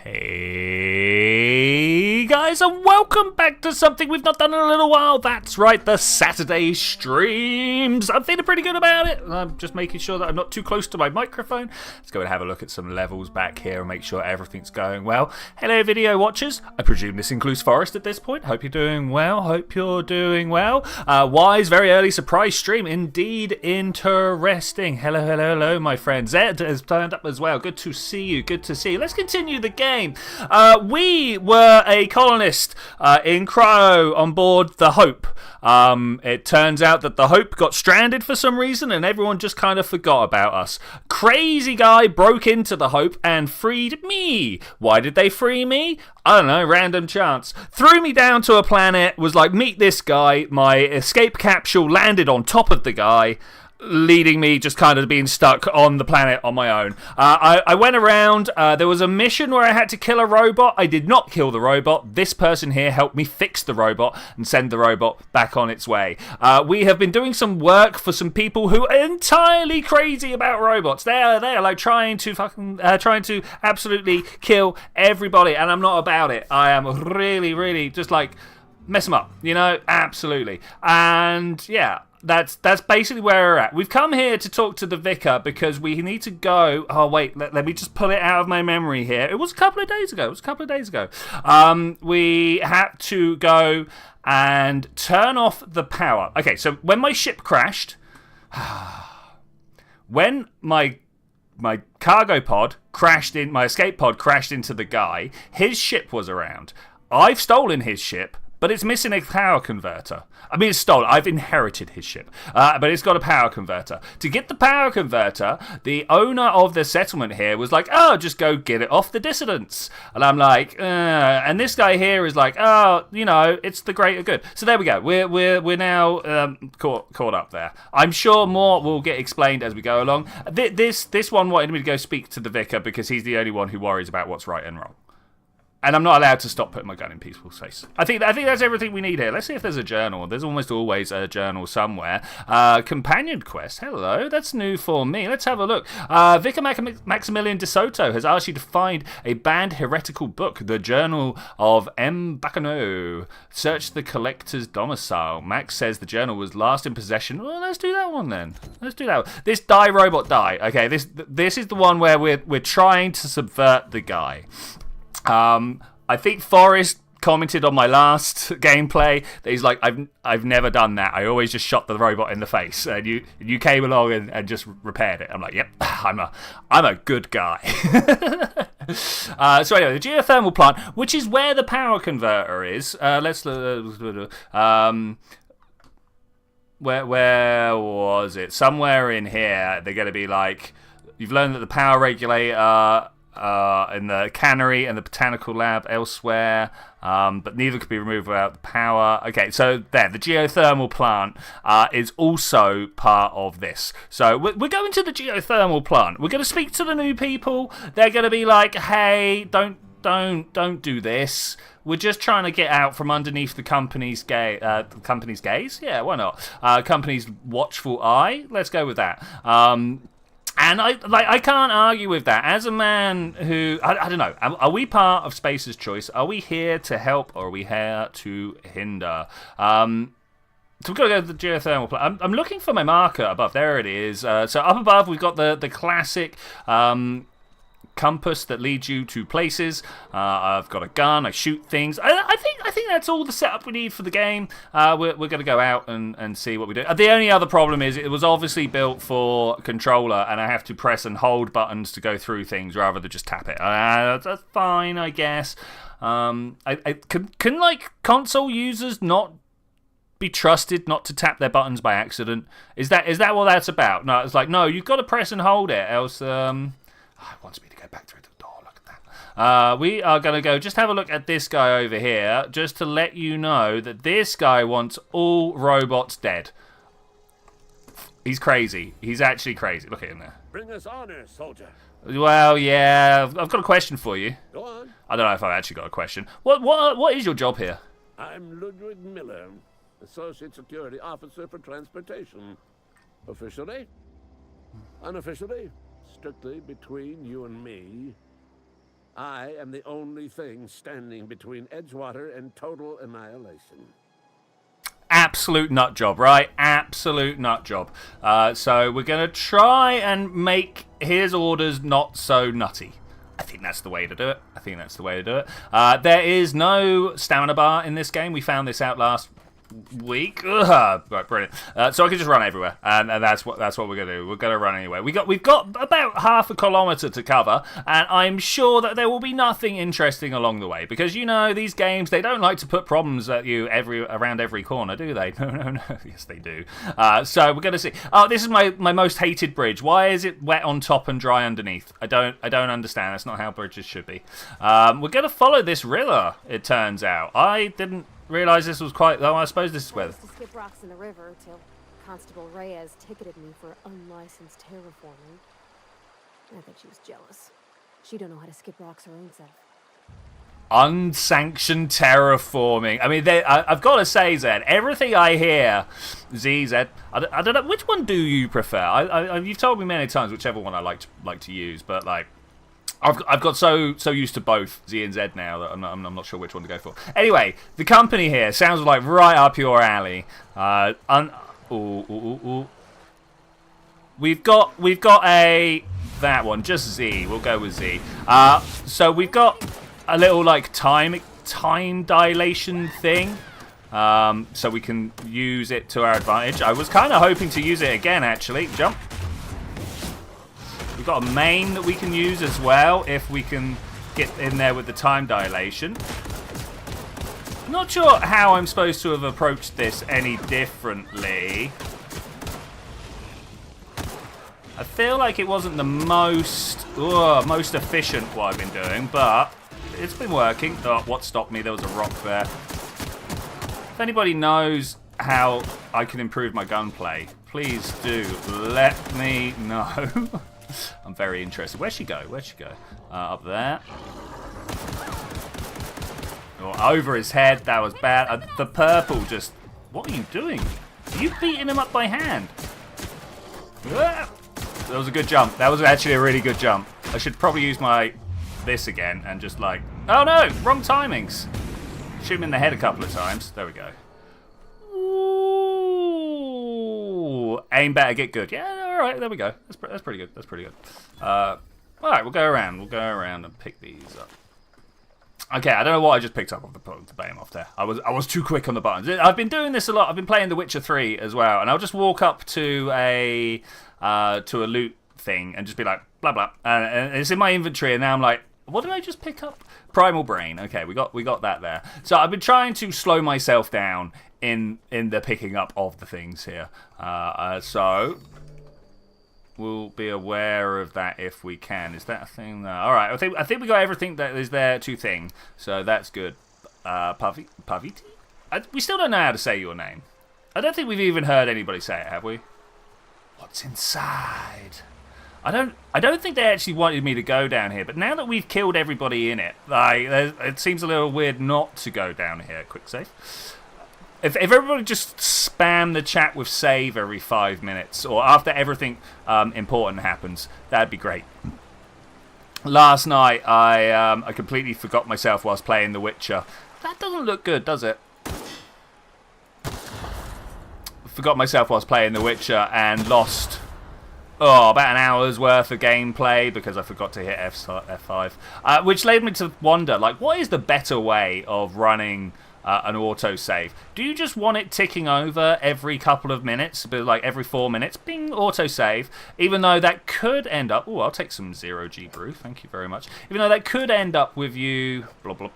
Hey guys, and welcome back to something we've not done in a little while. That's right, the Saturday streams. I'm feeling pretty good about it. I'm just making sure that I'm not too close to my microphone. Let's go and have a look at some levels back here and make sure everything's going well. Hello video watchers. I presume this includes Forest at this point. Hope you're doing well. Wise, very early surprise stream. Indeed interesting. Hello, my friend. Zed has turned up as well. Good to see you. Let's continue the game. We were a colonist in Crow on board the Hope. It turns out that the Hope got stranded for some reason and everyone just kind of forgot about us. Crazy guy broke into the Hope and freed me. Why did they free me? I don't know, random chance. Threw me down to a planet, was like, meet this guy. My escape capsule landed on top of the guy, leading me just kind of being stuck on the planet on my own. I went around. There was a mission where I had to kill a robot. I did not kill the robot. This person here helped me fix the robot and send the robot back on its way. We have been doing some work for some people who are entirely crazy about robots. They are like trying to absolutely kill everybody, and I'm not about it. I am really just like mess them up, you know, absolutely. And yeah. That's basically where we're at. We've come here to talk to the vicar because we need to go. Oh, wait, let me just pull it out of my memory here. It was a couple of days ago. We had to go and turn off the power. Okay, so when my ship crashed, when my cargo pod crashed in, my escape pod crashed into the guy, his ship was around. I've stolen his ship, but it's missing a power converter. I mean, it's stolen. I've inherited his ship. But it's got a power converter. To get the power converter, the owner of the settlement here was like, oh, just go get it off the dissidents. And I'm like, and this guy here is like, oh, you know, it's the greater good. So there we go. We're now caught up there. I'm sure more will get explained as we go along. This one wanted me to go speak to the vicar because he's the only one who worries about what's right and wrong. And I'm not allowed to stop putting my gun in people's face. I think that's everything we need here. Let's see if there's a journal. There's almost always a journal somewhere. Companion quest. Hello, that's new for me. Let's have a look. Vicar Maximilian de Soto has asked you to find a banned heretical book, the Journal of M. Bacano. Search the collector's domicile. Max says the journal was last in possession. Well, let's do that one then. Let's do that one. This die robot die. Okay, this is the one where we're trying to subvert the guy. I think Forrest commented on my last gameplay that he's like, I've never done that. I always just shot the robot in the face, and you came along and just repaired it. I'm like, yep, I'm a good guy. So anyway, the geothermal plant, which is where the power converter is. Where was it? Somewhere in here. They're going to be like, you've learned that the power regulator in the cannery and the botanical lab elsewhere, but neither could be removed without the power. Okay, so there, the geothermal plant is also part of this. So we're going to the geothermal plant. We're going to speak to the new people. They're going to be like, hey, don't do this. We're just trying to get out from underneath the company's gaze. Yeah, why not? Company's watchful eye. Let's go with that. And I can't argue with that. As a man who, I don't know, are we part of Space's Choice? Are we here to help or are we here to hinder? So we've got to go to the geothermal plant. I'm looking for my marker above. There it is. So up above we've got the classic compass that leads you to places. I've got a gun. I shoot things. I think that's all the setup we need for the game. We're going to go out and see what we do. The only other problem is it was obviously built for controller, and I have to press and hold buttons to go through things rather than just tap it. That's fine, I guess. Can like console users not be trusted not to tap their buttons by accident? Is that what that's about? No, it's like, no, you've got to press and hold it, else it wants me to go back through the door. Look at that. We are going to go just have a look at this guy over here, just to let you know that this guy wants all robots dead. He's crazy. He's actually crazy. Look at him there. Bring us honor, soldier. Well, yeah, I've got a question for you. Go on. I don't know if I've actually got a question. What is your job here? I'm Ludwig Miller, Associate Security Officer for Transportation. Officially, unofficially, strictly between you and me, I am the only thing standing between Edgewater and total annihilation. Absolute nut job, right? Absolute nut job. So we're going to try and make his orders not so nutty. I think that's the way to do it. There is no stamina bar in this game. We found this out last week. Ugh. Right, brilliant. So I can just run everywhere, and that's what we're gonna do. We're gonna run anyway. We've got about half a kilometre to cover, and I'm sure that there will be nothing interesting along the way, because you know these games, they don't like to put problems at you around every corner, do they? No. Yes, they do. So we're gonna see. Oh, this is my most hated bridge. Why is it wet on top and dry underneath? I don't understand. That's not how bridges should be. We're gonna follow this river. It turns out I didn't realize this was quite. Oh, I suppose this is where. I used to skip rocks in the river till Constable Reyes ticketed me for unlicensed terraforming. I think she was jealous. She don't know how to skip rocks her own self. Unsanctioned terraforming. I mean, I've got to say, Zed, everything I hear, Zed, I don't know, which one do you prefer? You've told me many times whichever one I like to use, but like, I've got so used to both Z and Z now that I'm not sure which one to go for. Anyway, the company here sounds like right up your alley. We've got that one, just Z. We'll go with Z. So we've got a little like time dilation thing. So we can use it to our advantage. I was kind of hoping to use it again, actually. Jump. We've got a main that we can use as well if we can get in there with the time dilation. Not sure how I'm supposed to have approached this any differently. I feel like it wasn't the most efficient what I've been doing, but it's been working. Oh, what stopped me? There was a rock there. If anybody knows how I can improve my gunplay, please do let me know. I'm very interested. Where'd she go? Up there. Oh, over his head. That was bad. The purple just... What are you doing? Are you beating him up by hand? That was a good jump. That was actually a really good jump. I should probably use this again and just like... Oh no! Wrong timings. Shoot him in the head a couple of times. There we go. Ooh. Aim better, get good. Yeah, alright, there we go. That's pretty good. Alright, we'll go around and pick these up. Okay, I don't know what I just picked up off the behemoth there. I was too quick on the buttons. I've been doing this a lot. I've been playing The Witcher 3 as well, and I'll just walk up to a loot thing and just be like, blah blah, and it's in my inventory, and now I'm like, what did I just pick up? Primal Brain. Okay, we got that there. So I've been trying to slow myself down in the picking up of the things here. So we'll be aware of that if we can. Is that a thing there? All right. I think we got everything that is there to thing. So that's good. Paviti? We still don't know how to say your name. I don't think we've even heard anybody say it, have we? What's inside? I don't think they actually wanted me to go down here, but now that we've killed everybody in it, it seems a little weird not to go down here. Quick save. If everybody just spam the chat with save every 5 minutes, or after everything important happens, that'd be great. Last night, I completely forgot myself whilst playing The Witcher. That doesn't look good, does it? Forgot myself whilst playing The Witcher and lost... about an hour's worth of gameplay because I forgot to hit F5. Which led me to wonder, like, what is the better way of running an autosave? Do you just want it ticking over every couple of minutes, but like every 4 minutes, bing, autosave, even though that could end up... Oh, I'll take some 0G brew, thank you very much. Even though that could end up with you, blah, blah,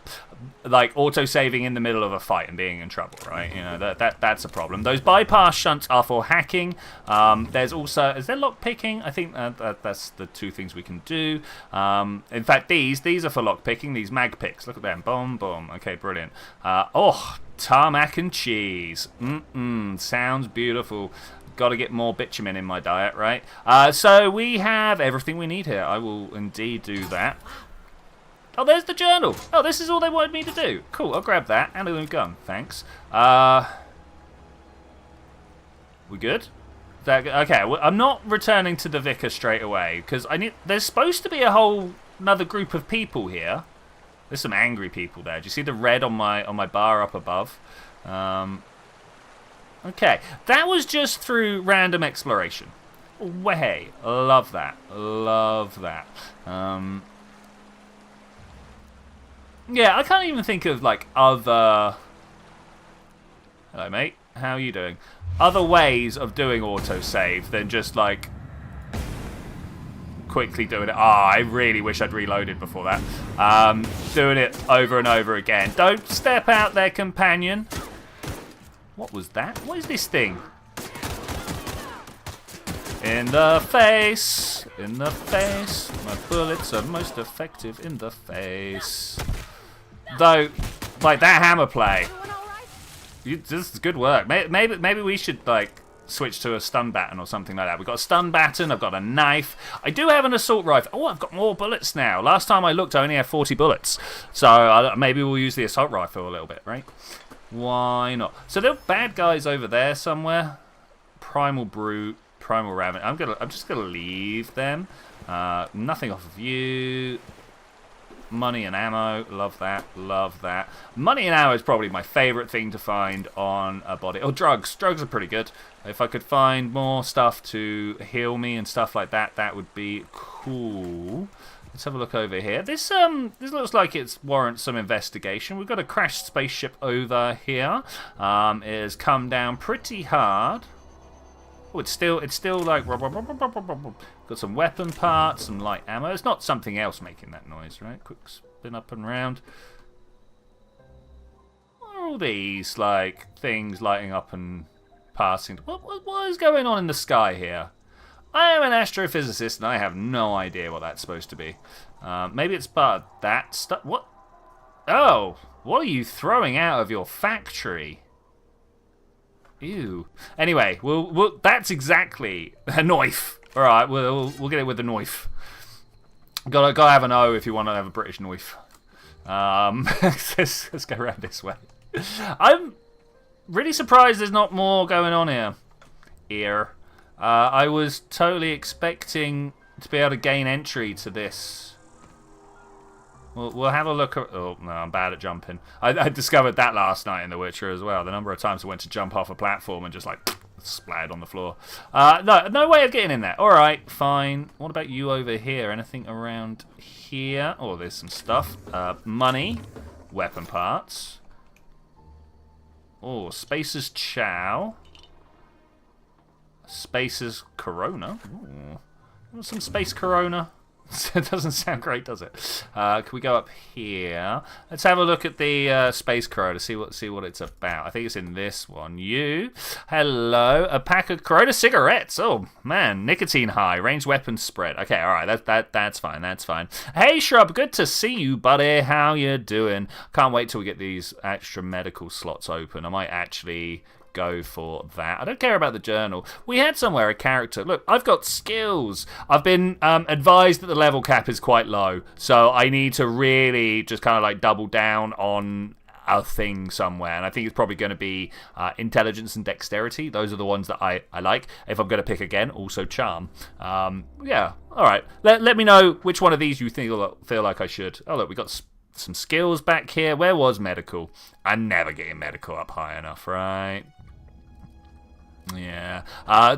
like autosaving in the middle of a fight and being in trouble, right? You know, that's a problem. Those bypass shunts are for hacking. There's also... Is there lockpicking? I think that's the two things we can do. In fact, these are for lockpicking, these mag picks. Look at them. Boom, boom. Okay, brilliant. Tarmac and cheese. Sounds beautiful. Got to get more bitumen in my diet, right? So we have everything we need here. I will indeed do that. Oh, there's the journal. Oh, this is all they wanted me to do. Cool, I'll grab that and a new gun. Thanks. We good? Okay, well, I'm not returning to the vicar straight away because there's supposed to be a whole another group of people here. There's some angry people there. Do you see the red on my bar up above? Okay, that was just through random exploration. Way, love that, love that. Yeah, I can't even think of like other. Hello, mate. How are you doing? Other ways of doing autosave than just like quickly doing it. I really wish I'd reloaded before that. Doing it over and over again. Don't step out there, companion. What was that? What is this thing? In the face. In the face. My bullets are most effective in the face. Though, like that hammer play. This is good work. Maybe we should like switch to a stun baton or something like that. We've got a stun baton. I've got a knife. I do have an assault rifle. Oh, I've got more bullets now. Last time I looked, I only had 40 bullets. So maybe we'll use the assault rifle a little bit, right? Why not? So there are bad guys over there somewhere. Primal Brute, Primal Raven. I'm just gonna leave them. Nothing off of you. Money and ammo, love that, love that. Money and ammo is probably my favourite thing to find on a body. Oh, drugs are pretty good. If I could find more stuff to heal me and stuff like that, that would be cool. Let's have a look over here. This looks like it warrants some investigation. We've got a crashed spaceship over here. It has come down pretty hard. Oh, it's still like got some weapon parts, some light ammo. It's not something else making that noise, right? Quick spin up and round. What are all these like things lighting up and passing? What is going on in the sky here? I am an astrophysicist and I have no idea what that's supposed to be. Maybe it's part of that stuff. What? Oh, what are you throwing out of your factory? Ew. Anyway, we'll that's exactly a knife. All right, we'll get it with the knife. Gotta have an O if you want to have a British knife. Let's go around this way. I'm really surprised there's not more going on here. I was totally expecting to be able to gain entry to this. We'll have a look at... Oh, no, I'm bad at jumping. I discovered that last night in The Witcher as well. The number of times I went to jump off a platform and just, like, splattered on the floor. No way of getting in there. All right, fine. What about you over here? Anything around here? Oh, there's some stuff. Money. Weapon parts. Oh, Spacer's Chow. Spacer's Corona. Ooh. Some Space Corona. It doesn't sound great, does it? Can we go up here? Let's have a look at the Space Corona, see what it's about. I think it's in this one. You, hello, a pack of Corona cigarettes. Oh man, nicotine high, ranged weapons spread. Okay, all right, that's fine. That's fine. Hey Shrub, good to see you, buddy. How you doing? Can't wait till we get these extra medical slots open. I might actually go for that. I don't care about the journal. We had somewhere a character. Look, I've got skills. I've been advised that the level cap is quite low, so I need to really just kind of like double down on a thing somewhere, and I think it's probably going to be intelligence and dexterity. Those are the ones that I like. If I'm going to pick again, also charm. Yeah, all right. Let me know which one of these you feel like I should. Oh, look, we got some skills back here. Where was medical? I'm never getting medical up high enough, right? Yeah.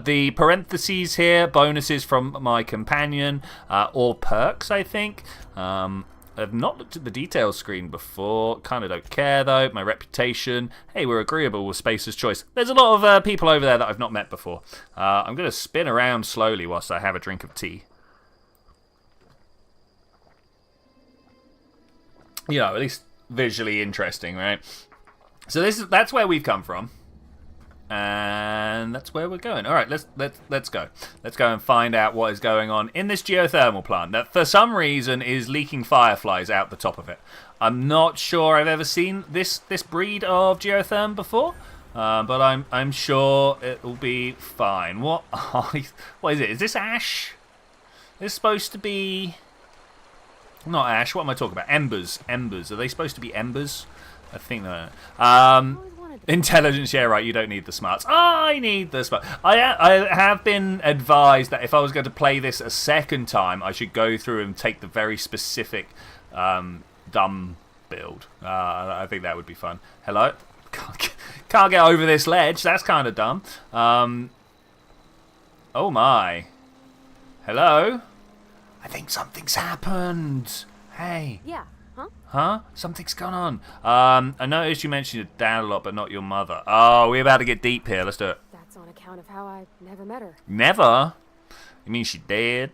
The parentheses here, bonuses from my companion, or perks, I think. I've not looked at the details screen before. Kind of don't care, though. My reputation. Hey, we're agreeable with Spacer's Choice. There's a lot of people over there that I've not met before. I'm going to spin around slowly whilst I have a drink of tea. You know, at least visually interesting, right? So that's where we've come from. And that's where we're going. All right, let's go. Let's go and find out what is going on in this geothermal plant that, for some reason, is leaking fireflies out the top of it. I'm not sure I've ever seen this breed of geotherm before, but I'm sure it will be fine. What is it? Is this ash? It's supposed to be not ash. What am I talking about? Embers. Embers. Are they supposed to be embers? I think they're. wanted to. Intelligence, yeah, right. You don't need the smarts. I need the smart. I have been advised that if I was going to play this a second time, I should go through and take the very specific dumb build. I think that would be fun. Hello? Can't get over this ledge. That's kind of dumb. Oh my. Hello? I think something's happened. Hey. Yeah. Huh? Huh? Something's gone on. I noticed you mentioned your dad a lot, but not your mother. Oh, we're about to get deep here. Let's do it. That's on account of how I never met her. Never? You mean she dead?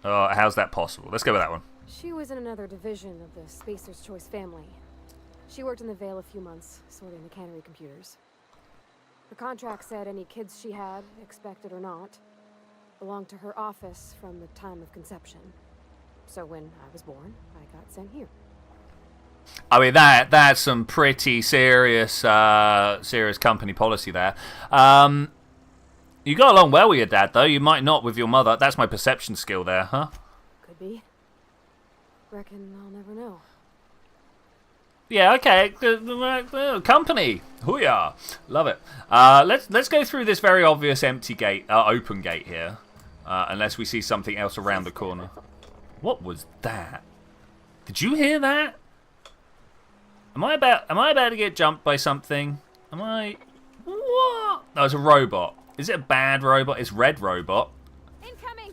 Oh, how's that possible? Let's go with that one. She was in another division of the Spacer's Choice family. She worked in the Vale a few months, sorting the cannery computers. Her contract said any kids she had, expected or not, belonged to her office from the time of conception. So when I was born, I got sent here. I mean, that's some pretty serious serious company policy there. You got along well with your dad, though. You might not with your mother. That's my perception skill there, huh? Could be. Reckon I'll never know. Yeah, okay. Company. Hoo-yah. Love it. Let's go through this very obvious empty gate, open gate here. Unless we see something else around the corner. What was that? Did you hear that? Am I about to get jumped by something? Am I? What? No, it's a robot. Is it a bad robot? It's red robot. Incoming.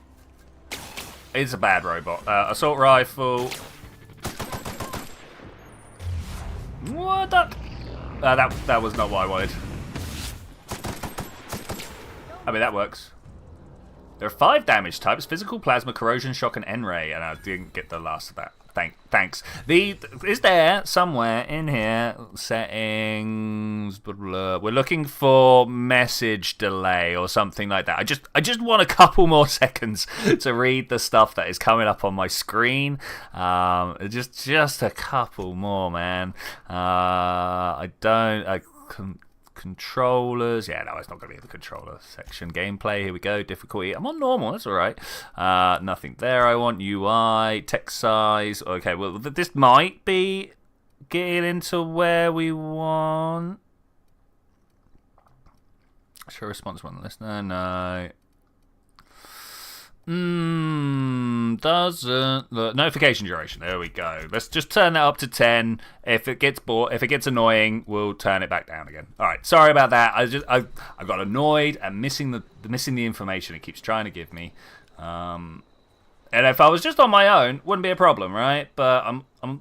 It's a bad robot. Assault rifle. What the? That was not what I wanted. I mean, that works. There are 5 damage types: physical, plasma, corrosion, shock, and N-ray. And I didn't get the last of that. Thanks. Is there somewhere in here settings? Blah, blah, we're looking for message delay or something like that. I just want a couple more seconds to read the stuff that is coming up on my screen. Just a couple more, man. Controllers. Yeah, no, it's not going to be the controller section. Gameplay, here we go. Difficulty. I'm on normal, that's alright. Nothing there I want. UI, text size. Okay, well, this might be getting into where we want. Show response one listener. No. Doesn't look. Notification duration. There we go. Let's just turn that up to 10. If it gets annoying, we'll turn it back down again. All right. Sorry about that. I got annoyed and missing the information it keeps trying to give me. And if I was just on my own, wouldn't be a problem, right? But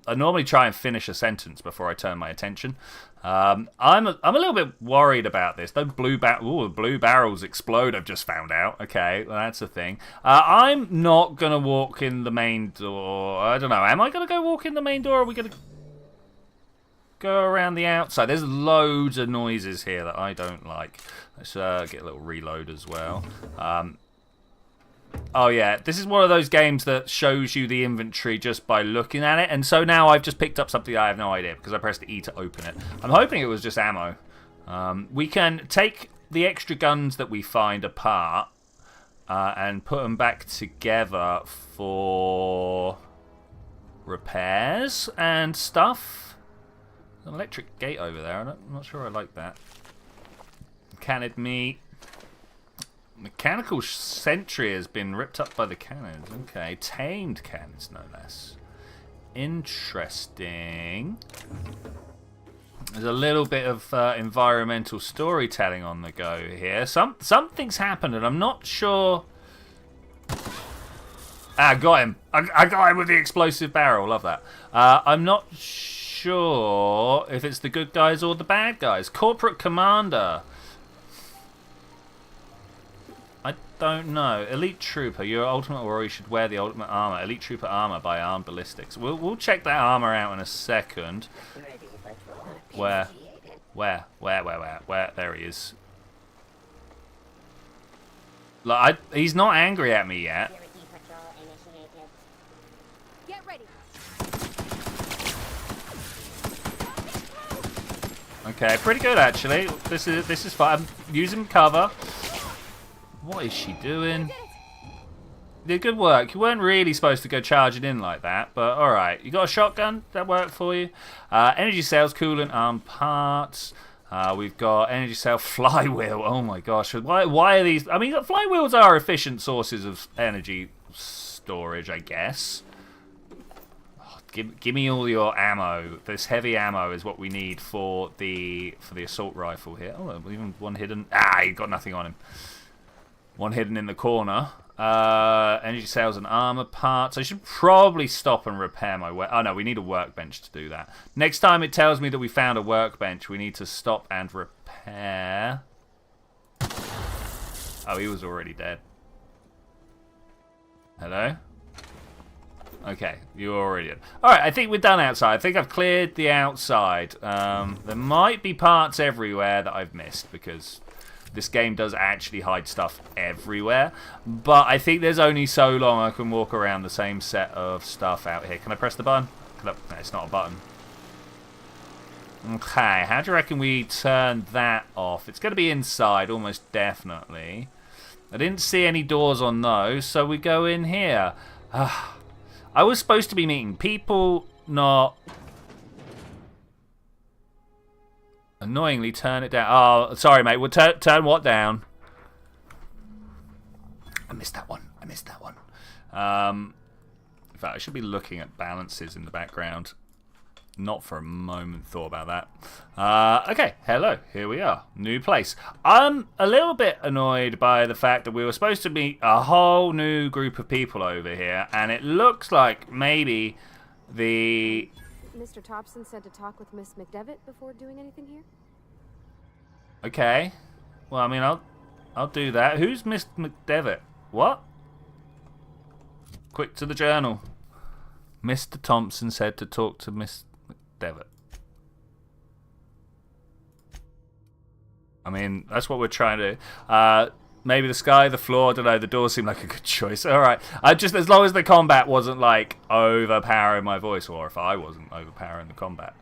I normally try and finish a sentence before I turn my attention. I'm a little bit worried about this. Those blue barrels explode. I've just found out. Okay, well, that's a thing. I'm not gonna walk in the main door. I don't know. Am I gonna go walk in the main door? Or are we gonna go around the outside? There's loads of noises here that I don't like. Let's get a little reload as well. Oh yeah, this is one of those games that shows you the inventory just by looking at it, and so now I've just picked up something I have no idea because I pressed E to open it. I'm hoping it was just ammo. We can take the extra guns that we find apart and put them back together for repairs and stuff. There's an electric gate over there. I'm not sure I like that. Canned meat. Mechanical sentry has been ripped up by the cannons. Okay, tamed cannons, no less. Interesting. There's a little bit of environmental storytelling on the go here. Something's happened, and I'm not sure. I got him. I got him with the explosive barrel. Love that. I'm not sure if it's the good guys or the bad guys. Corporate Commander. Don't know. Elite Trooper, your ultimate warrior should wear the ultimate armor. Elite Trooper armor by Armed Ballistics. We'll check that armor out in a second. Where? There he is. Like, he's not angry at me yet. Get ready. Okay, pretty good actually. This is fine. I'm using cover. What is she doing? Did good work. You weren't really supposed to go charging in like that, but alright. You got a shotgun? That worked for you? Energy cells, coolant, armed parts. We've got energy cell, flywheel. Oh my gosh. Why are these? I mean, flywheels are efficient sources of energy storage, I guess. Oh, give me all your ammo. This heavy ammo is what we need for the assault rifle here. Oh, even one hidden. He got nothing on him. One hidden in the corner. Energy cells and armor parts. I should probably stop and repair my oh no, we need a workbench to do that. Next time it tells me that we found a workbench, we need to stop and repair. Oh, he was already dead. Hello? Okay, you're already dead. Alright, I think we're done outside. I think I've cleared the outside. There might be parts everywhere that I've missed because this game does actually hide stuff everywhere, but I think there's only so long I can walk around the same set of stuff out here. Can I press the button? No, it's not a button. Okay, how do you reckon we turn that off? It's going to be inside, almost definitely. I didn't see any doors on those, so we go in here. I was supposed to be meeting people, not... Annoyingly, turn it down. Oh, sorry, mate. We'll turn what down? I missed that one. In fact, I should be looking at balances in the background. Not for a moment thought about that. Okay, hello. Here we are. New place. I'm a little bit annoyed by the fact that we were supposed to meet a whole new group of people over here, and it looks like maybe the... Mr. Thompson said to talk with Miss McDevitt before doing anything here? Okay. Well, I mean, I'll do that. Who's Miss McDevitt? What? Quick to the journal. Mr. Thompson said to talk to Miss McDevitt. I mean, that's what we're trying to do. Maybe the sky, the floor, I don't know, the door seemed like a good choice. Alright. As long as the combat wasn't like overpowering my voice, or if I wasn't overpowering the combat.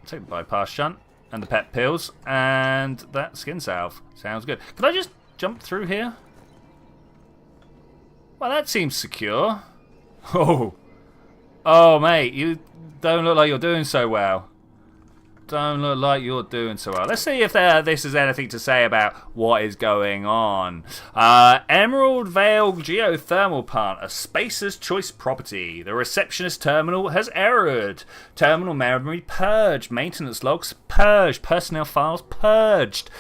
Take the bypass shunt and the pet pills and that skin salve. Sounds good. Could I just jump through here? Well, that seems secure. Oh, mate, you don't look like you're doing so well. Let's see if this has anything to say about what is going on. Emerald Vale Geothermal Plant, a Spacer's Choice property. The receptionist terminal has errored. Terminal memory purged. Maintenance logs purged. Personnel files purged.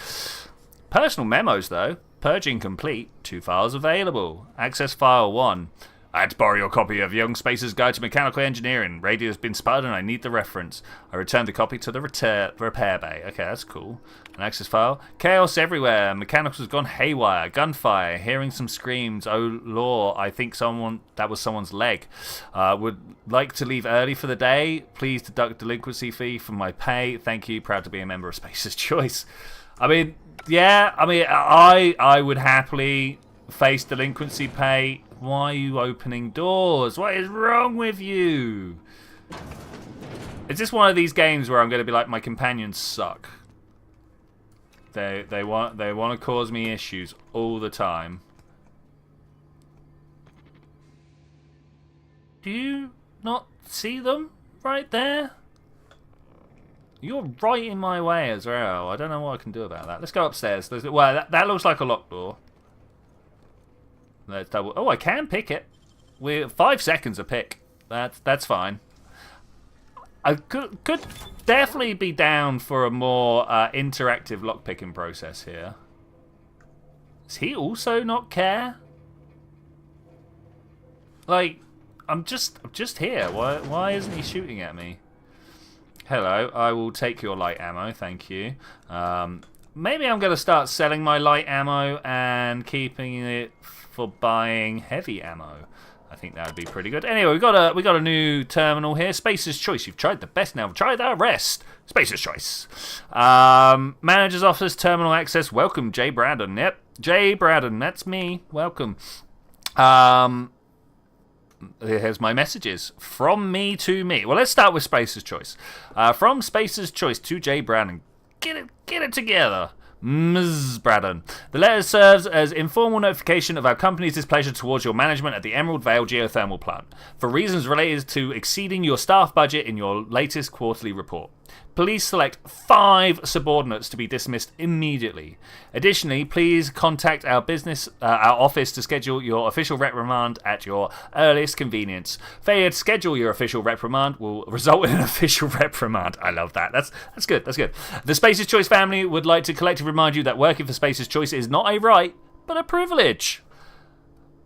Personal memos, though. Purging complete. 2 files available. Access file 1. I had to borrow your copy of Young Spacer's Guide to Mechanical Engineering. Radio has been spotted and I need the reference. I returned the copy to the repair bay. Okay, that's cool. An access file. Chaos everywhere. Mechanicals has gone haywire. Gunfire. Hearing some screams. Oh, law. I think that was someone's leg. Would like to leave early for the day. Please deduct delinquency fee from my pay. Thank you. Proud to be a member of Spacer's Choice. I mean, yeah. I mean, I would happily face delinquency pay. Why are you opening doors? What is wrong with you? Is this one of these games where I'm going to be like, my companions suck? They want to cause me issues all the time. Do you not see them right there? You're right in my way as well. I don't know what I can do about that. Let's go upstairs. Well, that looks like a locked door. Let's double. Oh, I can pick it. We're 5 seconds a pick. That's fine. I could definitely be down for a more interactive lockpicking process here. Does he also not care? Like, I'm just here. Why isn't he shooting at me? Hello, I will take your light ammo, thank you. Maybe I'm going to start selling my light ammo and keeping it for buying heavy ammo. I think that would be pretty good. Anyway, we got a new terminal here. Spacer's Choice. You've tried the best, now try the rest. Spacer's Choice. Manager's office, terminal access. Welcome, Jay Brandon. Yep, Jay Brandon. That's me. Welcome. Here's my messages. From me to me. Well, let's start with Spacer's Choice. From Spacer's Choice to Jay Brandon. Get it together. Ms. Braddon. The letter serves as informal notification of our company's displeasure towards your management at the Emerald Vale Geothermal Plant, for reasons related to exceeding your staff budget in your latest quarterly report. Please select 5 subordinates to be dismissed immediately. Additionally, please contact our office to schedule your official reprimand at your earliest convenience. Failure to schedule your official reprimand will result in an official reprimand. I love that. That's good. That's good. The Spacer's Choice family would like to collectively remind you that working for Spacer's Choice is not a right, but a privilege.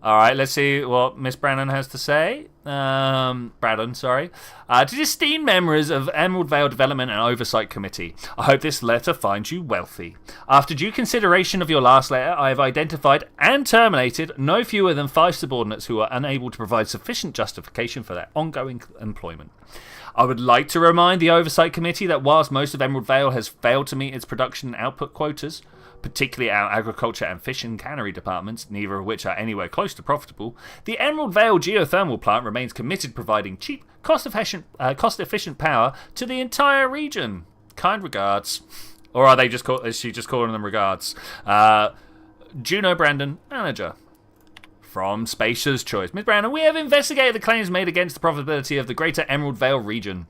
All right, let's see what Miss Brannon has to say. Braddon, sorry. To the esteemed members of Emerald Vale Development and Oversight Committee, I hope this letter finds you wealthy. After due consideration of your last letter, I have identified and terminated no fewer than 5 subordinates who are unable to provide sufficient justification for their ongoing employment. I would like to remind the Oversight Committee that whilst most of Emerald Vale has failed to meet its production and output quotas, particularly our agriculture and fish and cannery departments, neither of which are anywhere close to profitable, the Emerald Vale geothermal plant remains committed to providing cheap, cost-efficient power to the entire region. Kind regards. Or are they just is she just calling them regards? Juno Brandon, manager. From Spacer's Choice. Ms. Brandon, we have investigated the claims made against the profitability of the greater Emerald Vale region.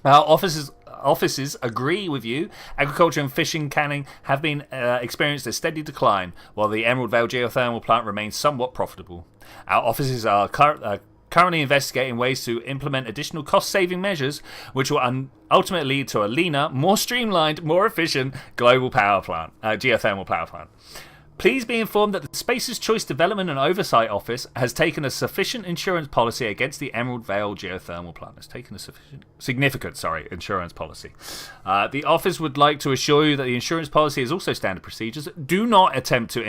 Our offices agree with you. Agriculture and fishing canning have been experienced a steady decline, while the Emerald Vale geothermal plant remains somewhat profitable. Our offices are currently investigating ways to implement additional cost-saving measures, which will ultimately lead to a leaner, more streamlined, more efficient global power plant, geothermal power plant. Please be informed that the Spacer's Choice Development and Oversight Office has taken a sufficient insurance policy against the Emerald Vale geothermal plant. It's taken a significant insurance policy. The office would like to assure you that the insurance policy is also standard procedures. Do not attempt to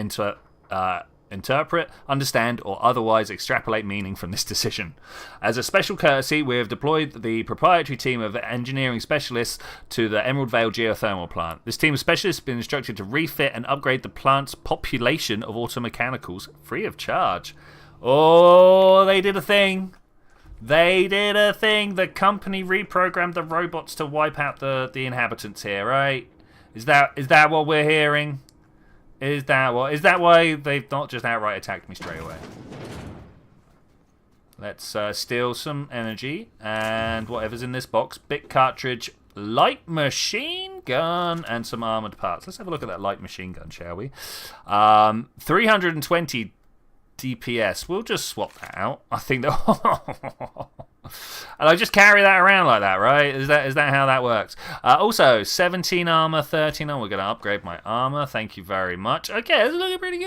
interpret, understand, or otherwise extrapolate meaning from this decision. As a special courtesy, we have deployed the proprietary team of engineering specialists to the Emerald Vale geothermal plant. This team of specialists has been instructed to refit and upgrade the plant's population of automechanicals free of charge. Oh, they did a thing. They did a thing. The company reprogrammed the robots to wipe out the inhabitants here, right? Is that what we're hearing? Is that why they've not just outright attacked me straight away? Let's steal some energy and whatever's in this box. Bit cartridge, light machine gun, and some armored parts. Let's have a look at that light machine gun, shall we? 320 DPS. We'll just swap that out. I think that... And I just carry that around like that, right? Is that how that works? Also, 17 armor, 13 armor. We're going to upgrade my armor. Thank you very much. Okay, it's looking pretty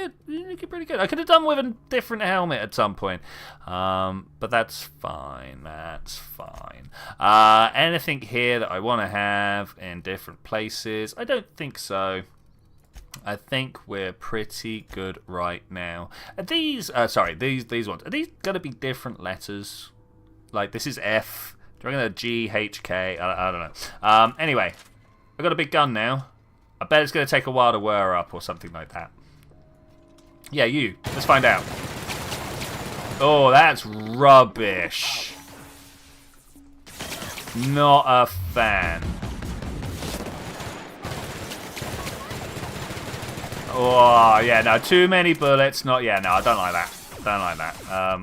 good. I could have done with a different helmet at some point. But that's fine. That's fine. Anything here that I want to have in different places? I don't think so. I think we're pretty good right now. Are these ones. Are these going to be different letters? Like, this is F. Do you reckon a G, H, K? I don't know. Anyway, I've got a big gun now. I bet it's going to take a while to whir up or something like that. Yeah, you. Let's find out. Oh, that's rubbish. Not a fan. Oh, yeah, no, too many bullets. No, I don't like that.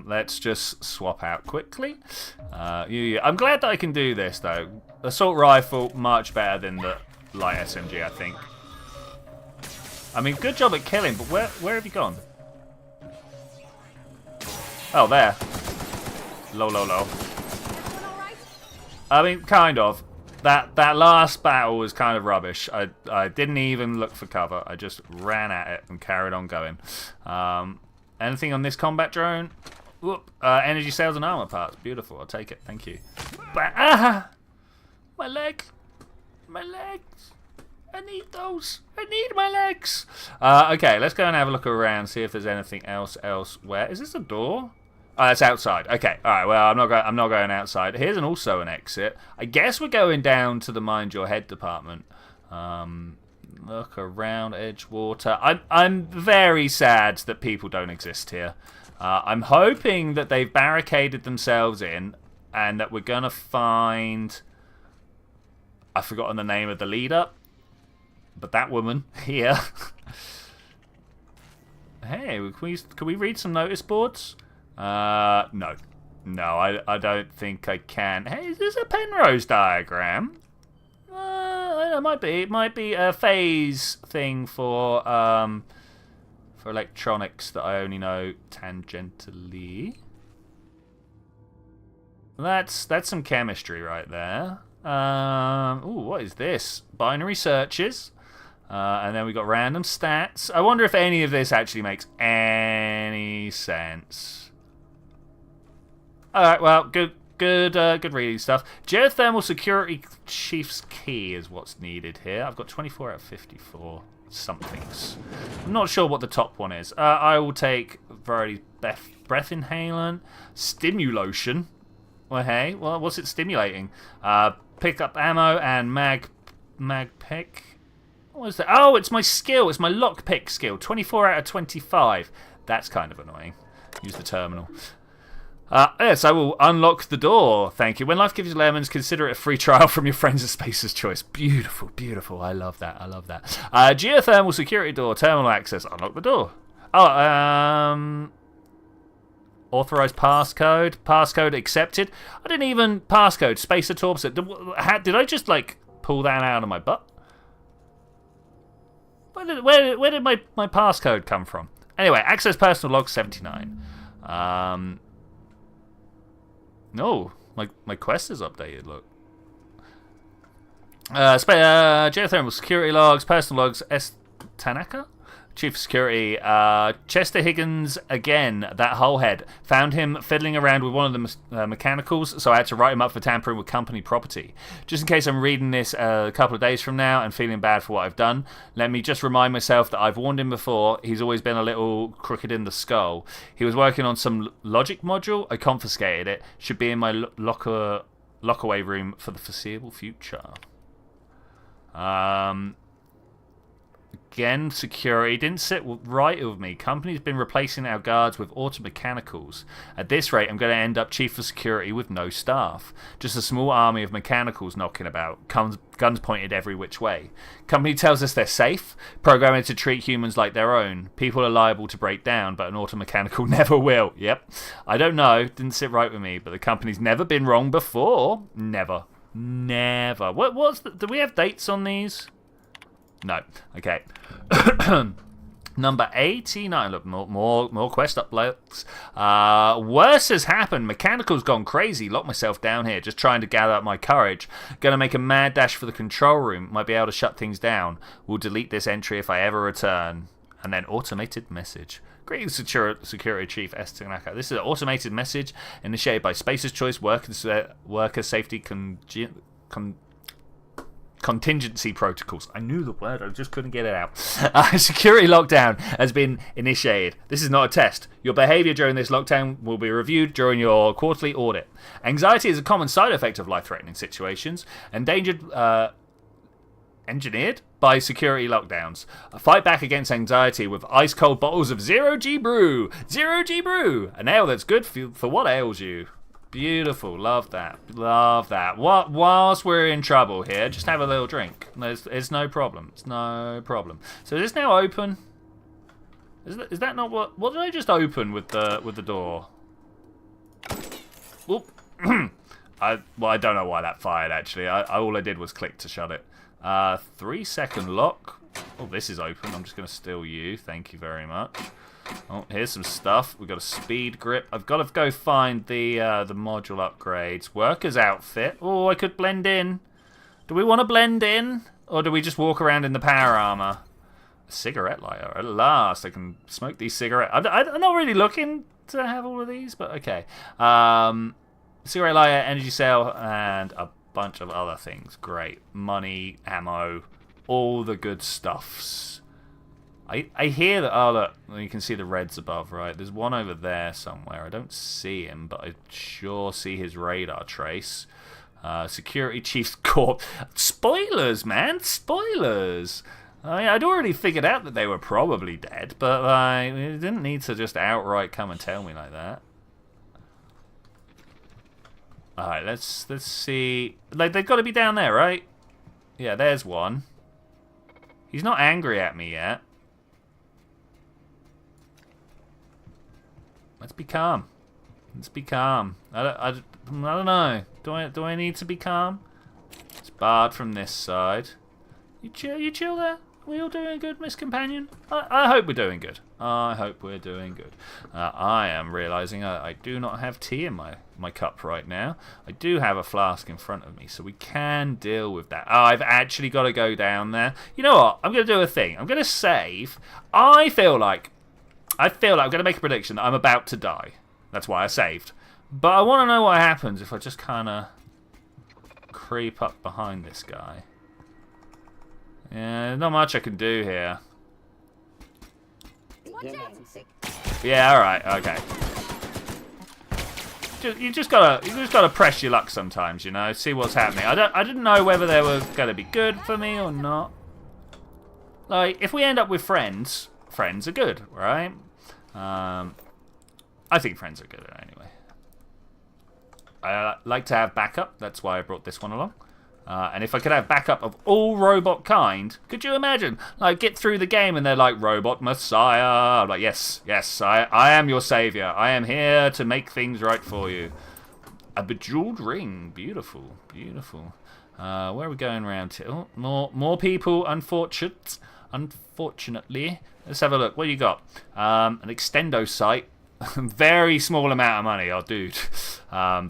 Let's just swap out quickly. I'm glad that I can do this, though. Assault rifle, much better than the light SMG, I think. I mean, good job at killing, but where have you gone? Oh, there. Low. I mean, kind of. That last battle was kind of rubbish. I didn't even look for cover. I just ran at it and carried on going. Anything on this combat drone? Whoop. Energy cells and armor parts. Beautiful. I'll take it. Thank you. My legs. I need those. I need my legs. Okay, let's go and have a look around, see if there's anything else elsewhere. Is this a door? Oh, that's outside. Okay. All right. Well, I'm not going outside. Here's also an exit. I guess we're going down to the Mind Your Head department. Look around Edgewater. I'm very sad that people don't exist here. I'm hoping that they've barricaded themselves in and that we're going to find... I've forgotten the name of the leader. But that woman here. Hey, can we read some notice boards? No. No, I don't think I can. Hey, is this a Penrose diagram? It might be. It might be a phase thing for electronics that I only know tangentially. That's some chemistry right there. Ooh, what is this? Binary searches. And then we got random stats. I wonder if any of this actually makes any sense. Alright, well, good reading stuff. Geothermal security chief's key is what's needed here. I've got 24 out of 54 somethings. I'm not sure what the top one is. I will take variety breath inhalant, stimulation. Well, hey, well, what's it stimulating? Pick up ammo and mag pick. What is that? Oh, it's my skill. It's my lockpick skill. 24 out of 25. That's kind of annoying. Use the terminal. Yes, I will unlock the door. Thank you. When life gives you lemons, consider it a free trial from your friends at Spacer's Choice. Beautiful, beautiful. I love that. I love that. Geothermal security door. Terminal access. Unlock the door. Oh, authorized passcode. Passcode accepted. I didn't even passcode. Spacer Torps. Did I just, like, pull that out of my butt? Where did my passcode come from? Anyway, access personal log 79. No, my quest is updated, look. Geothermal security logs, personal logs, S. Tanaka? Chief of Security, Chester Higgins again, that whole head. Found him fiddling around with one of the mechanicals, so I had to write him up for tampering with company property. Just in case I'm reading this a couple of days from now and feeling bad for what I've done, let me just remind myself that I've warned him before. He's always been a little crooked in the skull. He was working on some logic module. I confiscated it. Should be in my lockaway room for the foreseeable future. Again, security didn't sit right with me. Company's been replacing our guards with auto mechanicals. At this rate, I'm going to end up chief of security with no staff. Just a small army of mechanicals knocking about, guns pointed every which way. Company tells us they're safe, programming to treat humans like their own. People are liable to break down, but an auto mechanical never will. Yep. I don't know, didn't sit right with me, but the company's never been wrong before. Never. Never. Do we have dates on these? No. Okay. Number 89. Look, more quest uploads. Worse has happened. Mechanical's gone crazy. Locked myself down here, just trying to gather up my courage. Gonna make a mad dash for the control room. Might be able to shut things down. Will delete this entry if I ever return. And then automated message. Greetings, Security Chief S. Tanaka. This is an automated message initiated by Spacer's Choice Worker Safety Contingency protocols. I knew the word, I just couldn't get it out. Security lockdown has been initiated. This is not a test. Your behavior during this lockdown will be reviewed during your quarterly audit. Anxiety is a common side effect of life-threatening situations. Engineered by security lockdowns. Fight back against anxiety with ice-cold bottles of Zero-G Brew. Zero-G Brew. A ale that's good for what ails you. Beautiful. Love that. Love that. Whilst we're in trouble here, just have a little drink. It's no problem. It's no problem. So is this now open? Is that not what did I just open with the door? Oop. I don't know why that fired, actually. All I did was click to shut it. 3-second lock. Oh, this is open. I'm just going to steal you. Thank you very much. Oh, here's some stuff. We've got a speed grip. I've got to go find the module upgrades. Worker's outfit. Oh, I could blend in. Do we want to blend in? Or do we just walk around in the power armor? A cigarette lighter. At last, I can smoke these cigarettes. I'm not really looking to have all of these, but okay. Cigarette lighter, energy cell, and a bunch of other things. Great. Money, ammo, all the good stuffs. I hear that. Oh, look, you can see the reds above, right? There's one over there somewhere. I don't see him, but I sure see his radar trace. Security Chief's Corp. Spoilers, man. Spoilers. I'd already figured out that they were probably dead, but you didn't need to just outright come and tell me like that. Alright, let's see. Like, they've got to be down there, right? Yeah, there's one. He's not angry at me yet. Let's be calm. Let's be calm. I don't know. Do I need to be calm? Let's barred from this side. You chill there? We all doing good, Miss Companion? I hope we're doing good. I hope we're doing good. I am realising I do not have tea in my cup right now. I do have a flask in front of me, so we can deal with that. Oh, I've actually got to go down there. You know what? I'm going to do a thing. I'm going to save. I feel like I'm going to make a prediction that I'm about to die. That's why I saved. But I want to know what happens if I just kind of creep up behind this guy. Yeah, not much I can do here. Yeah, alright, okay. You just gotta press your luck sometimes, you know, see what's happening. I didn't know whether they were gonna be good for me or not. Like, if we end up with friends are good, right? I think friends are good anyway. I like to have backup, that's why I brought this one along. And if I could have backup of all robot kind, could you imagine? Like, get through the game and they're like, Robot Messiah. I'm like, yes, I am your savior. I am here to make things right for you. A bejeweled ring. Beautiful, beautiful. Where are we going around to? Oh, more people, unfortunately. Let's have a look. What do you got? An extendo site. Very small amount of money, oh dude.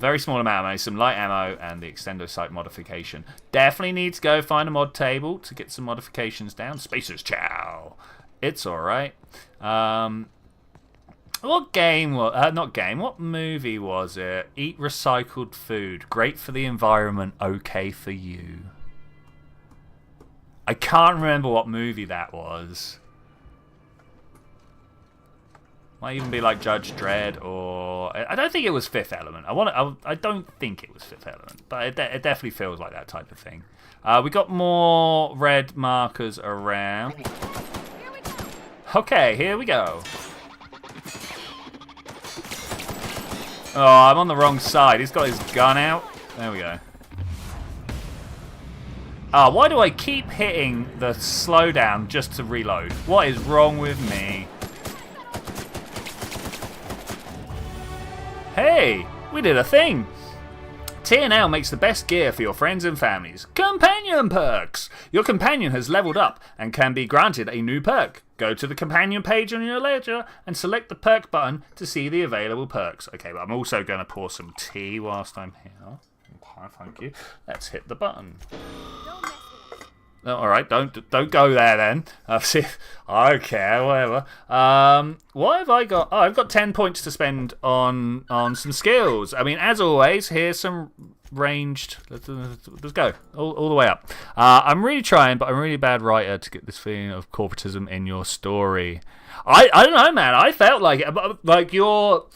Very small amount of money, some light ammo, and the extendo site modification. Definitely need to go find a mod table to get some modifications down. Spacers, chow. It's alright. What game was... not game, what movie was it? Eat recycled food. Great for the environment, okay for you. I can't remember what movie that was. Might even be like Judge Dredd, or I don't think it was Fifth Element. I don't think it was Fifth Element, but it definitely feels like that type of thing. We got more red markers around. Okay, here we go. Oh, I'm on the wrong side. He's got his gun out. There we go. Why do I keep hitting the slowdown just to reload? What is wrong with me? Hey, we did a thing! TNL makes the best gear for your friends and families. Companion perks! Your companion has leveled up and can be granted a new perk. Go to the companion page on your ledger and select the perk button to see the available perks. Okay, but I'm also going to pour some tea whilst I'm here. Okay, thank you. Let's hit the button. Oh, alright, don't go there then. I don't care, whatever. What have I got? Oh, I've got 10 points to spend on some skills. I mean, as always, here's some ranged... Let's go, all the way up. I'm really trying, but I'm a really bad writer to get this feeling of corporatism in your story. I don't know, man. I felt like your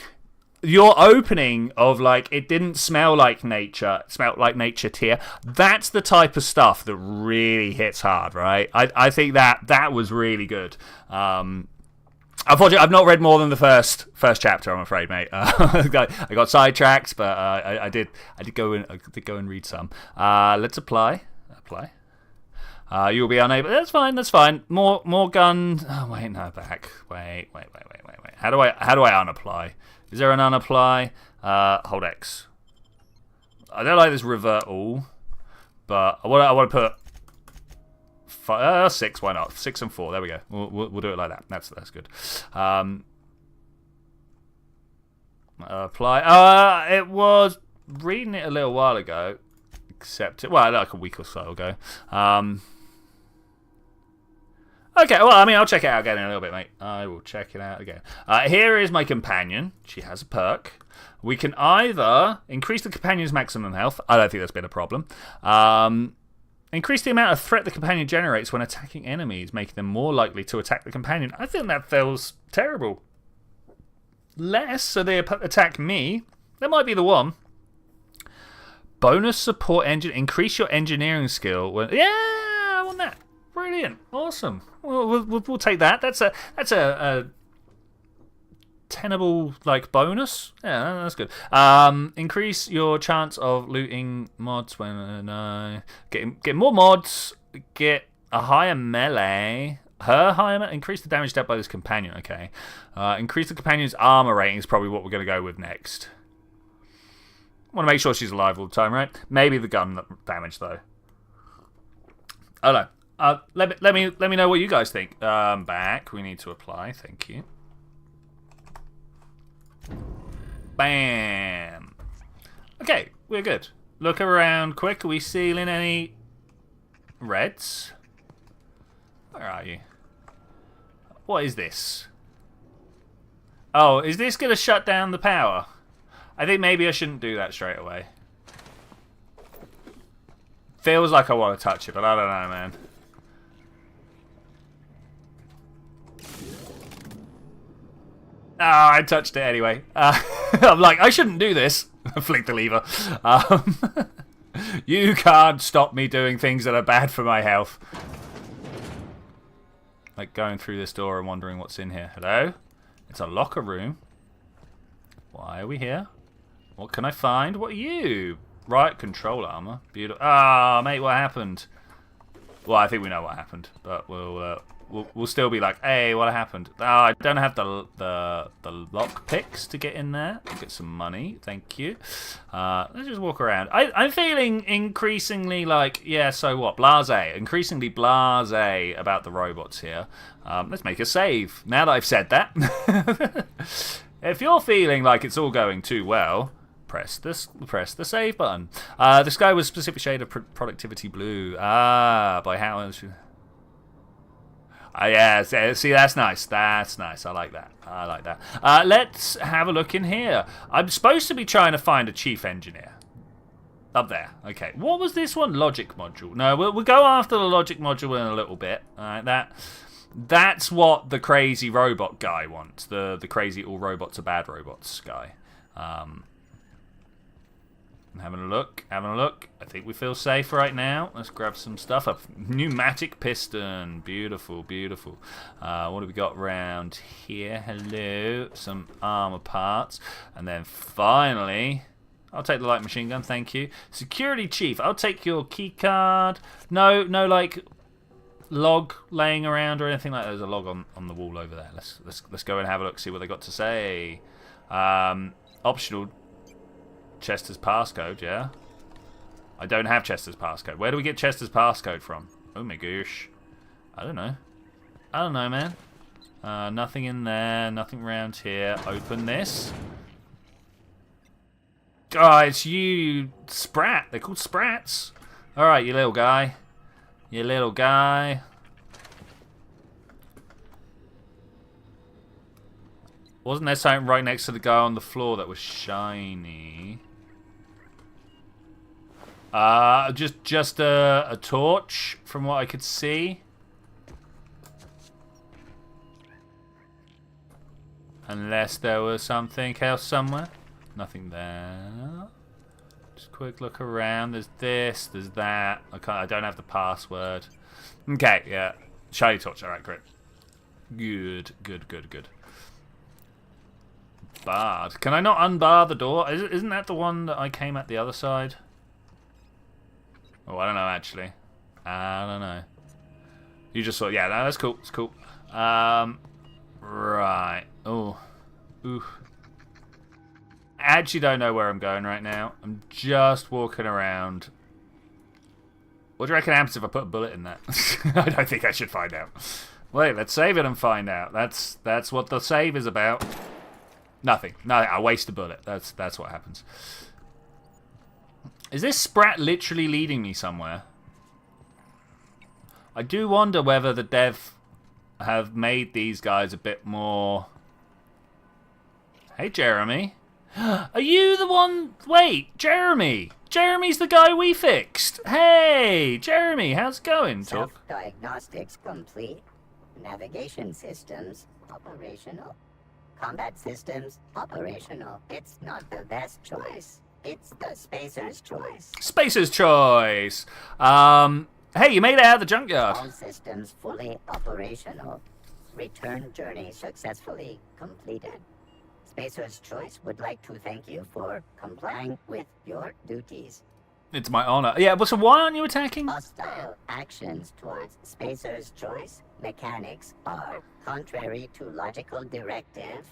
opening of, like, it didn't smell like nature, it smelled like nature tier. That's the type of stuff that really hits hard, right? I think that was really good. Unfortunately, I've not read more than the first chapter, I'm afraid, mate. I got sidetracked, but I did go and read some. Let's apply. You'll be unable. That's fine. More gun. Oh wait, no, back. Wait. How do I unapply? Is there an unapply? Hold X. I don't like this revert all, but I want to put 6. Why not? 6 and 4. There we go. We'll do it like that. That's good. Apply. It was reading it a little while ago. Except like a week or so ago. Okay, well, I mean, I'll check it out again in a little bit, mate. I will check it out again. Here is my companion. She has a perk. We can either increase the companion's maximum health. I don't think that's been a problem. Increase the amount of threat the companion generates when attacking enemies, making them more likely to attack the companion. I think that feels terrible. Less, so they attack me. That might be the one. Bonus support engine. Increase your engineering skill. Yeah, I want that. Brilliant, awesome. We'll take that. That's a tenable bonus. Yeah, that's good. Increase your chance of looting mods when get more mods. Get a higher melee. Increase the damage dealt by this companion. Okay. Increase the companion's armor rating is probably what we're going to go with next. Want to make sure she's alive all the time, right? Maybe the gun damage though. Oh no. Let me know what you guys think. Back. We need to apply. Thank you. Bam. Okay, we're good. Look around quick. Are we sealing any reds? Where are you? What is this? Oh, is this going to shut down the power? I think maybe I shouldn't do that straight away. Feels like I want to touch it, but I don't know, man. Ah, I touched it anyway. I'm like, I shouldn't do this. Flick the lever. You can't stop me doing things that are bad for my health. Like going through this door and wondering what's in here. Hello? It's a locker room. Why are we here? What can I find? What are you? Right, control armor. Beautiful. Ah, mate, what happened? Well, I think we know what happened, but we'll still be like, hey, what happened? Oh, I don't have the lock picks to get in there. I'll get some money, thank you. Let's just walk around. I'm feeling increasingly like, yeah, so what? Blasé. Increasingly blasé about the robots here. Let's make a save. Now that I've said that. If you're feeling like it's all going too well, press the save button. This guy was specific shade of productivity blue. By how much? Yeah, see, that's nice. That's nice. I like that. I like that. Let's have a look in here. I'm supposed to be trying to find a chief engineer. Up there. Okay. What was this one? Logic module. No, we'll go after the logic module in a little bit. All right, that's what the crazy robot guy wants. The crazy all robots are bad robots guy. Having a look. I think we feel safe right now. Let's grab some stuff. A pneumatic piston. Beautiful, beautiful. What have we got around here? Hello. Some armor parts. And then finally, I'll take the light machine gun, thank you. Security chief, I'll take your key card. No, like log laying around or anything like that. There's a log on the wall over there. Let's go and have a look, see what they got to say. Optional. Chester's passcode, yeah. I don't have Chester's passcode. Where do we get Chester's passcode from? Oh my gosh. I don't know, man. Nothing in there. Nothing around here. Open this. Oh, it's you, Sprat. They're called Sprats. Alright, you little guy. Wasn't there something right next to the guy on the floor that was shiny? Just a torch from what I could see. Unless there was something else somewhere. Nothing there. Just a quick look around. There's this, there's that. I don't have the password. Okay, yeah. Shiny torch, alright, great. Good. Barred. Can I not unbar the door? Isn't that the one that I came at the other side? Oh, I don't know, actually. I don't know. You just saw... Yeah, no, that's cool. It's cool. Right. Oh. Ooh. I actually don't know where I'm going right now. I'm just walking around. What do you reckon happens if I put a bullet in that? I don't think I should find out. Wait, let's save it and find out. That's what the save is about. Nothing. No, I waste a bullet. That's what happens. Is this Sprat literally leading me somewhere? I do wonder whether the dev have made these guys a bit more... Hey, Jeremy. Are you the one... Wait, Jeremy. Jeremy's the guy we fixed. Hey, Jeremy, how's it going? Self-diagnostics complete. Navigation systems operational. Combat systems operational. It's not the best choice. It's the Spacer's choice. Spacer's choice. Hey, you made it out of the junkyard. All systems fully operational. Return journey successfully completed. Spacer's choice would like to thank you for complying with your duties. It's my honor. Yeah, but so why aren't you attacking? Hostile actions towards Spacer's choice mechanics are contrary to logical directive.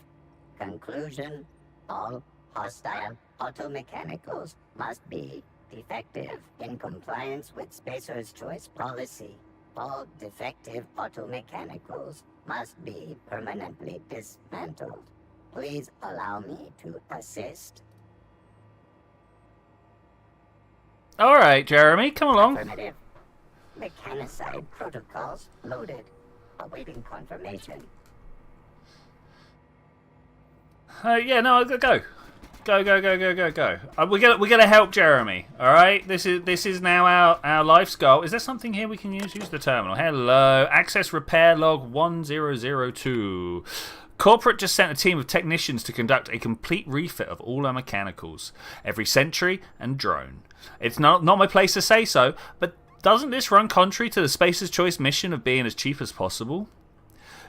Conclusion: all hostile automechanicals must be defective in compliance with Spacer's Choice policy. All defective automechanicals must be permanently dismantled. Please allow me to assist. All right, Jeremy, come along. Affirmative. Mechanicide protocols loaded. Awaiting confirmation. Yeah, no, go. Go. We're gonna help Jeremy. All right. This is now our life's goal. Is there something here we can use? Use the terminal. Hello. Access repair log 1002. Corporate just sent a team of technicians to conduct a complete refit of all our mechanicals, every sentry and drone. It's not my place to say so, but doesn't this run contrary to the Spacer's Choice mission of being as cheap as possible?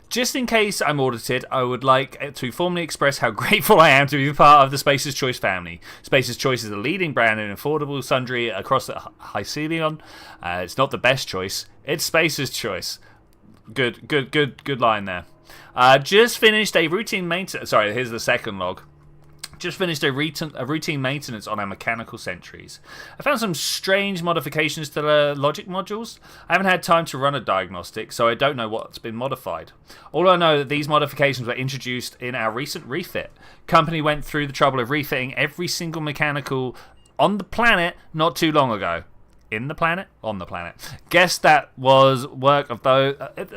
Just in case I'm audited, I would like to formally express how grateful I am to be part of the Spacer's Choice family. Spacer's Choice is a leading brand in affordable sundry across the Hycelion. It's not the best choice. It's Spacer's Choice. Good line there. Just finished a routine maintenance. Sorry, here's the second log. Just finished a routine maintenance on our mechanical sentries. I found some strange modifications to the logic modules. I haven't had time to run a diagnostic, so I don't know what's been modified. All I know that these modifications were introduced in our recent refit. Company went through the trouble of refitting every single mechanical on the planet not too long ago. In the planet? On the planet. Guess that was work of those.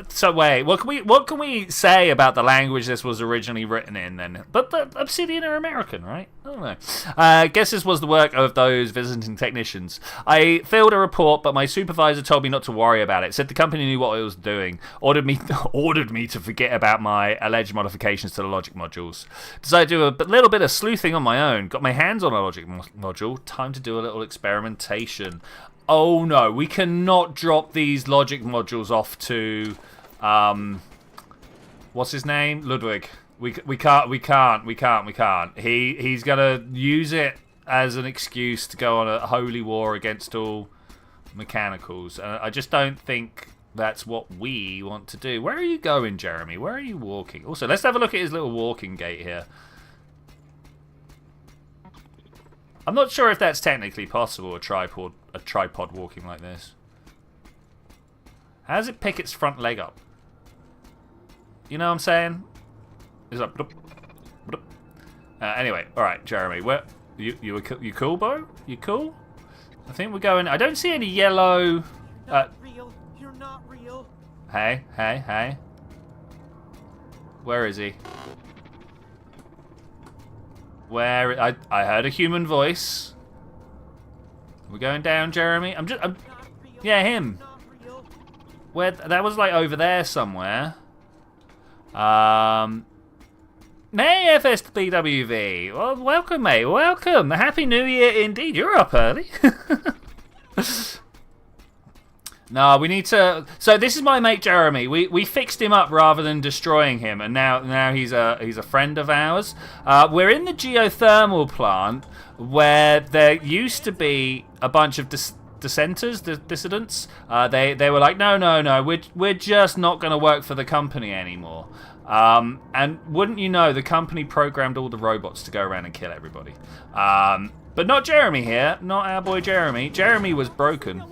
So wait, what can we say about the language this was originally written in then? But the Obsidian are American, right? I don't know. Guess this was the work of those visiting technicians. I filled a report, but my supervisor told me not to worry about it. Said the company knew what it was doing. Ordered me to forget about my alleged modifications to the logic modules. Decided to do a little bit of sleuthing on my own. Got my hands on a logic module. Time to do a little experimentation. Oh no, we cannot drop these logic modules off to, what's his name? Ludwig. We can't. He's gonna use it as an excuse to go on a holy war against all mechanicals. And I just don't think that's what we want to do. Where are you going, Jeremy? Where are you walking? Also, let's have a look at his little walking gait here. I'm not sure if that's technically possible, a tripod walking like this. How does it pick its front leg up? You know what I'm saying? It's like... Bloop, bloop. Anyway, alright, Jeremy. You cool, bro? You cool? I think we're going... I don't see any yellow... Not real. You're not real. Hey. Where is he? Where I heard a human voice. We're going down, Jeremy. Yeah, him. Where that was like over there somewhere. Hey, FSBWV. Well, welcome, mate. Welcome. Happy New Year, indeed. You're up early. No, we need to... So this is my mate Jeremy. We fixed him up rather than destroying him, and now he's a friend of ours. We're in the geothermal plant where there used to be a bunch of dissidents. They were like, no, we're just not going to work for the company anymore. And wouldn't you know, the company programmed all the robots to go around and kill everybody. But not Jeremy here. Not our boy Jeremy. Jeremy was broken.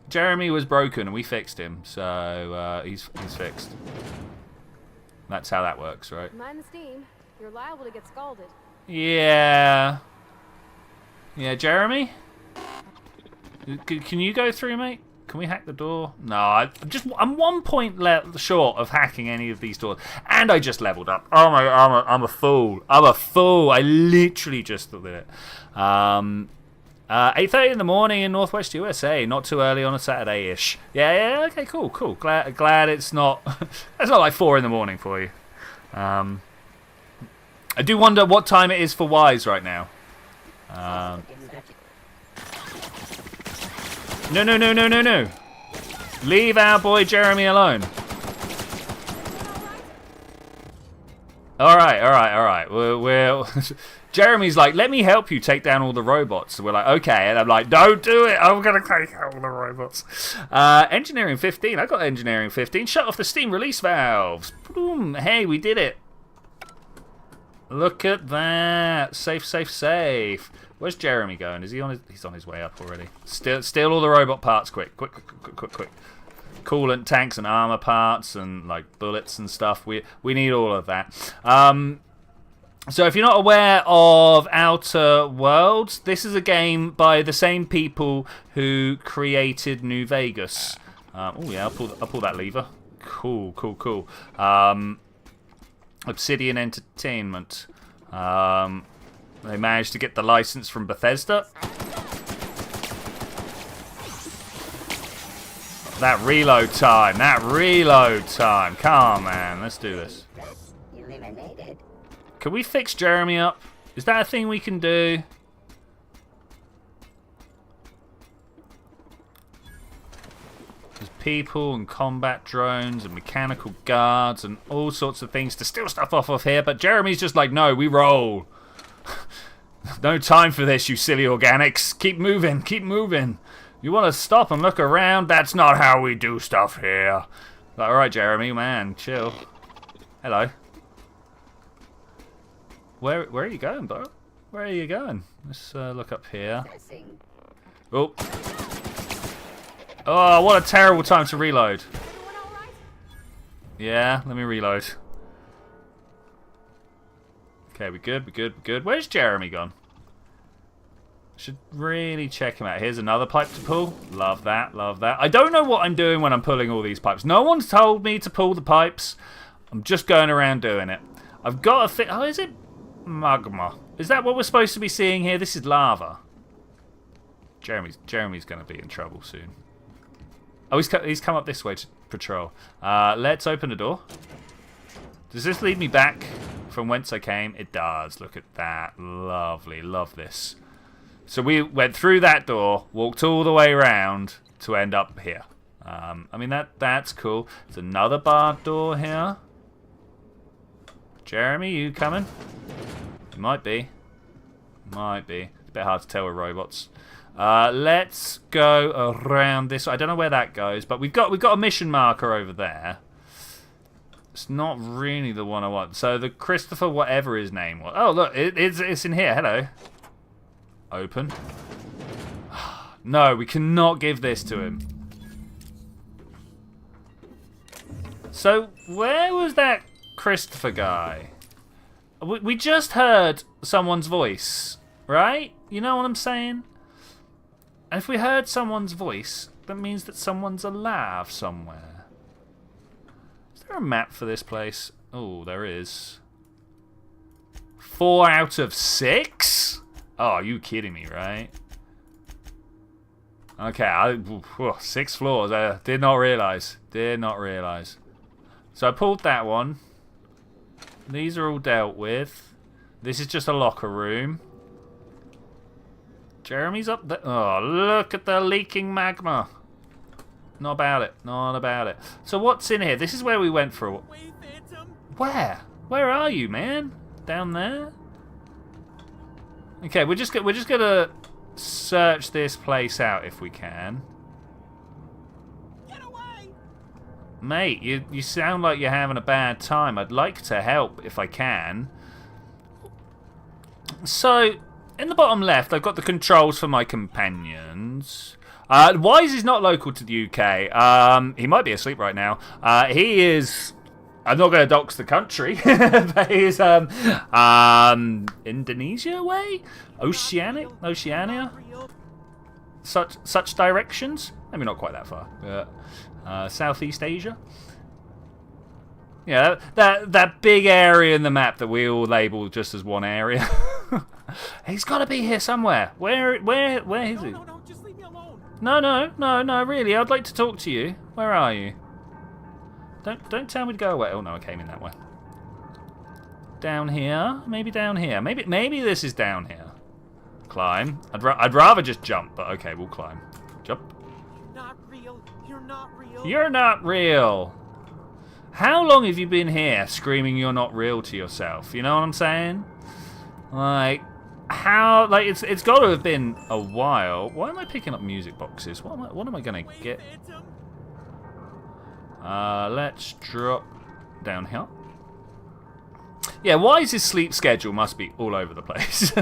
And we fixed him, so he's fixed. That's how that works, right? Mind the steam. You're liable to get scalded. Yeah, Jeremy? Can you go through, mate? Can we hack the door? No, I'm 1 point short of hacking any of these doors, and I just leveled up. Oh my, I'm a fool. I literally just did it. 8:30 in the morning in Northwest USA. Not too early on a Saturday-ish. Yeah. Okay, cool. Glad it's not. It's not like 4 in the morning for you. I do wonder what time it is for Wise right now. No. Leave our boy Jeremy alone. All right. We're Jeremy's like, let me help you take down all the robots. So we're like, okay. And I'm like, don't do it. I'm going to take out all the robots. Engineering 15. I got Engineering 15. Shut off the steam release valves. Boom. Hey, we did it. Look at that. Safe. Where's Jeremy going? Is he on his... He's on his way up already. Steal all the robot parts quick. Quick. Coolant tanks and armor parts and like bullets and stuff. We need all of that. So if you're not aware of Outer Worlds, this is a game by the same people who created New Vegas. Oh yeah, I'll pull that lever. Cool. Obsidian Entertainment. They managed to get the license from Bethesda. That reload time. Come on, man. Let's do this. Eliminated. Can we fix Jeremy up? Is that a thing we can do? There's people and combat drones and mechanical guards and all sorts of things to steal stuff off of here, but Jeremy's just like, no, we roll. No time for this, you silly organics. Keep moving. You want to stop and look around? That's not how we do stuff here. Like, alright, Jeremy, man, chill. Hello. Where are you going, bro? Where are you going? Let's look up here. Oh. Oh, what a terrible time to reload. Yeah, let me reload. Okay, we're good. Where's Jeremy gone? Should really check him out. Here's another pipe to pull. Love that. I don't know what I'm doing when I'm pulling all these pipes. No one's told me to pull the pipes. I'm just going around doing it. I've got a thing. Oh, is it magma? Is that what we're supposed to be seeing here? This is lava. Jeremy's going to be in trouble soon. Oh, he's come up this way to patrol. Let's open the door. Does this lead me back from whence I came? It does. Look at that. Lovely. Love this. So we went through that door, walked all the way around to end up here. I mean, that's cool. There's another barred door here. Jeremy, you coming? You might be. It's a bit hard to tell with robots. Let's go around this. I don't know where that goes, but we've got a mission marker over there. It's not really the one I want. So the Christopher, whatever his name was. Oh, look, it's in here. Hello. Open. No, we cannot give this to him. So, where was that Christopher guy? We just heard someone's voice, right? You know what I'm saying? And if we heard someone's voice, that means that someone's alive somewhere. Is there a map for this place? Oh, there is. 4 out of 6? Oh, are you kidding me, right? Okay, 6 floors. I did not realize. So I pulled that one. These are all dealt with. This is just a locker room. Jeremy's up there. Oh, look at the leaking magma. Not about it. So what's in here? This is where we went for a... Where? Where are you, man? Down there? Okay, we're just gonna search this place out if we can. Get away! Mate, you sound like you're having a bad time. I'd like to help if I can. So, in the bottom left, I've got the controls for my companions. Wise is not local to the UK. He might be asleep right now. He is... I'm not going to dox the country, but he's Indonesia way? Oceania? Such directions? Maybe not quite that far. Southeast Asia? Yeah, that big area in the map that we all label just as one area. He's got to be here somewhere. Where is he? No, just leave me alone. No, really, I'd like to talk to you. Where are you? Don't tell me to go away. Oh no, I came in that way. Down here? Maybe down here. Maybe this is down here. Climb. I'd rather just jump, but okay, we'll climb. Jump. Not real. You're not real. You're not real. How long have you been here screaming you're not real to yourself? You know what I'm saying? Like, how? Like, it's got to have been a while. Why am I picking up music boxes? What am I gonna get? Let's drop down here. Yeah, Wise's sleep schedule must be all over the place.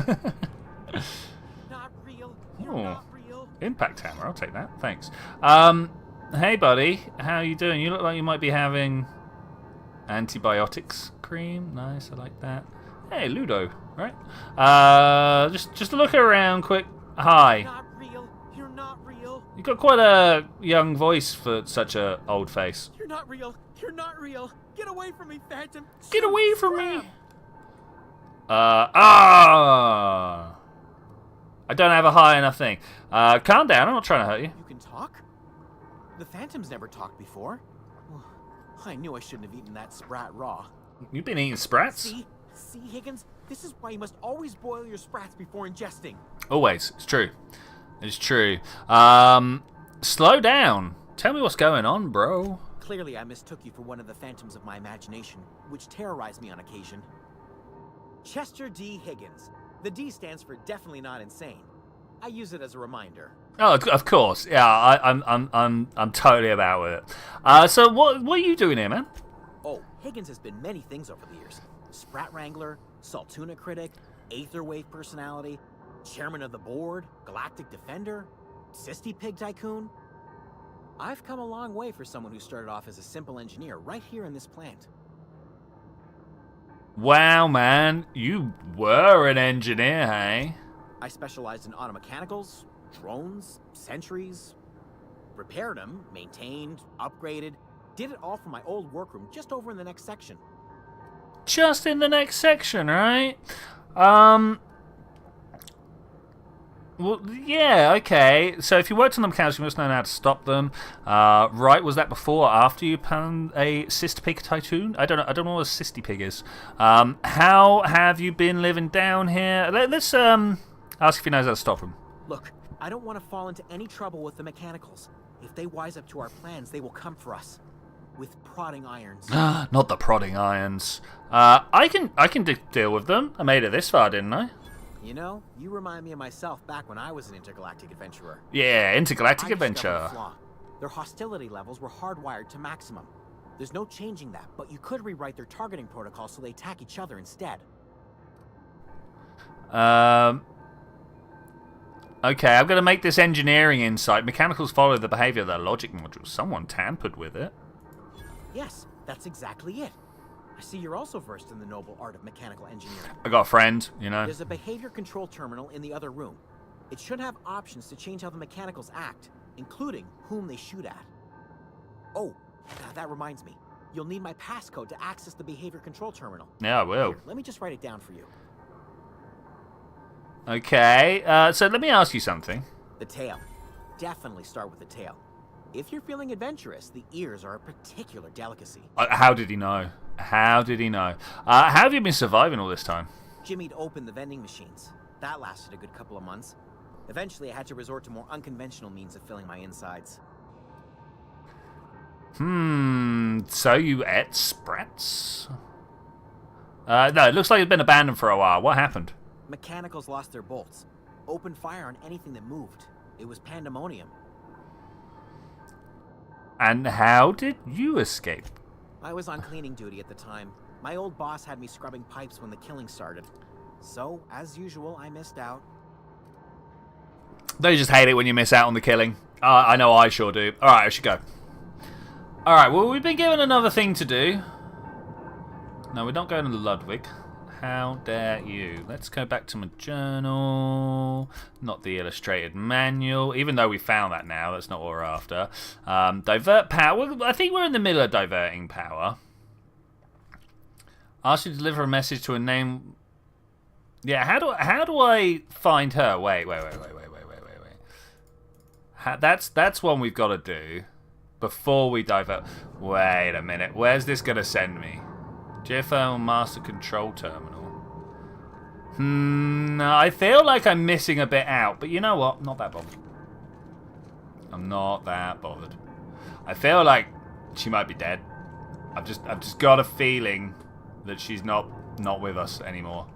You're Oh, not real. impact hammer. I'll take that. Thanks. Hey, buddy. How you doing? You look like you might be having antibiotics cream. Nice. I like that. Hey, Ludo. Right. Just look around quick. Hi. Not real. You're not real. You've got quite a young voice for such a old face. You're not real. You're not real. Get away from me, Phantom. Get away from Scram. me. I don't have a high enough thing. Calm down. I'm not trying to hurt you. You can talk? The Phantom's never talked before. I knew I shouldn't have eaten that sprat raw. You've been eating sprats? See, Higgins? This is why you must always boil your sprats before ingesting. Always. It's true. It's true. Slow down. Tell me what's going on, bro. Clearly, I mistook you for one of the phantoms of my imagination, which terrorized me on occasion. Chester D. Higgins. The D stands for definitely not insane. I use it as a reminder. Oh, of course. Yeah, I'm totally about with it. So what are you doing here, man? Oh, Higgins has been many things over the years. Sprat Wrangler, Saltuna Critic, Aetherwave Personality, Chairman of the Board, Galactic Defender, Sisty Pig Tycoon. I've come a long way for someone who started off as a simple engineer right here in this plant. Wow, man. You were an engineer, hey? I specialized in automechanicals, drones, sentries, repaired them, maintained, upgraded, did it all from my old workroom just over in the next section. Just in the next section, right? Well, yeah, okay. So if you worked on the mechanics, you must know how to stop them. Right, was that before or after you found a cyst pig tycoon? I don't know what a cysty pig is. How have you been living down here? Let's ask if he knows how to stop them. Look, I don't want to fall into any trouble with the mechanicals. If they wise up to our plans, they will come for us. With prodding irons. Not the prodding irons. I can deal with them. I made it this far, didn't I? You know, you remind me of myself back when I was an intergalactic adventurer. Yeah, intergalactic I discovered adventure. a flaw. Their hostility levels were hardwired to maximum. There's no changing that, but you could rewrite their targeting protocol so they attack each other instead. Okay, I'm going to make this engineering insight. Mechanicals follow the behavior of their logic modules. Someone tampered with it. Yes, that's exactly it. I see you're also versed in the noble art of mechanical engineering. I got a friend, you know. There's a behavior control terminal in the other room. It should have options to change how the mechanicals act, including whom they shoot at. Oh, that reminds me. You'll need my passcode to access the behavior control terminal. Yeah, I will. Here, let me just write it down for you. Okay, so let me ask you something. The tail. Definitely start with the tail. If you're feeling adventurous, the ears are a particular delicacy. How did he know? How did he know? How have you been surviving all this time? Jimmy'd opened the vending machines. That lasted a good couple of months. Eventually, I had to resort to more unconventional means of filling my insides. So you ate sprats? No, it looks like it's been abandoned for a while. What happened? Mechanicals lost their bolts. Opened fire on anything that moved. It was pandemonium. And how did you escape? I was on cleaning duty at the time. My old boss had me scrubbing pipes when the killing started. So, as usual, I missed out. They just hate it when you miss out on the killing. I know I sure do. Alright, I should go. Alright, well, we've been given another thing to do. No, we're not going to Ludwig. How dare you? Let's go back to my journal. Not the illustrated manual. Even though we found that now, that's not what we're after. Divert power. I think we're in the middle of diverting power. Ask you to deliver a message to a name. Yeah, how do I find her? Wait. That's one we've got to do before we divert. Wait a minute. Where's this going to send me? Geothermal Master Control Terminal. I feel like I'm missing a bit out, but you know what? Not that bothered. I'm not that bothered. I feel like she might be dead. I've just got a feeling that she's not with us anymore.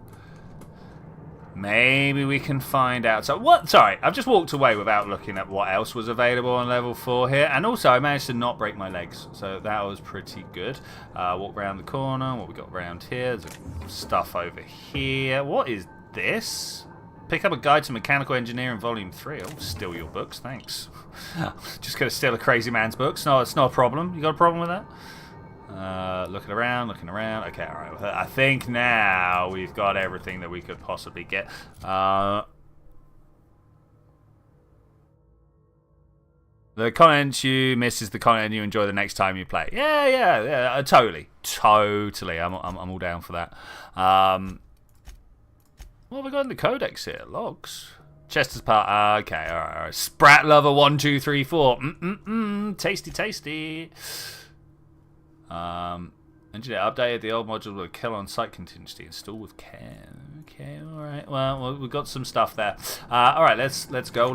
Maybe we can find out. So what? Sorry, I've just walked away without looking at what else was available on level 4 here, and also I managed to not break my legs, so that was pretty good. Walk around the corner. What we got around here? There's stuff over here. What is this? Pick up a guide to mechanical engineering, volume 3. I'll steal your books, thanks. Just gonna steal a crazy man's books. No, it's not a problem. You got a problem with that? Looking around. Okay, alright. I think now we've got everything that we could possibly get. The content you miss is the content you enjoy the next time you play. Yeah, totally. I'm all down for that. What have we got in the codex here? Logs. Chester's part. Okay, alright. Sprat lover 1, 2, 3, 4. Tasty. Engineer updated the old module with a kill on site contingency. Install with care. Okay, alright. Well, we've got some stuff there. Alright, let's go.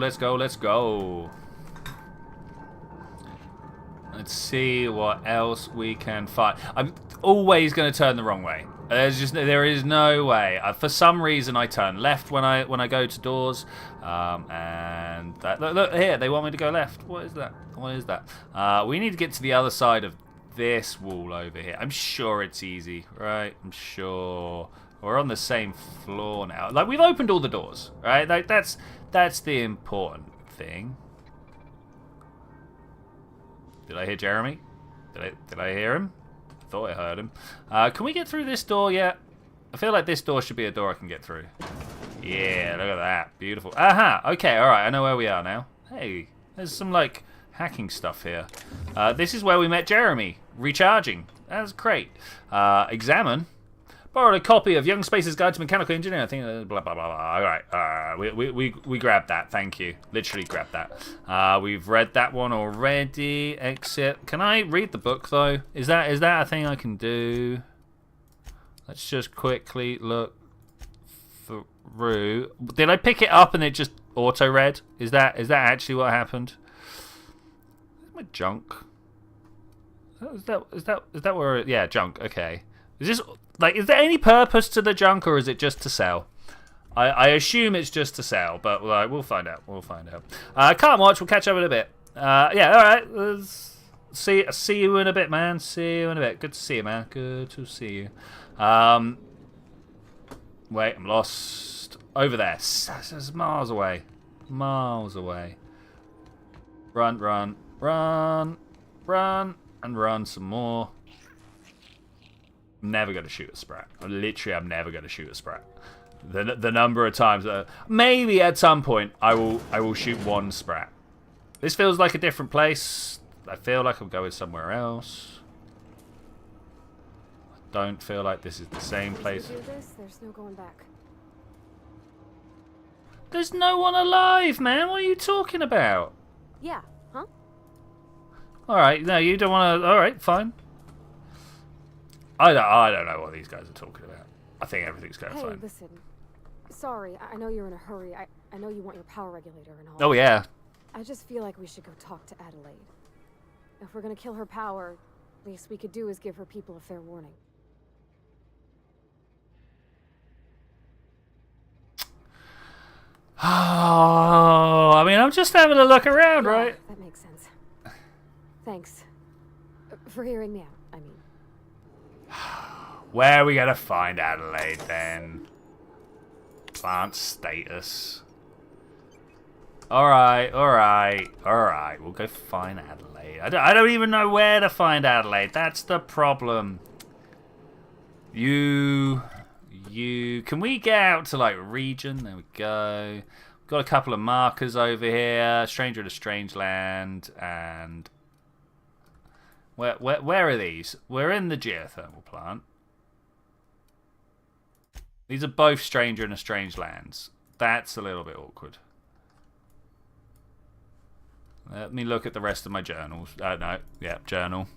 Let's see what else we can find. I'm always going to turn the wrong way. There is no way. For some reason, I turn left when I go to doors. And that, look here, they want me to go left. What is that? We need to get to the other side of this wall over here. I'm sure it's easy, right? I'm sure we're on the same floor now. Like, we've opened all the doors, right? Like, that's the important thing. Did I hear Jeremy? Did I hear him? I thought I heard him. Can we get through this door yet? I feel like this door should be a door I can get through. Yeah, look at that. Beautiful. Aha! Okay, alright, I know where we are now. Hey, there's some, like, hacking stuff here. This is where we met Jeremy. Recharging. That's great. Examine. Borrowed a copy of Young Spacer's Guide to Mechanical Engineering. I think blah blah blah blah. Alright, we grabbed that. Thank you. Literally grabbed that. We've read that one already. Exit. Can I read the book though? Is that a thing I can do? Let's just quickly look through. Did I pick it up and it just auto read? Is that actually what happened? My junk. Is that where? Yeah, junk. Okay. Is this like? Is there any purpose to the junk, or is it just to sell? I assume it's just to sell, but like, we'll find out. Can't watch. We'll catch up in a bit. Yeah. All right. See you in a bit, man. See you in a bit. Good to see you, man. Good to see you. Wait, I'm lost. Over there. That's miles away. Miles away. Run, and run some more. I'm never going to shoot a sprat. I'm never going to shoot a sprat. The number of times maybe at some point I will shoot one sprat. This feels like a different place. I feel like I'm going somewhere else. I don't feel like this is the same place. There's no going back. There's no one alive, man. What are you talking about? Yeah, huh? Alright, no, you don't want to... Alright, fine. I don't know what these guys are talking about. I think everything's going fine. Hey, listen. Sorry, I know you're in a hurry. I know you want your power regulator and all. Oh, yeah. I just feel like we should go talk to Adelaide. If we're gonna kill her power, least we could do is give her people a fair warning. Oh, I mean, I'm just having a look around, right? That makes sense. Thanks. For hearing me out, I mean. Where are we going to find Adelaide, then? Plant status. Alright. We'll go find Adelaide. I don't even know where to find Adelaide. That's the problem. Can we get out to, like, region? There we go. Got a couple of markers over here. Stranger in a Strange Land. And... Where are these? We're in the geothermal plant. These are both Stranger in a Strange Lands. That's a little bit awkward. Let me look at the rest of my journals. No. Yeah, journal.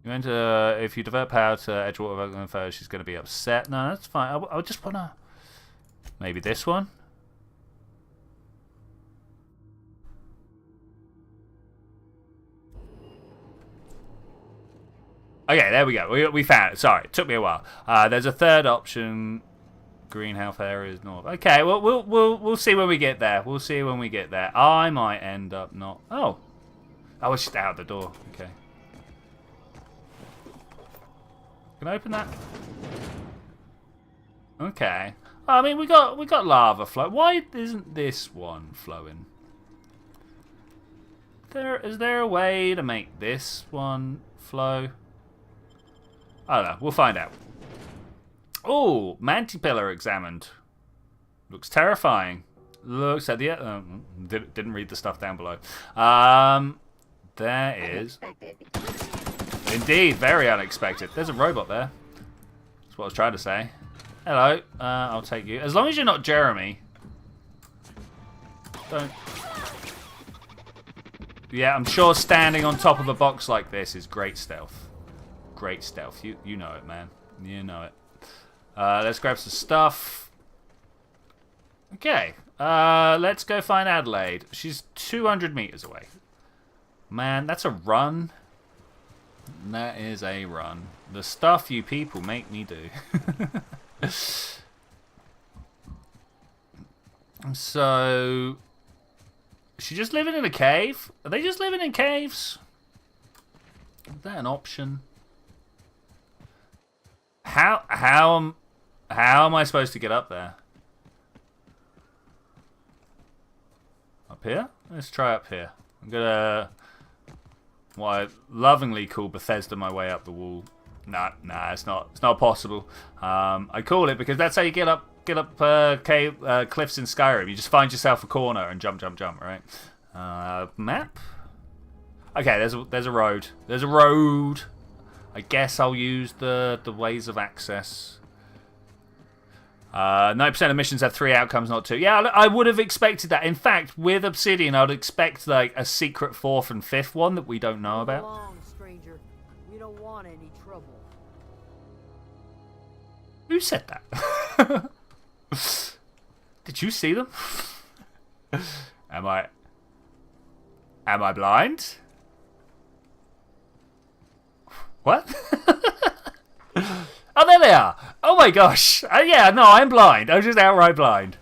If you divert power to Edgewater first, she's going to be upset. No, that's fine. I just want to... Maybe this one? Okay, there we go. We found it. Sorry, it took me a while. There's a third option. Greenhouse areas north. Okay, well we'll see when we get there. We'll see when we get there. I might end up not. Oh, I was just out the door. Okay. Can I open that? Okay. I mean, we got lava flow. Why isn't this one flowing? Is there a way to make this one flow? I don't know. We'll find out. Oh, Mantipillar examined. Looks terrifying. Looks at the didn't read the stuff down below. There is indeed very unexpected. There's a robot there. That's what I was trying to say. Hello. I'll take you as long as you're not Jeremy. Don't. Yeah, I'm sure standing on top of a box like this is great stealth. Great stealth. You know it, man. You know it. Let's grab some stuff. Okay. Let's go find Adelaide. She's 200 meters away. Man, that's a run. That is a run. The stuff you people make me do. So... Is she just living in a cave? Are they just living in caves? Is that an option? How am I supposed to get up there? Up here? Let's try up here. I'm gonna what I lovingly call Bethesda my way up the wall. Nah, it's not possible. I call it because that's how you get up cliffs in Skyrim. You just find yourself a corner and jump, right? Map? Okay, there's a road. There's a road. I guess I'll use the ways of access. 9% of missions have 3 outcomes, not 2. Yeah, I would have expected that. In fact, with Obsidian, I'd expect like a secret 4th and 5th one that we don't know about. Come along, stranger. We don't want any trouble. Who said that? Did you see them? Am I blind? What? Oh, there they are. Oh my gosh. Yeah, no, I'm blind. I'm just outright blind.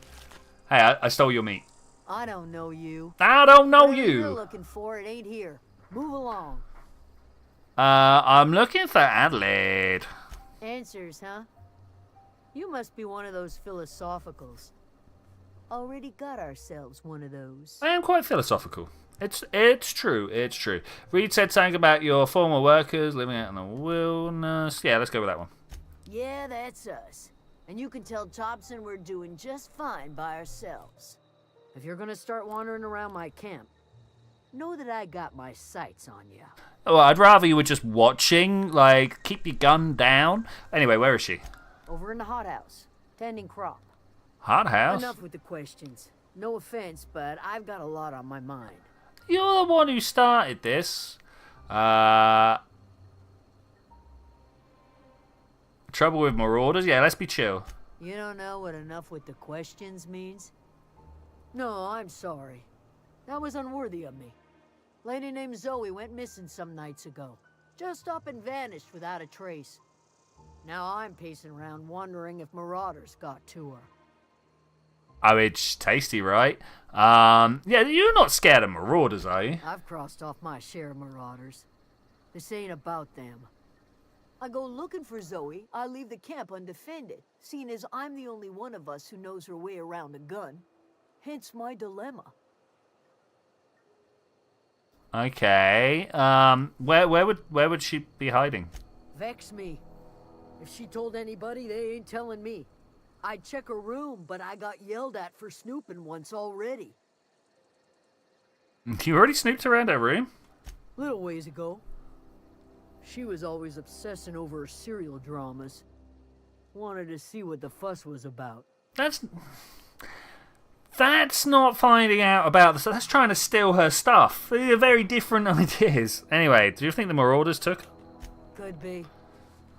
Hey, I stole your meat. I don't know you. I don't know Whatever you. you're looking for, it ain't here. Move along. I'm looking for Adelaide. Answers, huh? You must be one of those philosophicals. Already got ourselves one of those. I am quite philosophical. It's true. It's true. Reed said something about your former workers living out in the wilderness. Yeah, let's go with that one. Yeah, that's us. And you can tell Thompson we're doing just fine by ourselves. If you're gonna start wandering around my camp, know that I got my sights on you. Oh, I'd rather you were just watching. Like, keep your gun down. Anyway, where is she? Over in the hothouse, tending crop. Hothouse? Enough with the questions. No offense, but I've got a lot on my mind. You're the one who started this. Trouble with marauders? Yeah, let's be chill. You don't know what enough with the questions means? No, I'm sorry. That was unworthy of me. Lady named Zoe went missing some nights ago. Just up and vanished without a trace. Now I'm pacing around wondering if marauders got to her. Oh, it's tasty, right? Yeah, you're not scared of marauders, are you? I've crossed off my share of marauders. This ain't about them. I go looking for Zoe, I leave the camp undefended, seeing as I'm the only one of us who knows her way around a gun. Hence my dilemma. Okay. Where would she be hiding? Vex me. If she told anybody, they ain't telling me. I'd check her room, but I got yelled at for snooping once already. You already snooped around her room? Little ways ago. She was always obsessing over her serial dramas. Wanted to see what the fuss was about. That's not finding out about the stuff. That's trying to steal her stuff. They're very different ideas. Anyway, do you think the marauders took? Could be.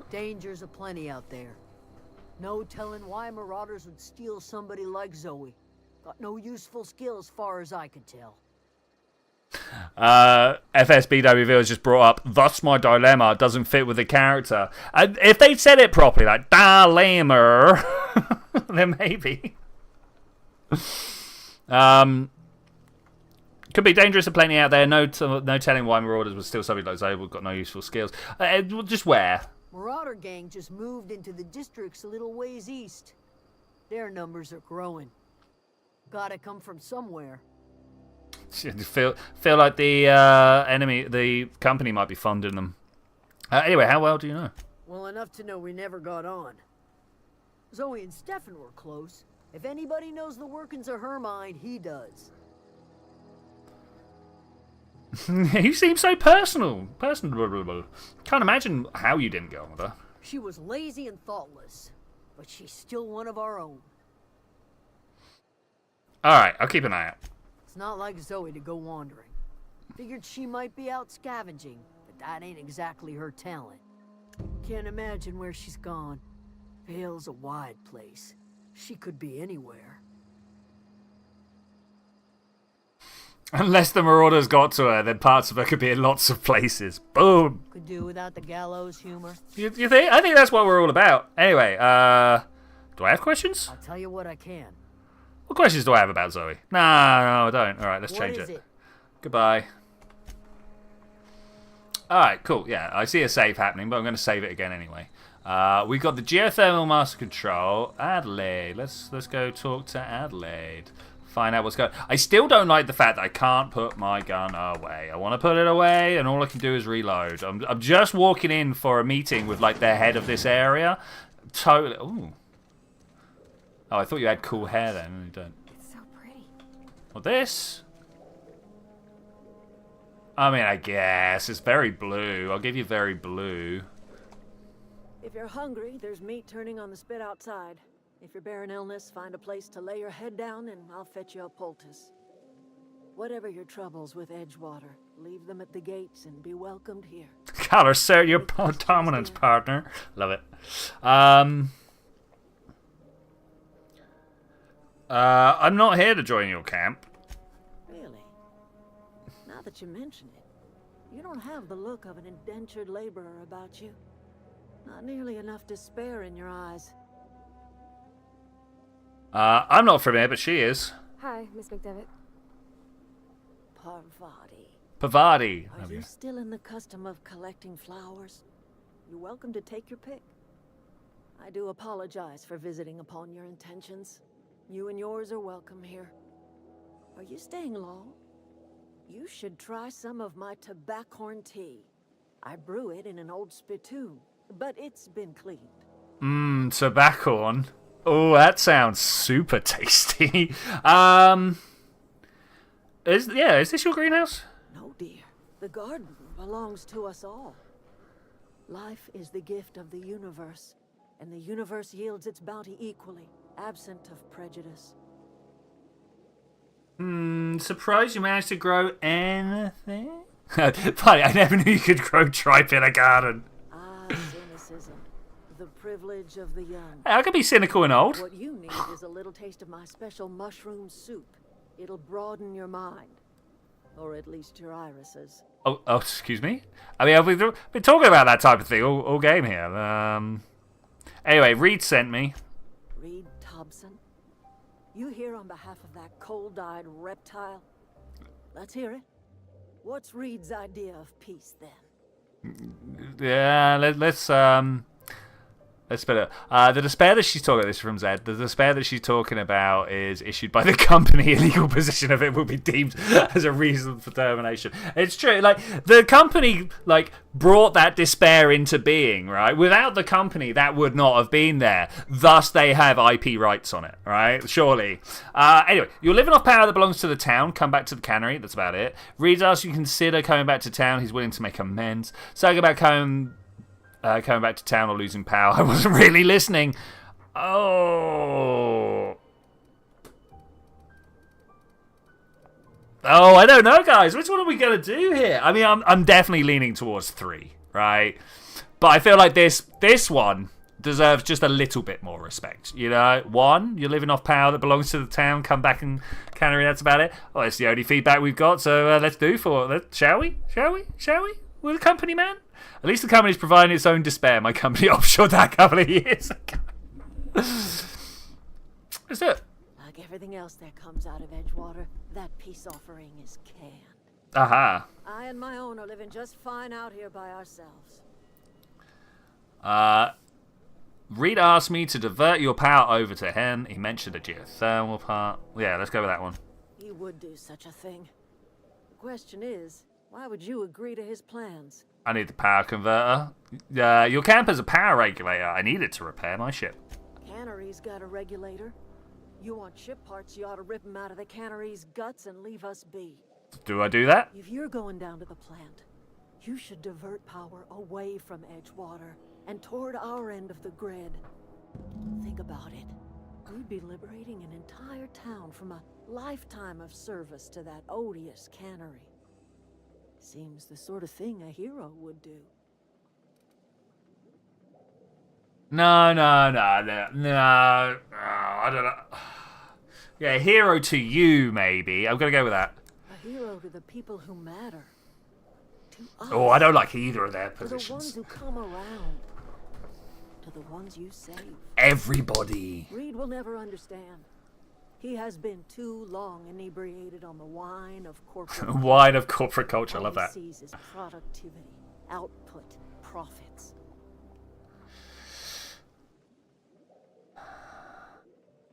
Dangers aplenty out there. No telling why marauders would steal somebody like Zoe. Got no useful skills far as I could tell. FSBW has just brought up, thus my dilemma doesn't fit with the character. If they said it properly, like, dilemma, then maybe. Could be dangerous and plenty out there. No telling why marauders would steal something like Zoe. We've got no useful skills. Just where? Marauder gang just moved into the districts a little ways east. Their numbers are growing. Gotta come from somewhere. Feel like the the company might be funding them. Anyway, how well do you know? Well enough to know we never got on. Zoe and Stefan were close. If anybody knows the workings of her mind, he does. You seem so personable. Can't imagine how you didn't get on with her. She was lazy and thoughtless, but she's still one of our own. Alright, I'll keep an eye out. It's not like Zoe to go wandering. Figured she might be out scavenging, but that ain't exactly her talent. Can't imagine where she's gone. Vale's a wide place. She could be anywhere. Unless the Marauders got to her, then parts of her could be in lots of places. Boom! Could do without the gallows humor. You think? I think that's what we're all about. Anyway, do I have questions? I'll tell you what I can. What questions do I have about Zoe? No, I don't. Alright, let's change What is it. it? Goodbye. Alright, cool. Yeah, I see a save happening, but I'm going to save it again anyway. We got the geothermal master control. Adelaide. Let's go talk to Adelaide. Find out what's going on. I still don't like the fact that I can't put my gun away. I want to put it away, and all I can do is reload. I'm just walking in for a meeting with, like, the head of this area. Totally. Ooh. Oh, I thought you had cool hair then, and you don't. It's so pretty. Well, this? I mean, I guess. It's very blue. I'll give you very blue. If you're hungry, there's meat turning on the spit outside. If you're bearing illness, find a place to lay your head down and I'll fetch you a poultice. Whatever your troubles with Edgewater, leave them at the gates and be welcomed here. God, assert your dominance, partner. Love it. I'm not here to join your camp. Really? Now that you mention it, you don't have the look of an indentured laborer about you. Not nearly enough despair in your eyes. I'm not from here, but she is. Hi, Miss McDevitt. Parvati. Pavadi. Are you still in the custom of collecting flowers? You're welcome to take your pick. I do apologize for visiting upon your intentions. You and yours are welcome here. Are you staying long? You should try some of my tobaccorn tea. I brew it in an old spittoon, but it's been cleaned. Tobacco. Oh, that sounds super tasty. Is this your greenhouse? No, dear. The garden belongs to us all. Life is the gift of the universe, and the universe yields its bounty equally, absent of prejudice. Surprised you managed to grow anything? Funny, I never knew you could grow tripe in a garden. Ah, cynicism. The privilege of the young. Hey, I could be cynical and old. What you need is a little taste of my special mushroom soup. It'll broaden your mind. Or at least your irises. Oh, excuse me? I mean, we've been talking about that type of thing all game here. Anyway, Reed sent me. Reed Thompson? You here on behalf of that cold-eyed reptile? Let's hear it. What's Reed's idea of peace, then? Yeah, let's put it. The despair that she's talking about, this is from Zed. The despair that she's talking about is issued by the company. Illegal possession of it will be deemed as a reason for termination. It's true. Like, the company, like, brought that despair into being, right? Without the company, that would not have been there. Thus, they have IP rights on it, right? Surely. Anyway, you're living off power that belongs to the town. Come back to the cannery. That's about it. Reed asks you consider coming back to town. He's willing to make amends. So about coming back to town or losing power. I wasn't really listening. Oh, I don't know, guys. Which one are we going to do here? I mean, I'm definitely leaning towards 3, right? But I feel like this one deserves just a little bit more respect. You know, 1, you're living off power that belongs to the town. Come back and cannery. That's about it. Well, that's the only feedback we've got. So let's do for it. Shall we? With the company, man? At least the company's providing its own despair. My company offshored that a couple of years ago. Let's do it. Like everything else that comes out of Edgewater, that peace offering is canned. Aha. I and my own are living just fine out here by ourselves. Reed asked me to divert your power over to him. He mentioned a geothermal part. Yeah, let's go with that one. He would do such a thing. The question is, why would you agree to his plans? I need the power converter. Your camper's a power regulator. I need it to repair my ship. Cannery's got a regulator. You want ship parts, you ought to rip them out of the cannery's guts and leave us be. Do I do that? If you're going down to the plant, you should divert power away from Edgewater and toward our end of the grid. Think about it. We'd be liberating an entire town from a lifetime of service to that odious cannery. Seems the sort of thing a hero would do. No. I don't know. Yeah, hero to you, maybe. I'm going to go with that. A hero to the people who matter. To us. Oh, I don't like either of their To the ones positions. who come around. To the ones you save. Everybody. Reed will never understand. He has been too long inebriated on the wine of corporate Wine of corporate culture. I love All that. he sees is productivity, output, profits.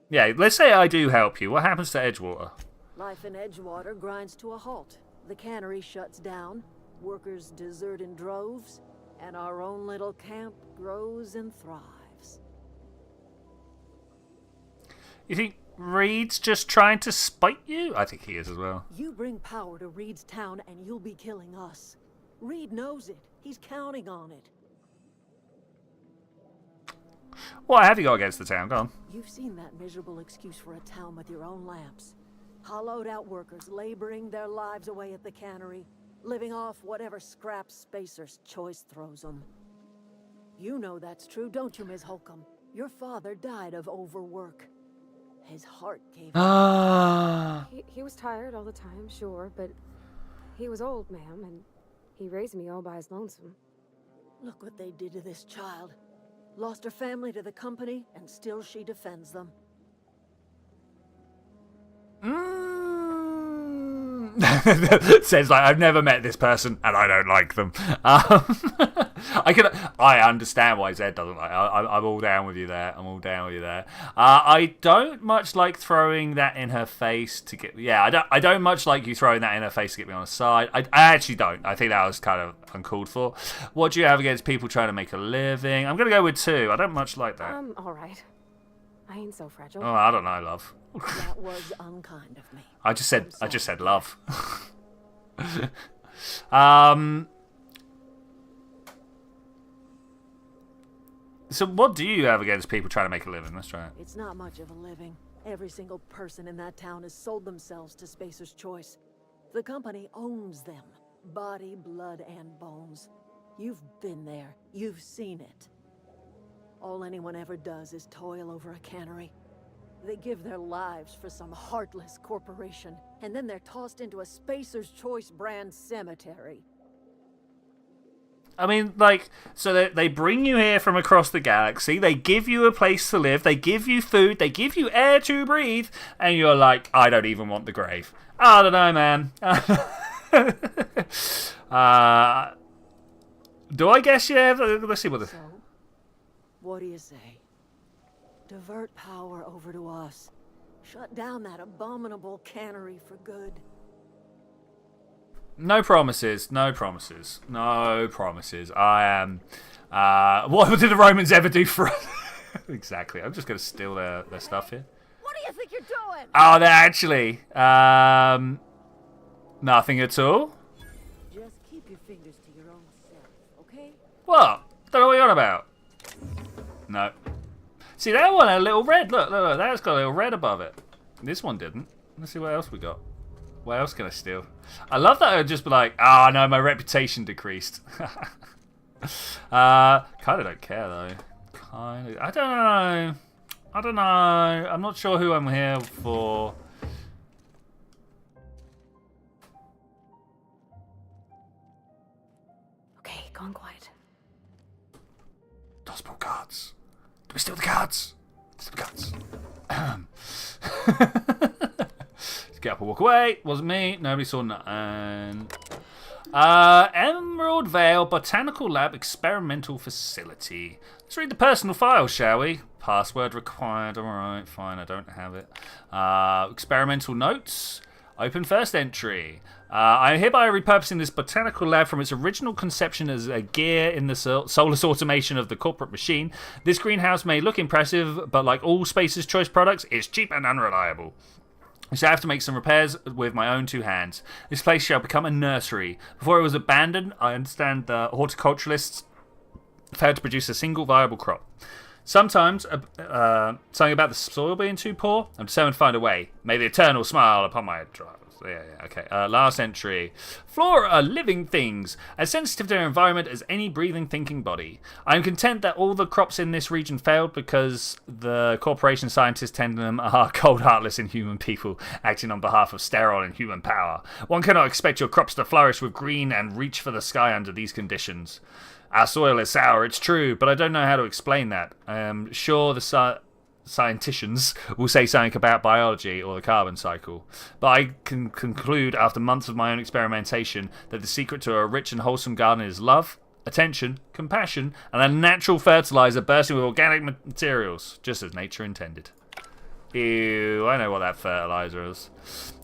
Yeah, let's say I do help you. What happens to Edgewater? Life in Edgewater grinds to a halt. The cannery shuts down, workers desert in droves, and our own little camp grows and thrives. You think Reed's just trying to spite you? I think he is as well. You bring power to Reed's town and you'll be killing us. Reed knows it. He's counting on it. What have you got against the town? Go on. You've seen that miserable excuse for a town with your own lamps. Hollowed out workers laboring their lives away at the cannery, living off whatever scraps Spacer's Choice throws them. You know that's true, don't you, Ms. Holcomb? Your father died of overwork. His heart gave Ah. He was tired all the time, sure, but he was old, ma'am, and he raised me all by his lonesome. Look what they did to this child. Lost her family to the company, and still she defends them. Says like I've never met this person and I don't like them. I understand why Zed doesn't like. I'm all down with you there. I don't much like throwing that in her face to get. Yeah, I don't much like you throwing that in her face to get me on the side. I actually don't. I think that was kind of uncalled for. What do you have against people trying to make a living? I'm gonna go with 2. I don't much like that. All right. I ain't so fragile. Oh, I don't know, love. That was unkind of me. I just said love. So what do you have against people trying to make a living? Let's try it. It's not much of a living. Every single person in that town has sold themselves to Spacer's Choice. The company owns them. Body, blood, and bones. You've been there. You've seen it. All anyone ever does is toil over a cannery. They give their lives for some heartless corporation, and then they're tossed into a Spacer's Choice brand cemetery. I mean, like, so they bring you here from across the galaxy, they give you a place to live, they give you food, they give you air to breathe, and you're like, I don't even want the grave. I don't know, man. Do I guess you have? Let's see what this... So, what do you say? Divert power over to us. Shut down that abominable cannery for good. No promises. I am... what did the Romans ever do for us? Exactly. I'm just going to steal their stuff here. What do you think you're doing? Oh, they're actually... nothing at all? Just keep your fingers to your own self, okay? What? Don't know what you're on about. No. See, that one had a little red. Look. That's got a little red above it. This one didn't. Let's see what else we got. What else can I steal? I love that I'd just be like, oh no, my reputation decreased. Kind of don't care though. I don't know. I'm not sure who I'm here for. Okay, gone quiet. Gospel cards. Do we steal the cards? Steal the cards. Get up and walk away. Wasn't me. Nobody saw nothing. Emerald Vale Botanical Lab Experimental Facility. Let's read the personal file, shall we? Password required. Alright, fine, I don't have it. Experimental notes. Open first entry. I am hereby repurposing this botanical lab from its original conception as a gear in the soulless automation of the corporate machine. This greenhouse may look impressive, but like all Spacer's Choice products, it's cheap and unreliable. So I have to make some repairs with my own 2 hands. This place shall become a nursery. Before it was abandoned, I understand the horticulturalists failed to produce a single viable crop. Sometimes, something about the soil being too poor, I'm determined to find a way. May the eternal smile upon my trials. Yeah, okay. Last entry. Flora are living things, as sensitive to their environment as any breathing, thinking body. I am content that all the crops in this region failed because the corporation scientists tending them are cold, heartless, inhuman people acting on behalf of sterile and human power. One cannot expect your crops to flourish with green and reach for the sky under these conditions. Our soil is sour, it's true, but I don't know how to explain that. I am sure the scienticians will say something about biology or the carbon cycle. But I can conclude after months of my own experimentation that the secret to a rich and wholesome garden is love, attention, compassion, and a natural fertilizer bursting with organic materials, just as nature intended. Ew, I know what that fertilizer is.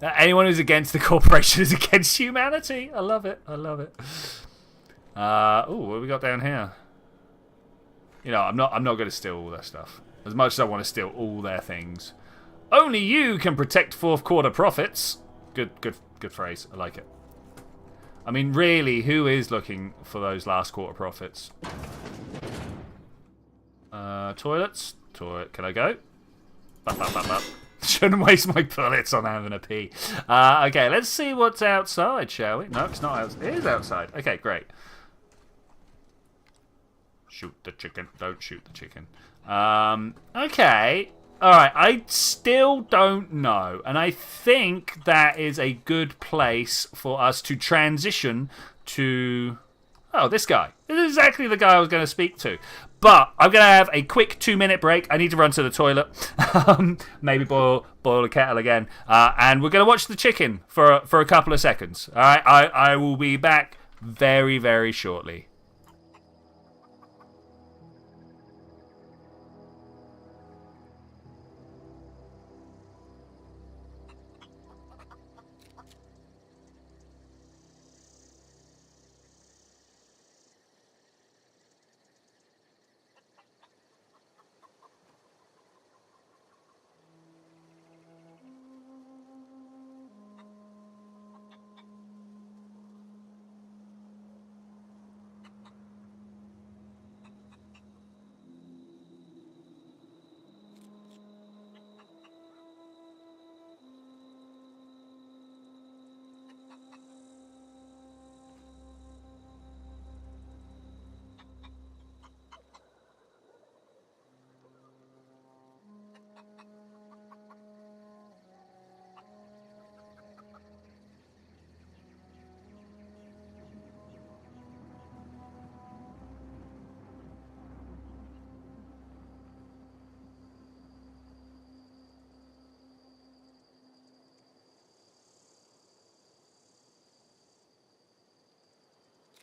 Anyone who's against the corporation is against humanity. I love it. I love it. What have we got down here? You know, I'm not going to steal all their stuff. As much as I want to steal all their things. Only you can protect fourth quarter profits. Good phrase. I like it. I mean, really, who is looking for those last quarter profits? Toilets. Toilet. Can I go? Shouldn't waste my bullets on having a pee. Okay, let's see what's outside, shall we? No, it's not outside. It is outside. Okay, great. Shoot the chicken. Don't shoot the chicken. Okay. Alright, I still don't know. And I think that is a good place for us to transition to... Oh, this guy. This is exactly the guy I was going to speak to. But I'm going to have a quick 2-minute break. I need to run to the toilet. Maybe boil a kettle again. And we're going to watch the chicken for a couple of seconds. Alright, I will be back very, very shortly.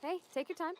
Hey, take your time.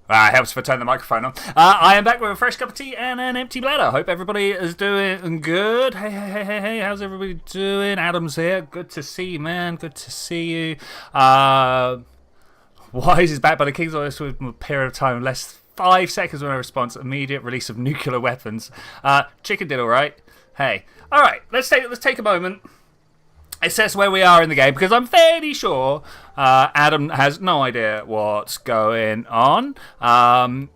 Helps if I turn the microphone on. I am back with a fresh cup of tea and an empty bladder. Hope everybody is doing good. Hey, how's everybody doing? Adam's here. Good to see you, man. Good to see you. Wise is back by the King's Orders with a period of time less 5 seconds when I response. Immediate release of nuclear weapons. Chicken did all right. Hey. All right, let's take a moment. Assess where we are in the game, because I'm fairly sure Adam has no idea what's going on. I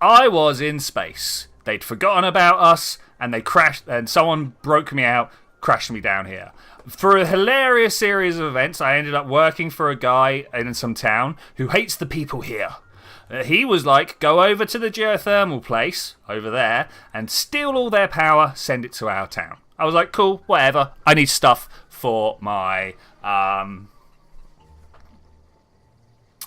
was in space. They'd forgotten about us, and they crashed, and someone broke me out, crashed me down here. For a hilarious series of events, I ended up working for a guy in some town who hates the people here. He was like, go over to the geothermal place over there and steal all their power, send it to our town. I was like, cool, whatever. I need stuff for my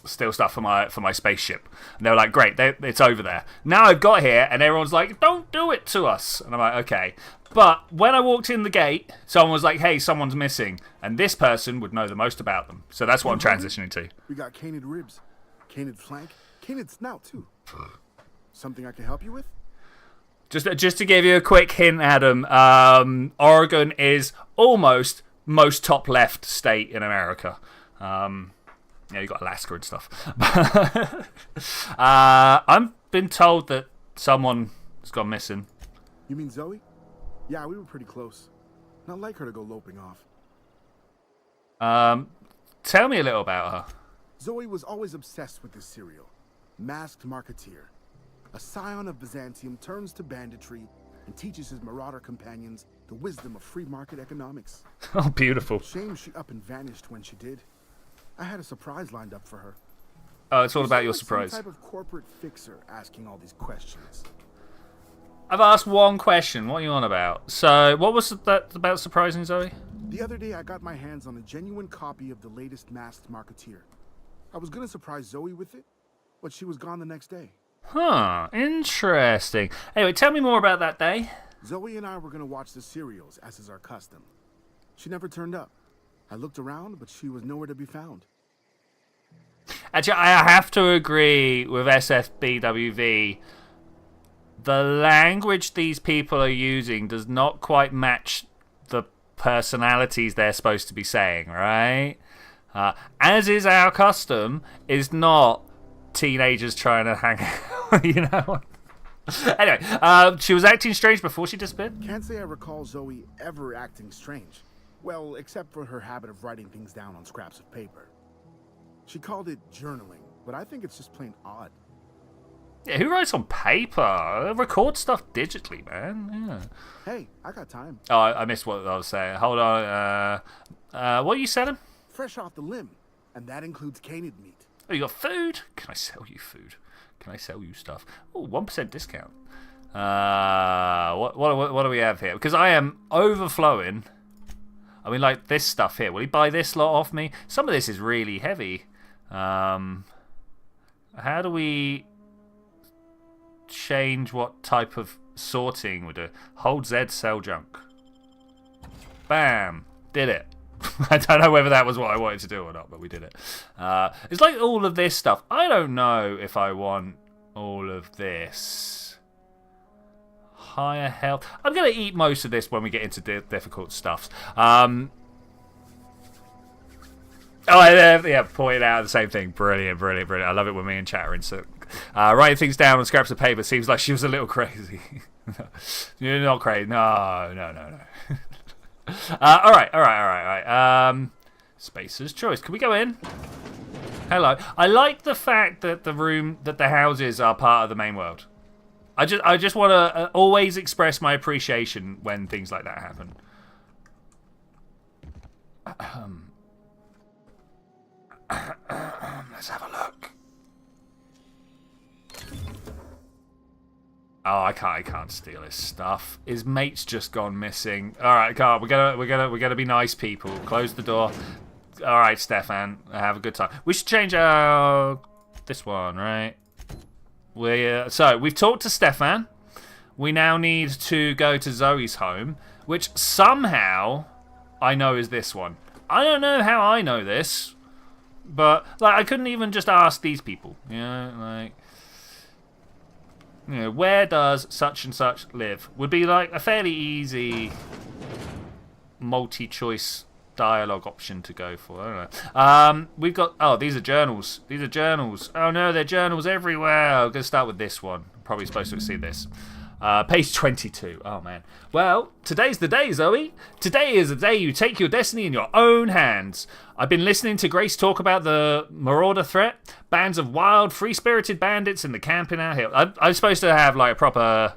steal stuff for my spaceship. And they were like, great, it's over there. Now I've got here, and everyone's like, don't do it to us. And I'm like, okay. But when I walked in the gate, someone was like, hey, someone's missing, and this person would know the most about them. So that's what I'm transitioning to. We got canid ribs, canid flank, canid snout too. Something I can help you with? Just to give you a quick hint, Adam, Oregon is almost most top left state in America. Yeah, you got Alaska and stuff. I've been told that someone has gone missing. You mean Zoe? Yeah, we were pretty close. Not like her to go loping off. Tell me a little about her. Zoe was always obsessed with this cereal. Masked Marketeer. A scion of Byzantium turns to banditry and teaches his marauder companions the wisdom of free market economics. Oh, beautiful. Shame she up and vanished when she did. I had a surprise lined up for her. Oh, it's all about your surprise. Some type of corporate fixer asking all these questions. I've asked one question. What are you on about? So, what was that about surprising Zoe? The other day, I got my hands on a genuine copy of the latest Masked Marketeer. I was going to surprise Zoe with it, but she was gone the next day. Huh, interesting. Anyway, tell me more about that day. Zoe and I were going to watch the serials, as is our custom. She never turned up. I looked around, but she was nowhere to be found. Actually, I have to agree with SFBWV. The language these people are using does not quite match the personalities they're supposed to be saying, right? As is our custom, is not teenagers trying to hang out, you know? Anyway, she was acting strange before she disappeared? Can't say I recall Zoe ever acting strange. Well, except for her habit of writing things down on scraps of paper. She called it journaling, but I think it's just plain odd. Yeah, who writes on paper? Record stuff digitally, man. Yeah. Hey, I got time. Oh, I missed what I was saying. Hold on. What are you selling? Fresh off the limb, and that includes canid meat. Oh, you got food? Can I sell you food? Can I sell you stuff? Oh, 1% discount. What do we have here? Because I am overflowing. I mean, like this stuff here. Will he buy this lot off me? Some of this is really heavy. How do we change what type of sorting we do? Hold Z, sell junk. Bam. Did it. I don't know whether that was what I wanted to do or not, but we did it. It's like all of this stuff. I don't know if I want all of this. Higher health. I'm going to eat most of this when we get into difficult stuffs. Oh, yeah, pointed out the same thing. Brilliant. I love it when me and chat are in sync. Writing things down on scraps of paper seems like she was a little crazy. You're not crazy. No. All right. Spacer's choice. Can we go in? Hello. I like the fact that the houses are part of the main world. I just want to always express my appreciation when things like that happen. Let's have a look. Oh, I can't steal his stuff. His mate's just gone missing. All right, Carl, we're gonna be nice people. Close the door. All right, Stefan, have a good time. We should change our this one, right? So we've talked to Stefan. We now need to go to Zoe's home, which somehow I know is this one. I don't know how I know this. But like, I couldn't even just ask these people. You know, like, you know, where does such and such live? Would be like a fairly easy multi-choice dialogue option to go for. I don't know. We've got, oh, these are journals. These are journals. Oh no, they're journals everywhere. I'm going to start with this one. I'm probably supposed to see this. Page 22. Oh man. Well, today's the day, Zoe. Today is the day you take your destiny in your own hands. I've been listening to Grace talk about the marauder threat. Bands of wild, free-spirited bandits in the camp in our hill. I'm supposed to have like a proper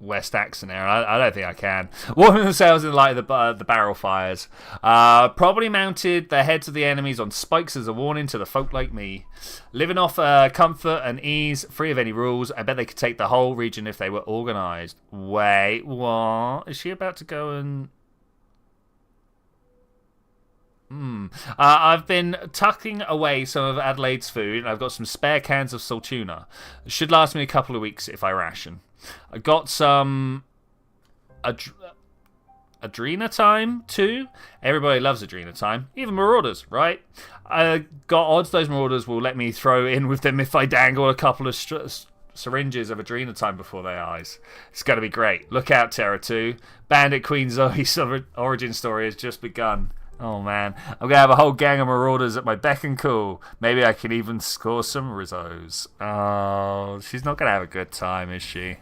West accent there. I don't think I can. Warming themselves in the light of the barrel fires. Probably mounted the heads of the enemies on spikes as a warning to the folk like me. Living off comfort and ease, free of any rules. I bet they could take the whole region if they were organised. Wait, what? Is she about to go and... I've been tucking away some of Adelaide's food, and I've got some spare cans of saltuna. It should last me a couple of weeks if I ration. I got some Adrena time too. Everybody loves Adrena time, even Marauders, right? I got odds those Marauders will let me throw in with them if I dangle a couple of syringes of Adrena time before their eyes. It's going to be great. Look out, Terra 2. Bandit Queen Zoe's origin story has just begun. Oh man, I'm going to have a whole gang of Marauders at my beck and call. Maybe I can even score some Rizzos. Oh, she's not going to have a good time, is she?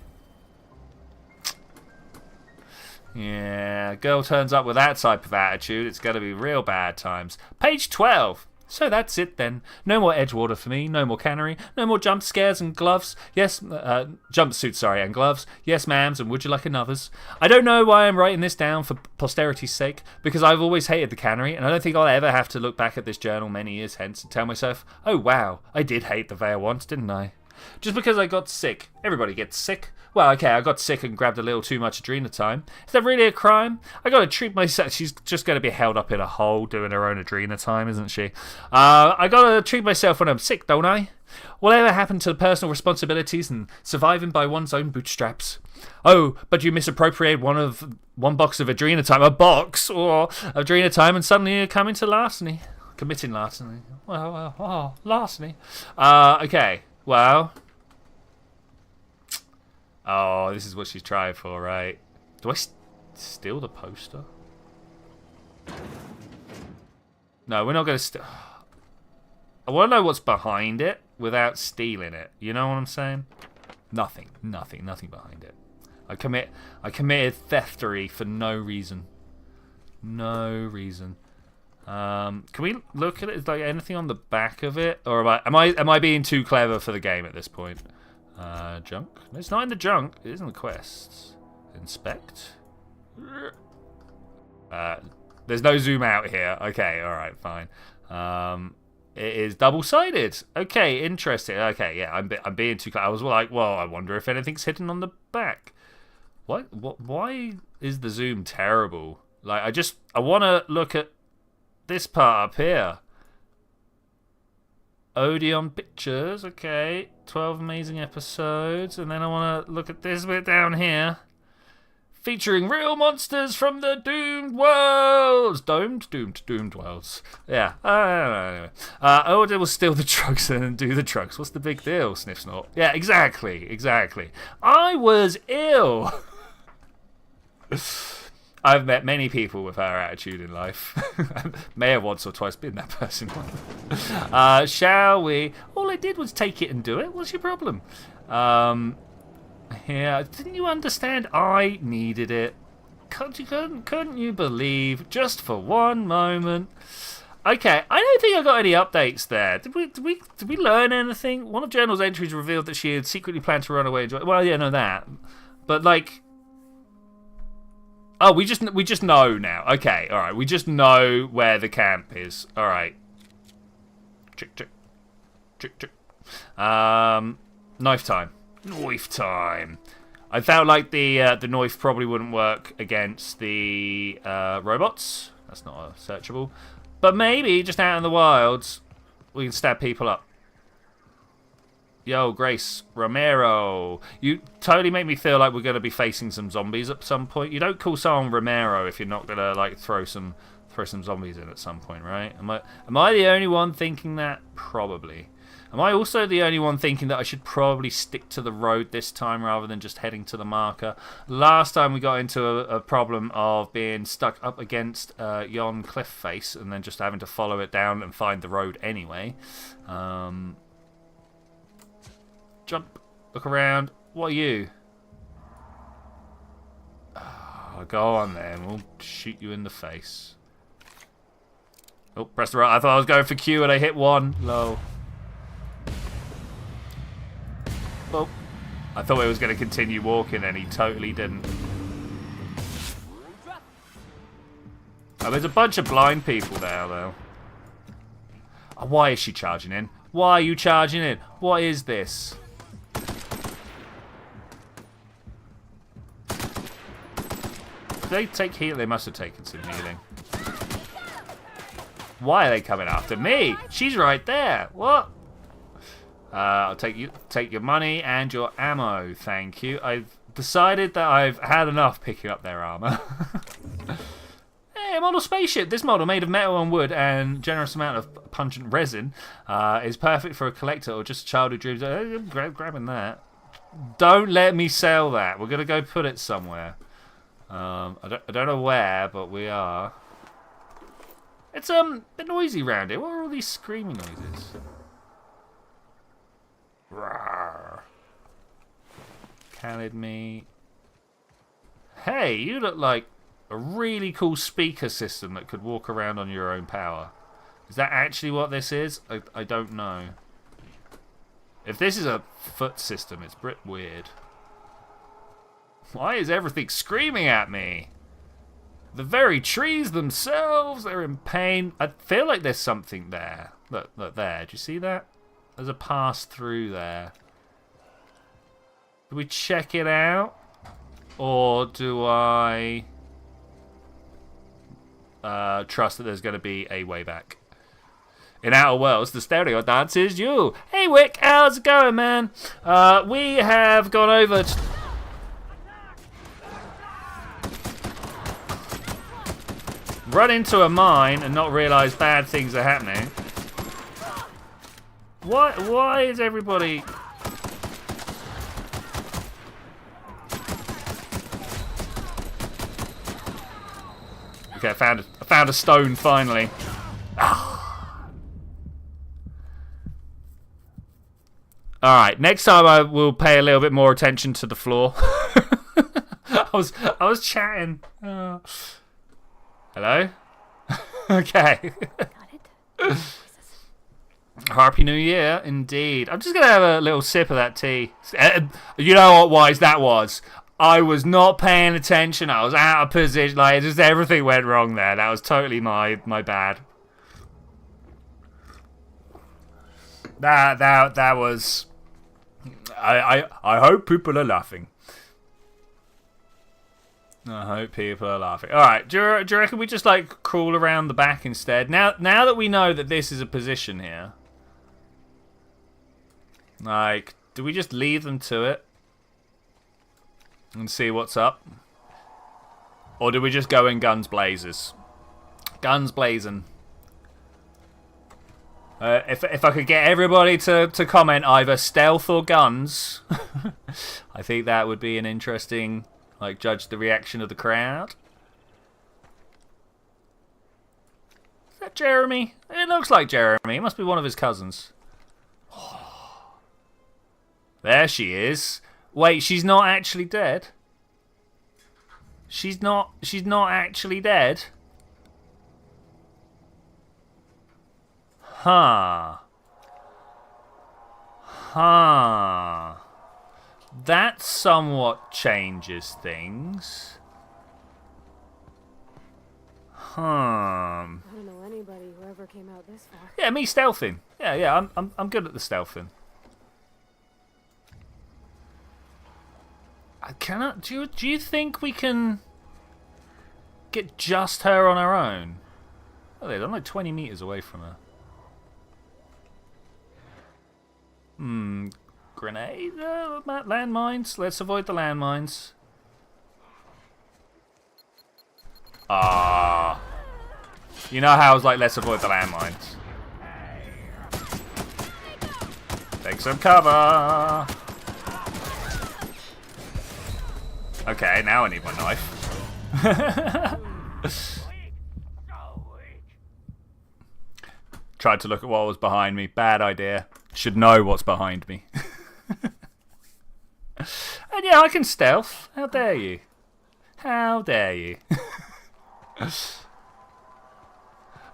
Yeah, girl turns up with that type of attitude, it's going to be real bad times. Page 12. So that's it then. No more Edgewater for me, no more cannery, no more jump scares and gloves. Yes, jumpsuits, sorry, and gloves. Yes, ma'ams, and would you like another's? I don't know why I'm writing this down for posterity's sake, because I've always hated the cannery, and I don't think I'll ever have to look back at this journal many years hence and tell myself, oh wow, I did hate the Vale once, didn't I? Just because I got sick. Everybody gets sick. Well, okay, I got sick and grabbed a little too much Adrena time. Is that really a crime? I gotta treat myself. She's just gonna be held up in a hole doing her own Adrena time, isn't she? I gotta treat myself when I'm sick, don't I? Whatever happened to the personal responsibilities and surviving by one's own bootstraps? Oh, but you misappropriate one box of Adrena time, a box or Adrena time, and suddenly you're coming to larceny, committing larceny. Well, larceny. Okay, well. Oh, this is what she's trying for, right? Do I steal the poster? No, we're not going to steal. I want to know what's behind it without stealing it. You know what I'm saying? Nothing behind it. I committed theftery for no reason. No reason. Can we look at it? Is like anything on the back of it, or am I being too clever for the game at this point? Junk? It's not in the junk. It is in the quests. Inspect. There's no zoom out here. Okay, alright, fine. It is double-sided. Okay, interesting. Okay, yeah, I'm being too clever. I was like, well, I wonder if anything's hidden on the back. What? Why is the zoom terrible? Like, I want to look at this part up here. Odeon Pictures, okay. 12 amazing episodes. And then I want to look at this bit down here. Featuring real monsters from the Doomed Worlds. Doomed Worlds. Yeah. Anyway. Odin will steal the drugs and then do the drugs. What's the big deal, Sniff Snort? Yeah, exactly. I was ill. I've met many people with her attitude in life. May have once or twice been that person. Shall we? All I did was take it and do it. What's your problem? Yeah, didn't you understand? I needed it. Couldn't you believe? Just for one moment. Okay, I don't think I got any updates there. Did we learn anything? One of Journal's entries revealed that she had secretly planned to run away. Well, yeah, no, that. But like. Oh, we just know now. Okay, all right. We just know where the camp is. All right. Chick. Knife time. Knife time. I felt like the knife probably wouldn't work against the robots. That's not searchable. But maybe just out in the wilds, we can stab people up. Yo, Grace Romero. You totally make me feel like we're going to be facing some zombies at some point. You don't call someone Romero if you're not going to like throw some throw some zombies in at some point, right? Am I the only one thinking that? Probably. Am I also the only one thinking that I should probably stick to the road this time rather than just heading to the marker? Last time we got into a problem of being stuck up against yon cliff face and then just having to follow it down and find the road anyway. Jump. Look around. What are you? Go on then. We'll shoot you in the face. Oh, press the right. I thought I was going for Q and I hit 1. Low. Oh. I thought he was going to continue walking and he totally didn't. Oh, there's a bunch of blind people there, though. Oh, why is she charging in? Why are you charging in? What is this? Did they take heal? They must have taken some healing. Why are they coming after me? She's right there. What? I'll take your money and your ammo, thank you. I've decided that I've had enough picking up their armor. Hey, a model spaceship. This model, made of metal and wood and generous amount of pungent resin, is perfect for a collector or just a child who dreams. Grabbing that. Don't let me sell that. We're gonna go put it somewhere. I don't know where, but we are. It's a bit noisy around here. What are all these screaming noises? Rawr. Canned meat. Hey, you look like a really cool speaker system that could walk around on your own power. Is that actually what this is? I don't know. If this is a foot system, it's a bit weird. Why is everything screaming at me? The very trees themselves, they're in pain. I feel like there's something there. Look there. Do you see that? There's a pass through there. Do we check it out? Or do I trust that there's going to be a way back? In Outer Worlds, the stereo dance is you. Hey Wick, how's it going, man? We have gone over to... Run into a mine and not realise bad things are happening. Why is everybody... Okay, I found a stone finally. Alright, next time I will pay a little bit more attention to the floor. I was chatting. Hello? Okay. Got it. Happy New Year, indeed. I'm just going to have a little sip of that tea. You know what wise that was? I was not paying attention. I was out of position. Like, just everything went wrong there. That was totally my bad. That was... I hope people are laughing. I hope people are laughing. Alright, do you reckon we just, like, crawl around the back instead? Now that we know that this is a position here. Like, do we just leave them to it? And see what's up? Or do we just go in guns blazers? Guns blazing. If I could get everybody to comment either stealth or guns, I think that would be an interesting... Like, judge the reaction of the crowd. Is that Jeremy? It looks like Jeremy. It must be one of his cousins. Oh. There she is. Wait, she's not actually dead? She's not actually dead? Huh. Huh. That somewhat changes things. I don't know anybody who ever came out this far. Yeah, me stealthing. Yeah, I'm good at the stealthing. Do you think we can get just her on our own? Oh, I'm like 20 meters away from her. Grenade? Landmines? Let's avoid the landmines. Ah. You know how I was like, let's avoid the landmines. Take some cover. Okay, now I need my knife. Tried to look at what was behind me. Bad idea. Should know what's behind me. And yeah, I can stealth. How dare you? How dare you?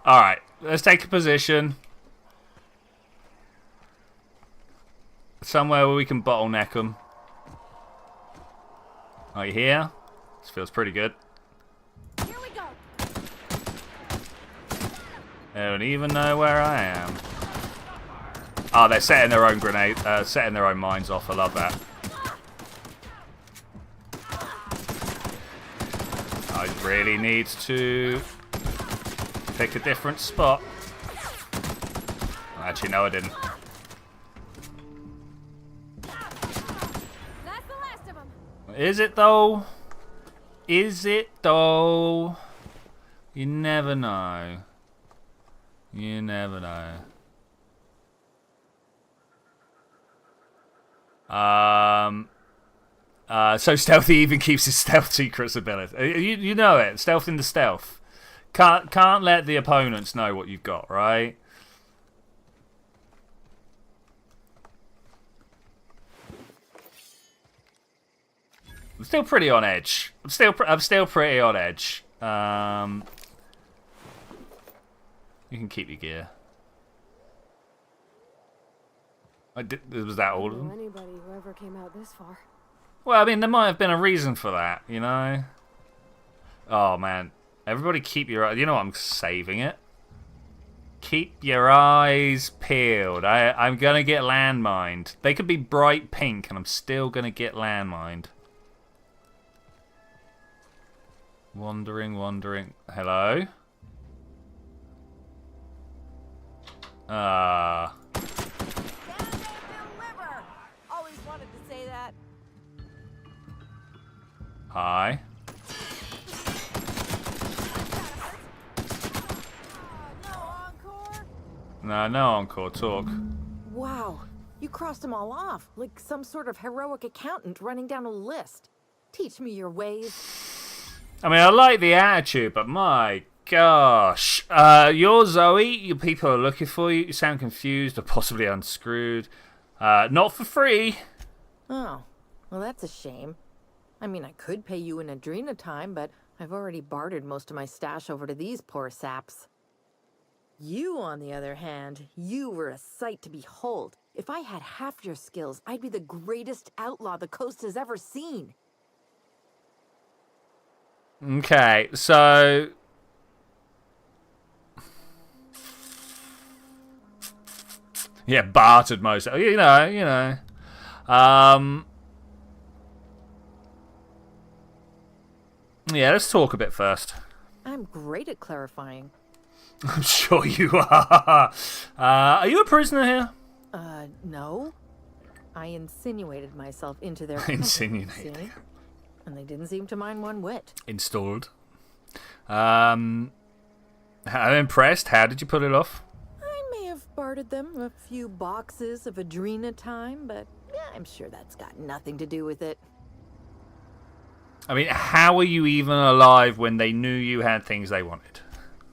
Alright, let's take a position. Somewhere where we can bottleneck them. Right here. This feels pretty good. Here we go. They don't even know where I am. Oh, they're setting their own grenade, setting their own mines off. I love that. I really need to pick a different spot. Actually, no, I didn't. That's the last of them. Is it though? Is it though? You never know. You never know. So stealthy even keeps his stealth secrets ability. You know it. Stealth in the stealth. Can't let the opponents know what you've got, right? I'm still pretty on edge. I'm still pretty on edge. You can keep your gear. Was that all of them? Anybody who ever came out this far. Well, I mean, there might have been a reason for that, you know? Oh, man. Everybody keep your eyes... You know what? I'm saving it. Keep your eyes peeled. I'm going to get landmined. They could be bright pink, and I'm still going to get landmined. Wandering. Hello? Always wanted to say that. Hi. No encore talk. Wow, you crossed them all off, like some sort of heroic accountant running down a list. Teach me your ways. I mean, I like the attitude, but my gosh. You're Zoe, your people are looking for you. You sound confused or possibly unscrewed. Not for free. Oh, well that's a shame. I mean, I could pay you in Adrena time, but I've already bartered most of my stash over to these poor saps. You, on the other hand, you were a sight to behold. If I had half your skills, I'd be the greatest outlaw the coast has ever seen. Okay, so... Yeah, bartered most. You know. Yeah, let's talk a bit first. I'm great at clarifying. I'm sure you are. Are you a prisoner here? No. I insinuated myself into their Insinuated. see? And they didn't seem to mind one whit. Installed. I'm impressed. How did you pull it off? I may have bartered them a few boxes of Adrena time, but I'm sure that's got nothing to do with it. I mean, how are you even alive when they knew you had things they wanted?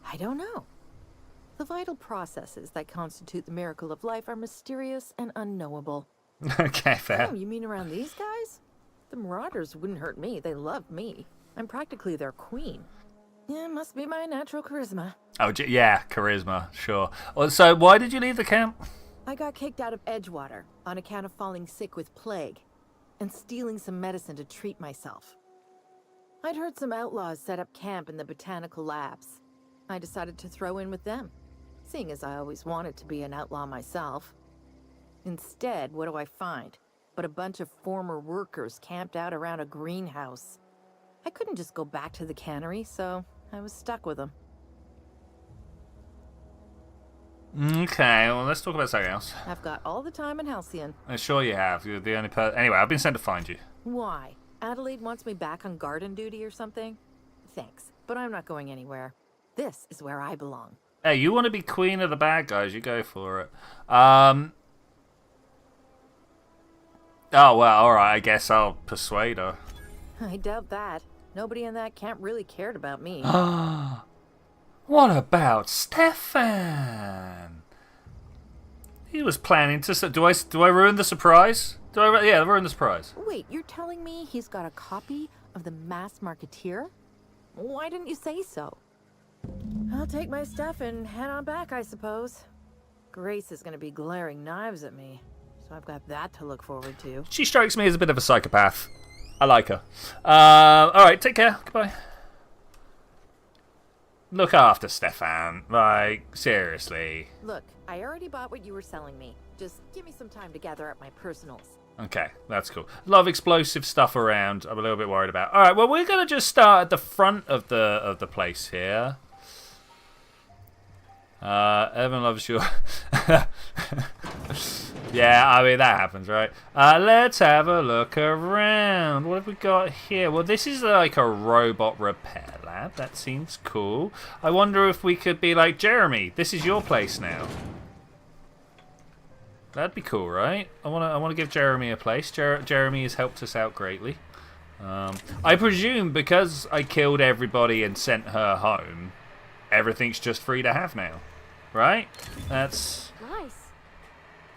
I don't know. The vital processes that constitute the miracle of life are mysterious and unknowable. Okay, fair. Oh, you mean around these guys? The Marauders wouldn't hurt me. They love me. I'm practically their queen. Yeah, must be my natural charisma. Oh, yeah, charisma, sure. Well, so why did you leave the camp? I got kicked out of Edgewater on account of falling sick with plague and stealing some medicine to treat myself. I'd heard some outlaws set up camp in the botanical labs. I decided to throw in with them, seeing as I always wanted to be an outlaw myself. Instead, what do I find? But a bunch of former workers camped out around a greenhouse. I couldn't just go back to the cannery, so I was stuck with them. Okay, well, let's talk about something else. I've got all the time in Halcyon. I'm sure you have. You're the only person... Anyway, I've been sent to find you. Why? Adelaide wants me back on garden duty or something? Thanks, but I'm not going anywhere. This is where I belong. Hey, you want to be queen of the bad guys, you go for it. Oh, well, alright, I guess I'll persuade her. I doubt that. Nobody in that camp really cared about me. What about Stefan? He was planning to... Do I ruin the surprise? Yeah, ruin the surprise. Wait, you're telling me he's got a copy of the Mass Marketeer? Why didn't you say so? I'll take my stuff and head on back, I suppose. Grace is going to be glaring knives at me, so I've got that to look forward to. She strikes me as a bit of a psychopath. I like her. Alright, take care. Goodbye. Look after Stefan. Like, seriously. Look, I already bought what you were selling me. Just give me some time to gather up my personals. Okay, that's cool. A lot of explosive stuff around. I'm a little bit worried about. Alright, well, we're going to just start at the front of the place here. Evan loves you. Yeah, I mean, that happens, right? Let's have a look around. What have we got here? Well, this is like a robot repair lab. That seems cool. I wonder if we could be like, Jeremy, this is your place now. That'd be cool, right? I want to give Jeremy a place. Jeremy has helped us out greatly. I presume because I killed everybody and sent her home, everything's just free to have now, right? That's Nice.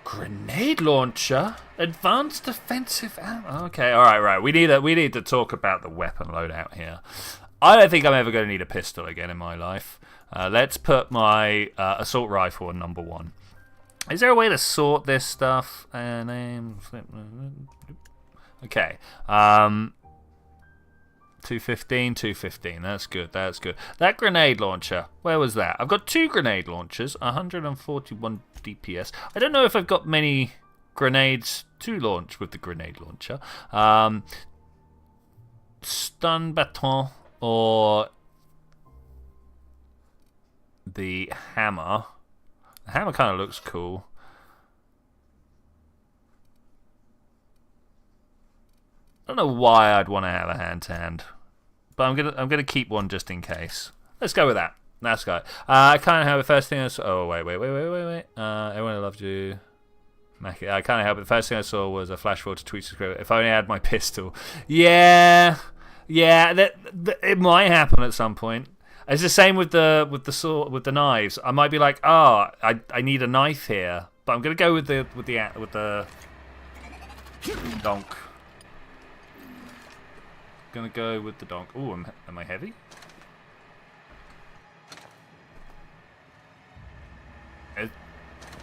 grenade launcher, advanced defensive ammo. Okay, all right. We need to talk about the weapon loadout here. I don't think I'm ever going to need a pistol again in my life. Let's put my assault rifle on number 1. Is there a way to sort this stuff? Name. Okay. 215, 215. That's good. That's good. That grenade launcher. Where was that? I've got 2 grenade launchers. 141 DPS. I don't know if I've got many grenades to launch with the grenade launcher. Stun baton or the hammer. The hammer kind of looks cool. I don't know why I'd want to have a hand-to-hand, but I'm gonna keep one just in case. Let's go with that. Let's go. I kind of have the first thing I saw. Oh wait. Everyone loved you. Mackie. I kind of have the first thing I saw was a flash forward to Twitchi Streams. If only I had my pistol. Yeah. That it might happen at some point. It's the same with the sword, with the knives. I might be like, I need a knife here, but I'm gonna go with the donk. Gonna go with the donk. Ooh, am I heavy?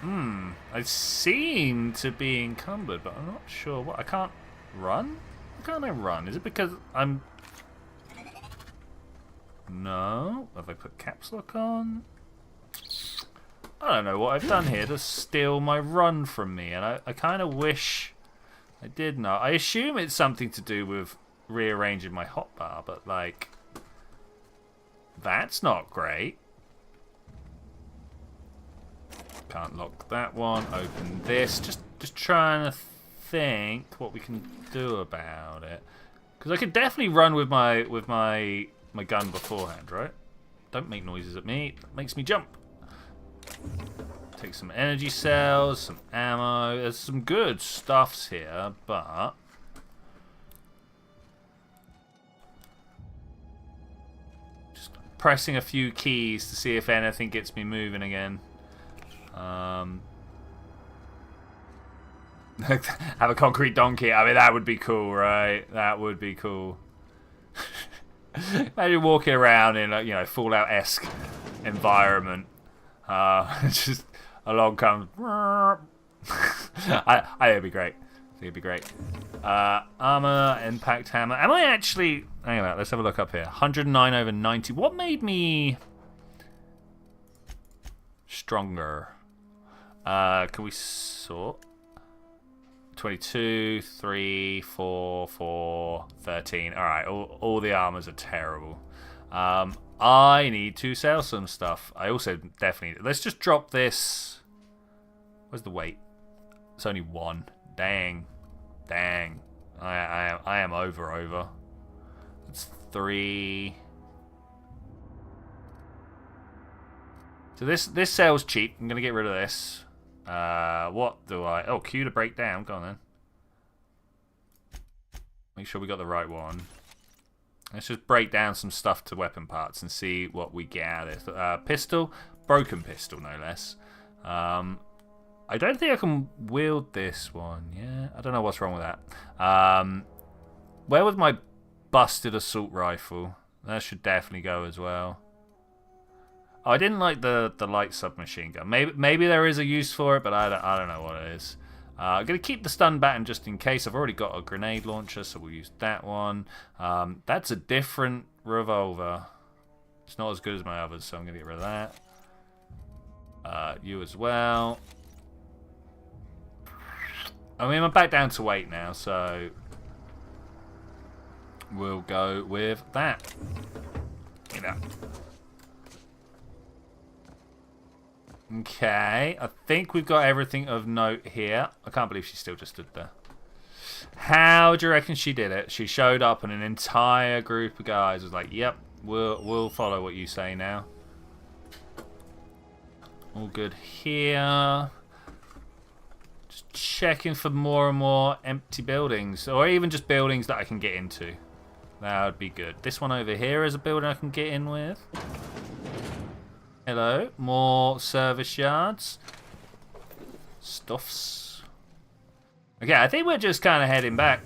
I seem to be encumbered, but I'm not sure what. I can't run? How can't I run? Is it because I'm... No. Have I put caps lock on? I don't know what I've done here to steal my run from me, and I kind of wish I did know. I assume it's something to do with rearranging my hotbar, but like, that's not great. Can't lock that one. Open this. Just trying to think what we can do about it, because I could definitely run with my gun beforehand, right? Don't make noises at me. It makes me jump. Take some energy cells, some ammo. There's some good stuffs here, but just pressing a few keys to see if anything gets me moving again. Have a concrete donkey. I mean, that would be cool, right? That would be cool. Imagine walking around in a, Fallout-esque environment. Just along comes. It'd be great. It'd be great. Armor, impact hammer. Am I actually? Hang on, let's have a look up here. 109 over 90. What made me stronger? Can we sort? 22, 3, 4, 4, 13. Alright, all the armors are terrible. I need to sell some stuff. I also definitely... Let's just drop this. Where's the weight? It's only 1. Dang. I am over. It's 3. So this cell's cheap. I'm gonna get rid of this. What do I? Oh, Q to break down. Go on then. Make sure we got the right one. Let's just break down some stuff to weapon parts and see what we get out of this. Pistol, broken pistol, no less. I don't think I can wield this one. Yeah, I don't know what's wrong with that. Where was my busted assault rifle? That should definitely go as well. Oh, I didn't like the light submachine gun. Maybe there is a use for it, but I don't know what it is. I'm going to keep the stun baton just in case. I've already got a grenade launcher, so we'll use that one. That's a different revolver. It's not as good as my others, so I'm going to get rid of that. You as well. I mean, I'm back down to 8 now, so we'll go with that. You know. Okay, I think we've got everything of note here. I can't believe she still just stood there. How do you reckon she did it? She showed up and an entire group of guys was like, yep, we'll follow what you say now. All good here. Just checking for more and more empty buildings, or even just buildings that I can get into. That would be good. This one over here is a building I can get in with. Hello, more service yards. Stuffs. Okay, I think we're just kind of heading back.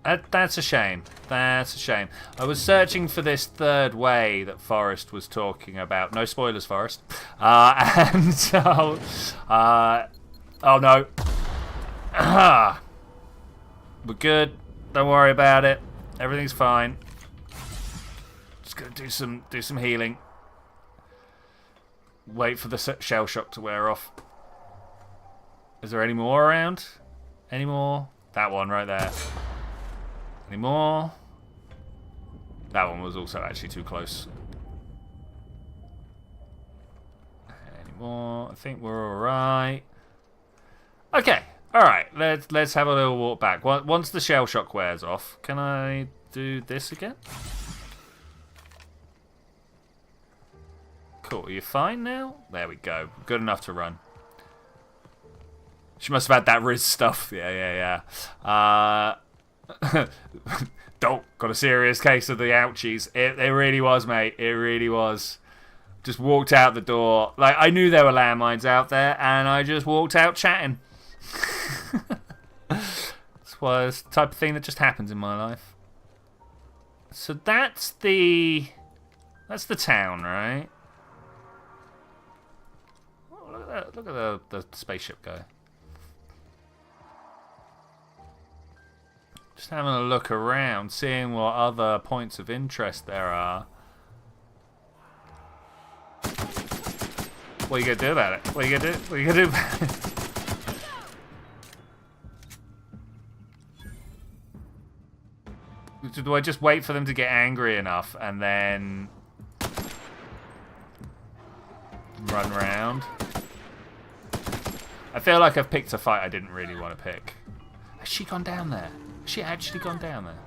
That's a shame. That's a shame. I was searching for this third way that Forrest was talking about. No spoilers, Forrest. And so... oh, no. We're good. Don't worry about it. Everything's fine. Just gonna do some healing. Wait for the shell shock to wear off. Is there any more around? Any more? That one right there. Any more? That one was also actually too close. Any more? I think we're all right. Okay. All right. Let's have a little walk back. Once the shell shock wears off, can I do this again? Cool. Are you fine now? There we go. Good enough to run. She must have had that Riz stuff. Yeah. Dope. Got a serious case of the ouchies. It really was, mate. It really was. Just walked out the door. Like, I knew there were landmines out there, and I just walked out chatting. It's the type of thing that just happens in my life. So that's the town, right? Oh, look at the spaceship go. Just having a look around, seeing what other points of interest there are. What are you gonna do about it? What are you gonna do? What are you gonna do about it? Do I just wait for them to get angry enough and then run around? I feel like I've picked a fight I didn't really want to pick. Has she gone down there? Has she actually gone down there?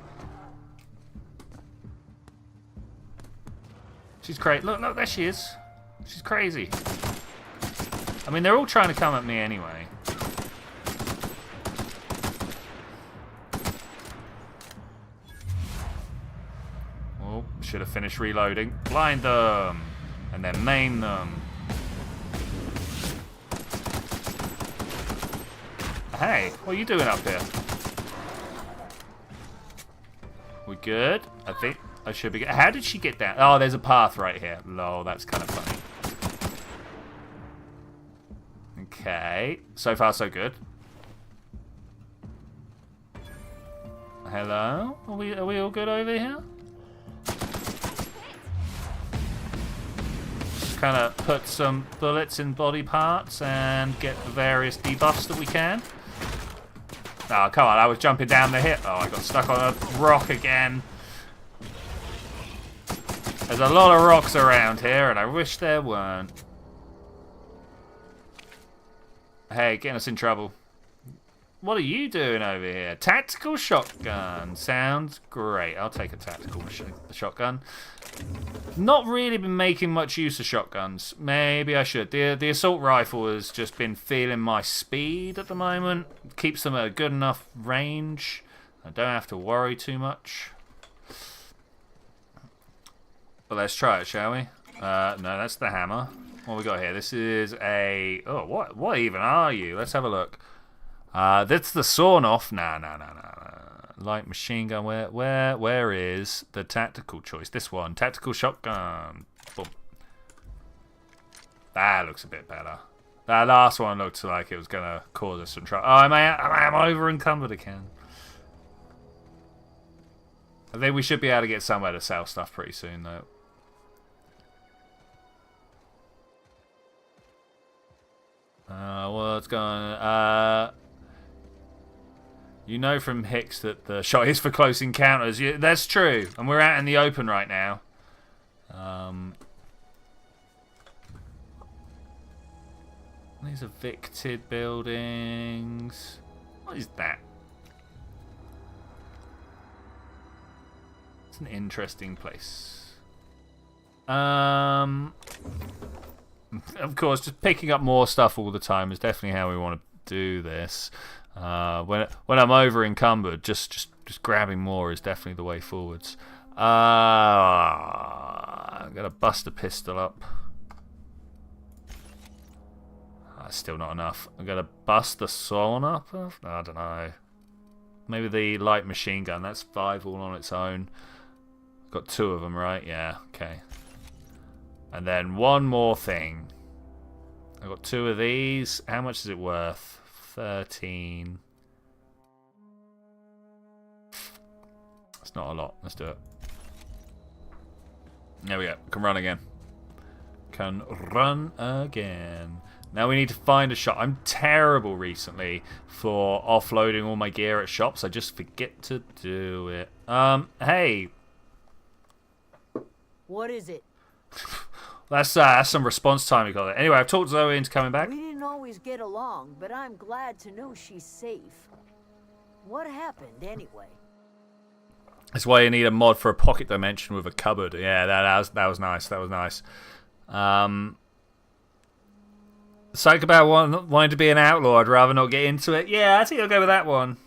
She's crazy. Look, there she is. She's crazy. I mean, they're all trying to come at me anyway. Oh, should have finished reloading. Blind them. And then maim them. Hey, what are you doing up here? We good? I think I should be good. How did she get down? Oh, there's a path right here. Lol, that's kind of funny. Okay. So far, so good. Hello? Are we all good over here? Just kind of put some bullets in body parts and get the various debuffs that we can. Oh, come on, I was jumping down the hill. Oh, I got stuck on a rock again. There's a lot of rocks around here, and I wish there weren't. Hey, getting us in trouble. What are you doing over here? Tactical shotgun. Sounds great. I'll take a tactical shotgun. Not really been making much use of shotguns. Maybe I should. The assault rifle has just been feeling my speed at the moment. Keeps them at a good enough range. I don't have to worry too much. But let's try it, shall we? No, that's the hammer. What we got here? This is a... Oh, what even are you? Let's have a look. That's the sawn-off. Nah. Light machine gun. Where is the tactical choice? This one. Tactical shotgun. Boom. That looks a bit better. That last one looked like it was going to cause us some trouble. Oh, I'm over encumbered again. I think we should be able to get somewhere to sell stuff pretty soon, though. What's going on? You know from Hicks that the shot is for close encounters. Yeah, that's true. And we're out in the open right now. These are evicted buildings. What is that? It's an interesting place. Of course, just picking up more stuff all the time is definitely how we want to do this. When I'm over encumbered, just grabbing more is definitely the way forwards. I'm gonna bust a pistol up. That's still not enough. I'm gonna bust the sawn up. I don't know. Maybe the light machine gun. That's 5 all on its own. Got 2 of them, right? Yeah. Okay. And then one more thing. I've got 2 of these. How much is it worth? 13. That's not a lot. Let's do it. There we go. Can run again. Can run again. Now we need to find a shop. I'm terrible recently for offloading all my gear at shops. I just forget to do it. Hey. What is it? That's some response time we got there. Anyway, I've talked Zoe into coming back. We didn't always get along, but I'm glad to know she's safe. What happened anyway? That's why you need a mod for a pocket dimension with a cupboard. Yeah, that was nice. That was nice. Psych about wanting to be an outlaw. I'd rather not get into it. Yeah, I think I'll go with that one.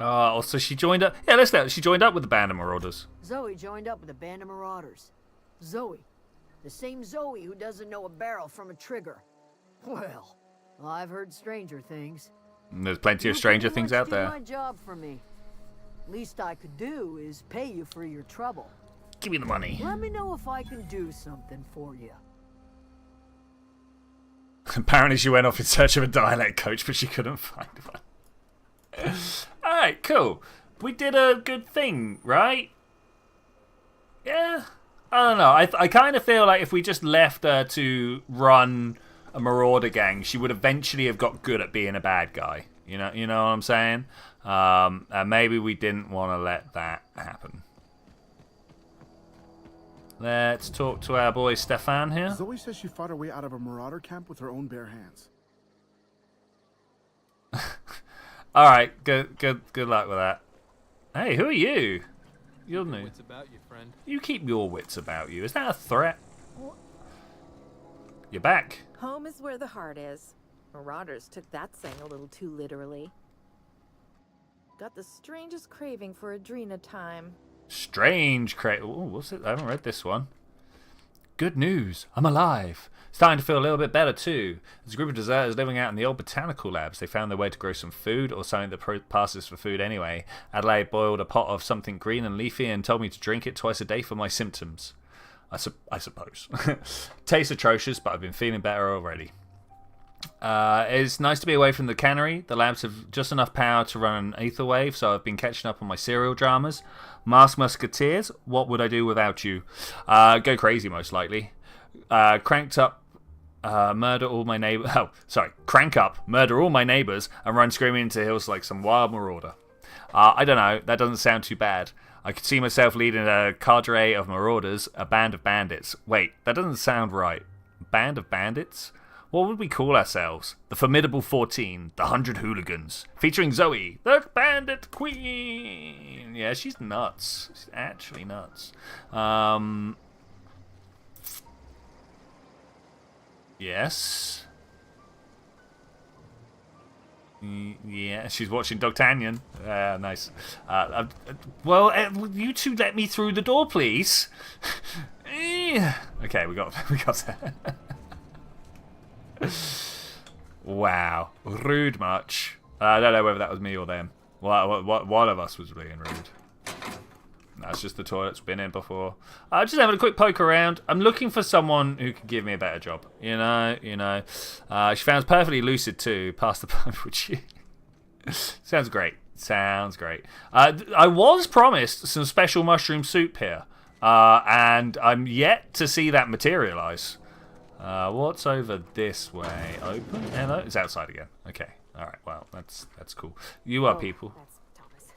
Also, she joined up. Yeah, let's do it. She joined up with the band of marauders. Zoe joined up with a band of marauders. Zoe. The same Zoe who doesn't know a barrel from a trigger. Well, I've heard stranger things. There's plenty of stranger things out there. My job for me. Least I could do is pay you for your trouble. Give me the money. Let me know if I can do something for you. Apparently she went off in search of a dialect coach, but she couldn't find one. Alright, cool. We did a good thing, right? Yeah? I don't know. I kind of feel like if we just left her to run a marauder gang, she would eventually have got good at being a bad guy. You know what I'm saying? And maybe we didn't want to let that happen. Let's talk to our boy Stefan here. Zoe says she fought her way out of a marauder camp with her own bare hands. All right, good luck with that. Hey, who are you? You're new. Wits about you, friend. You keep your wits about you. Is that a threat? You're back. Home is where the heart is. Marauders took that saying a little too literally. Got the strangest craving for Adrena time. Strange craving. Oh, what's it? I haven't read this one. Good news. I'm alive. Starting to feel a little bit better too. There's a group of deserters living out in the old botanical labs. They found their way to grow some food, or something that passes for food anyway. Adelaide boiled a pot of something green and leafy and told me to drink it twice a day for my symptoms. I suppose. Tastes atrocious, but I've been feeling better already. It's nice to be away from the cannery. The labs have just enough power to run an ether wave, so I've been catching up on my serial dramas. Masked Musketeers, what would I do without you? Go crazy, most likely. Cranked up, murder all my neighbors. Oh, sorry. Crank up, murder all my neighbors, and run screaming into hills like some wild marauder. I don't know. That doesn't sound too bad. I could see myself leading a cadre of marauders, a band of bandits. Wait, that doesn't sound right. Band of bandits? What would we call ourselves? The Formidable 14, the 100 Hooligans, featuring Zoe, the Bandit Queen. Yeah, she's nuts. She's actually nuts. Yes. Yeah, she's watching D'Artagnan. Nice. Well, you two let me through the door, please. Okay, we got that. Wow, rude much. I don't know whether that was me or them. One of us was being rude. That's just the toilet's been in before. Just having a quick poke around. I'm looking for someone who can give me a better job. You know. She sounds perfectly lucid too. Pass the punch, would you? Sounds great. I was promised some special mushroom soup here, and I'm yet to see that materialize. What's over this way? Open? Hello? It's outside again. Okay. All right. Well, that's cool. You are people. That's Thomas.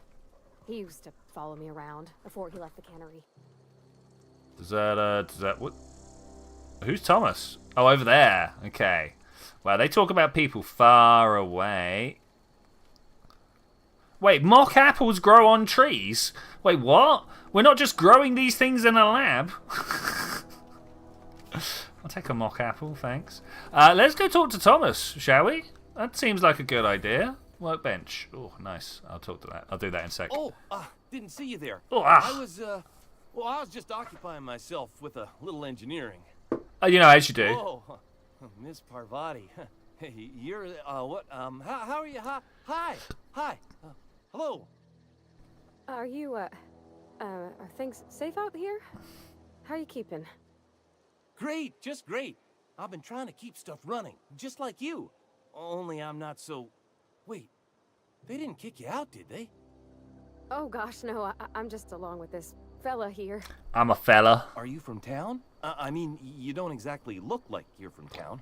He used to follow me around before he left the cannery. Does that what? Who's Thomas? Oh, over there. Okay. Well, they talk about people far away. Wait, mock apples grow on trees? Wait, what? We're not just growing these things in a lab. I'll take a mock apple, thanks. Let's go talk to Thomas, shall we? That seems like a good idea. Workbench. Oh, nice. I'll talk to that. I'll do that in a sec. Oh, didn't see you there. Oh, I was just occupying myself with a little engineering. You know, as you do. Oh, Miss Parvati. Hey, you're, what, how are you? Hi. Hello. Are you, are things safe out here? How are you keeping? Great, just great. I've been trying to keep stuff running, just like you. Only I'm not so... Wait, they didn't kick you out, did they? Oh gosh, no, I'm just along with this fella here. I'm a fella. Are you from town? I mean, you don't exactly look like you're from town.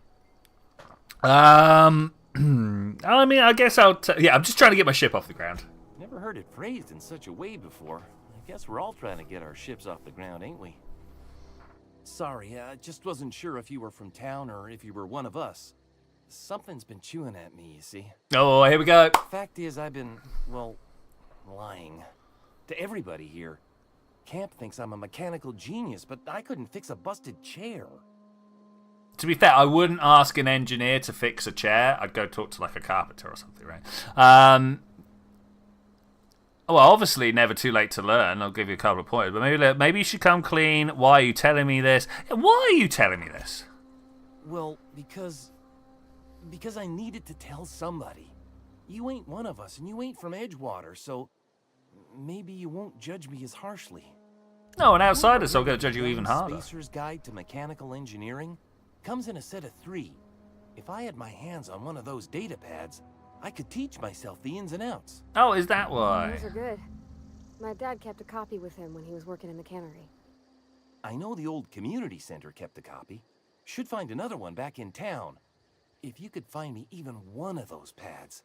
I mean, I guess I'm just trying to get my ship off the ground. Never heard it phrased in such a way before. I guess we're all trying to get our ships off the ground, ain't we? Sorry, I just wasn't sure if you were from town or if you were one of us. Something's been chewing at me, you see. Oh, here we go. Fact is, I've been, well, lying. To everybody here. Camp thinks I'm a mechanical genius, but I couldn't fix a busted chair. To be fair, I wouldn't ask an engineer to fix a chair. I'd go talk to, like, a carpenter or something, right? Well, obviously, never too late to learn. I'll give you a couple of pointers, but maybe you should come clean. Why are you telling me this? Why are you telling me this? Well, because I needed to tell somebody. You ain't one of us, and you ain't from Edgewater, so maybe you won't judge me as harshly. No, an outsider, so I'm going to judge you even harder. Spacer's Guide to Mechanical Engineering comes in a set of 3. If I had my hands on one of those data pads, I could teach myself the ins and outs. Oh, is that why? Those are good. My dad kept a copy with him when he was working in the cannery. I know the old community center kept a copy. Should find another one back in town. If you could find me even one of those pads,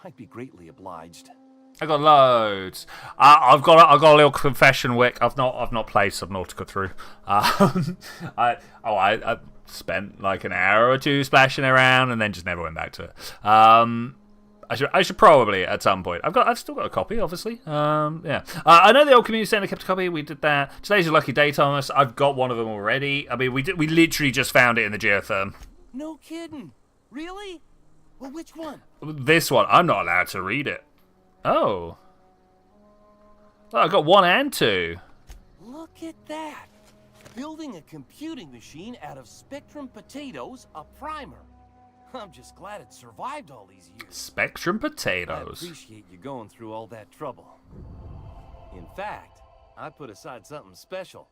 I'd be greatly obliged. I got loads. I've got a little confession, Wick. I've not played Subnautica through. I spent like an hour or two splashing around and then just never went back to it. I should probably at some point. I've still got a copy, obviously. Yeah. I know the old community center kept a copy. We did that. Today's your lucky day, Thomas. I've got one of them already. I mean, we literally just found it in the geotherm. No kidding. Really? Well, which one? This one. I'm not allowed to read it. Oh. Well, I got 1 and 2. Look at that. Building a computing machine out of Spectrum potatoes, a primer. I'm just glad it survived all these years. Spectrum potatoes. I appreciate you going through all that trouble. In fact, I put aside something special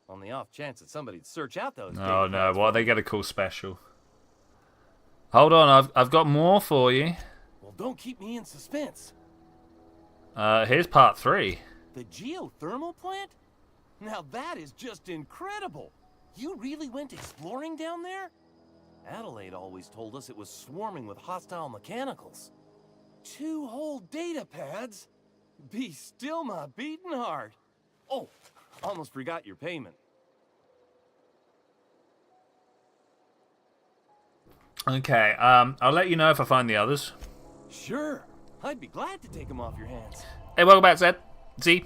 on the off chance that somebody'd search out those. Oh no, what are they gonna call special? Hold on, I've got more for you. Well, don't keep me in suspense. Here's part 3. The geothermal plant? Now that is just incredible. You really went exploring down there? Adelaide always told us it was swarming with hostile mechanicals. 2 whole data pads? Be still my beating heart. Oh, almost forgot your payment. Okay, I'll let you know if I find the others. Sure. I'd be glad to take them off your hands. Hey, welcome back, Zed. Z.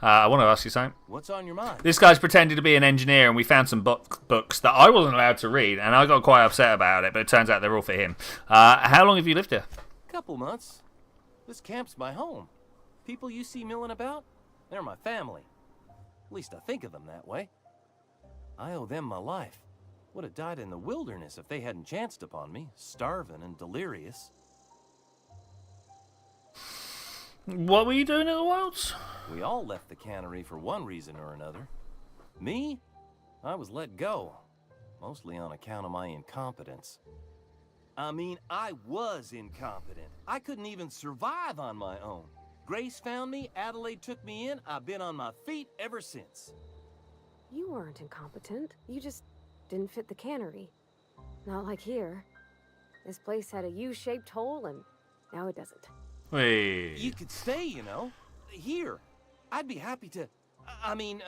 I want to ask you something. What's on your mind? This guy's pretending to be an engineer, and we found some books that I wasn't allowed to read, and I got quite upset about it, but it turns out they're all for him. How long have you lived here? Couple months. This camp's my home. People you see milling about, they're my family. At least I think of them that way. I owe them my life. Would have died in the wilderness if they hadn't chanced upon me, starving and delirious. What were you doing in the wilds? We all left the cannery for one reason or another. Me? I was let go, mostly on account of my incompetence. I mean, I was incompetent. I couldn't even survive on my own. Grace found me, Adelaide took me in, I've been on my feet ever since. You weren't incompetent. You just didn't fit the cannery. Not like here. This place had a U-shaped hole, and now it doesn't. Wait. You could stay, you know. Here. I'd be happy to... I mean,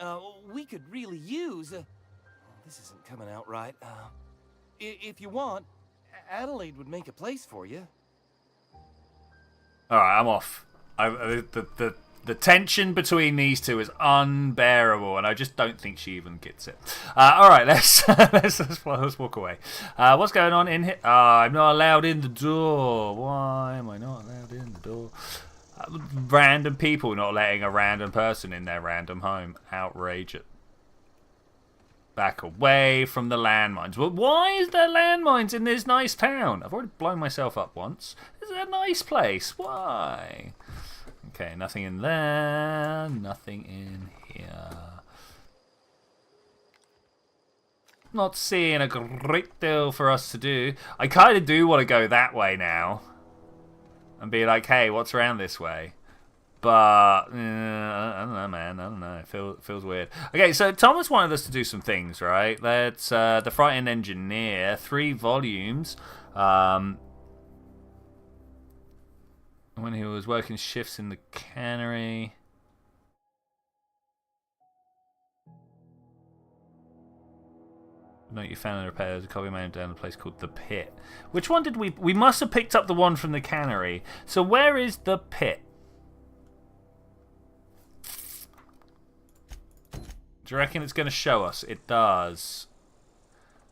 we could really use... this isn't coming out right. If you want, Adelaide would make a place for you. Alright, I'm off. The tension between these two is unbearable, and I just don't think she even gets it. Alright, let's walk away. What's going on in here? I'm not allowed in the door. Why am I not allowed in the door? Random people not letting a random person in their random home. Outrageous. Back away from the landmines. Well, why is there landmines in this nice town? I've already blown myself up once. This is a nice place. Why? Okay, nothing in there. Nothing in here. Not seeing a great deal for us to do. I kind of do want to go that way now. And be like, hey, what's around this way? But, I don't know, man. I don't know. It feels weird. Okay, so Thomas wanted us to do some things, right? Let's, The Frightened Engineer, 3 volumes. When he was working shifts in the cannery. No, you found and repaired. There's a copy made down a place called The Pit. Which one did we must have picked up the one from the cannery. So where is The Pit? Do you reckon it's going to show us? It does.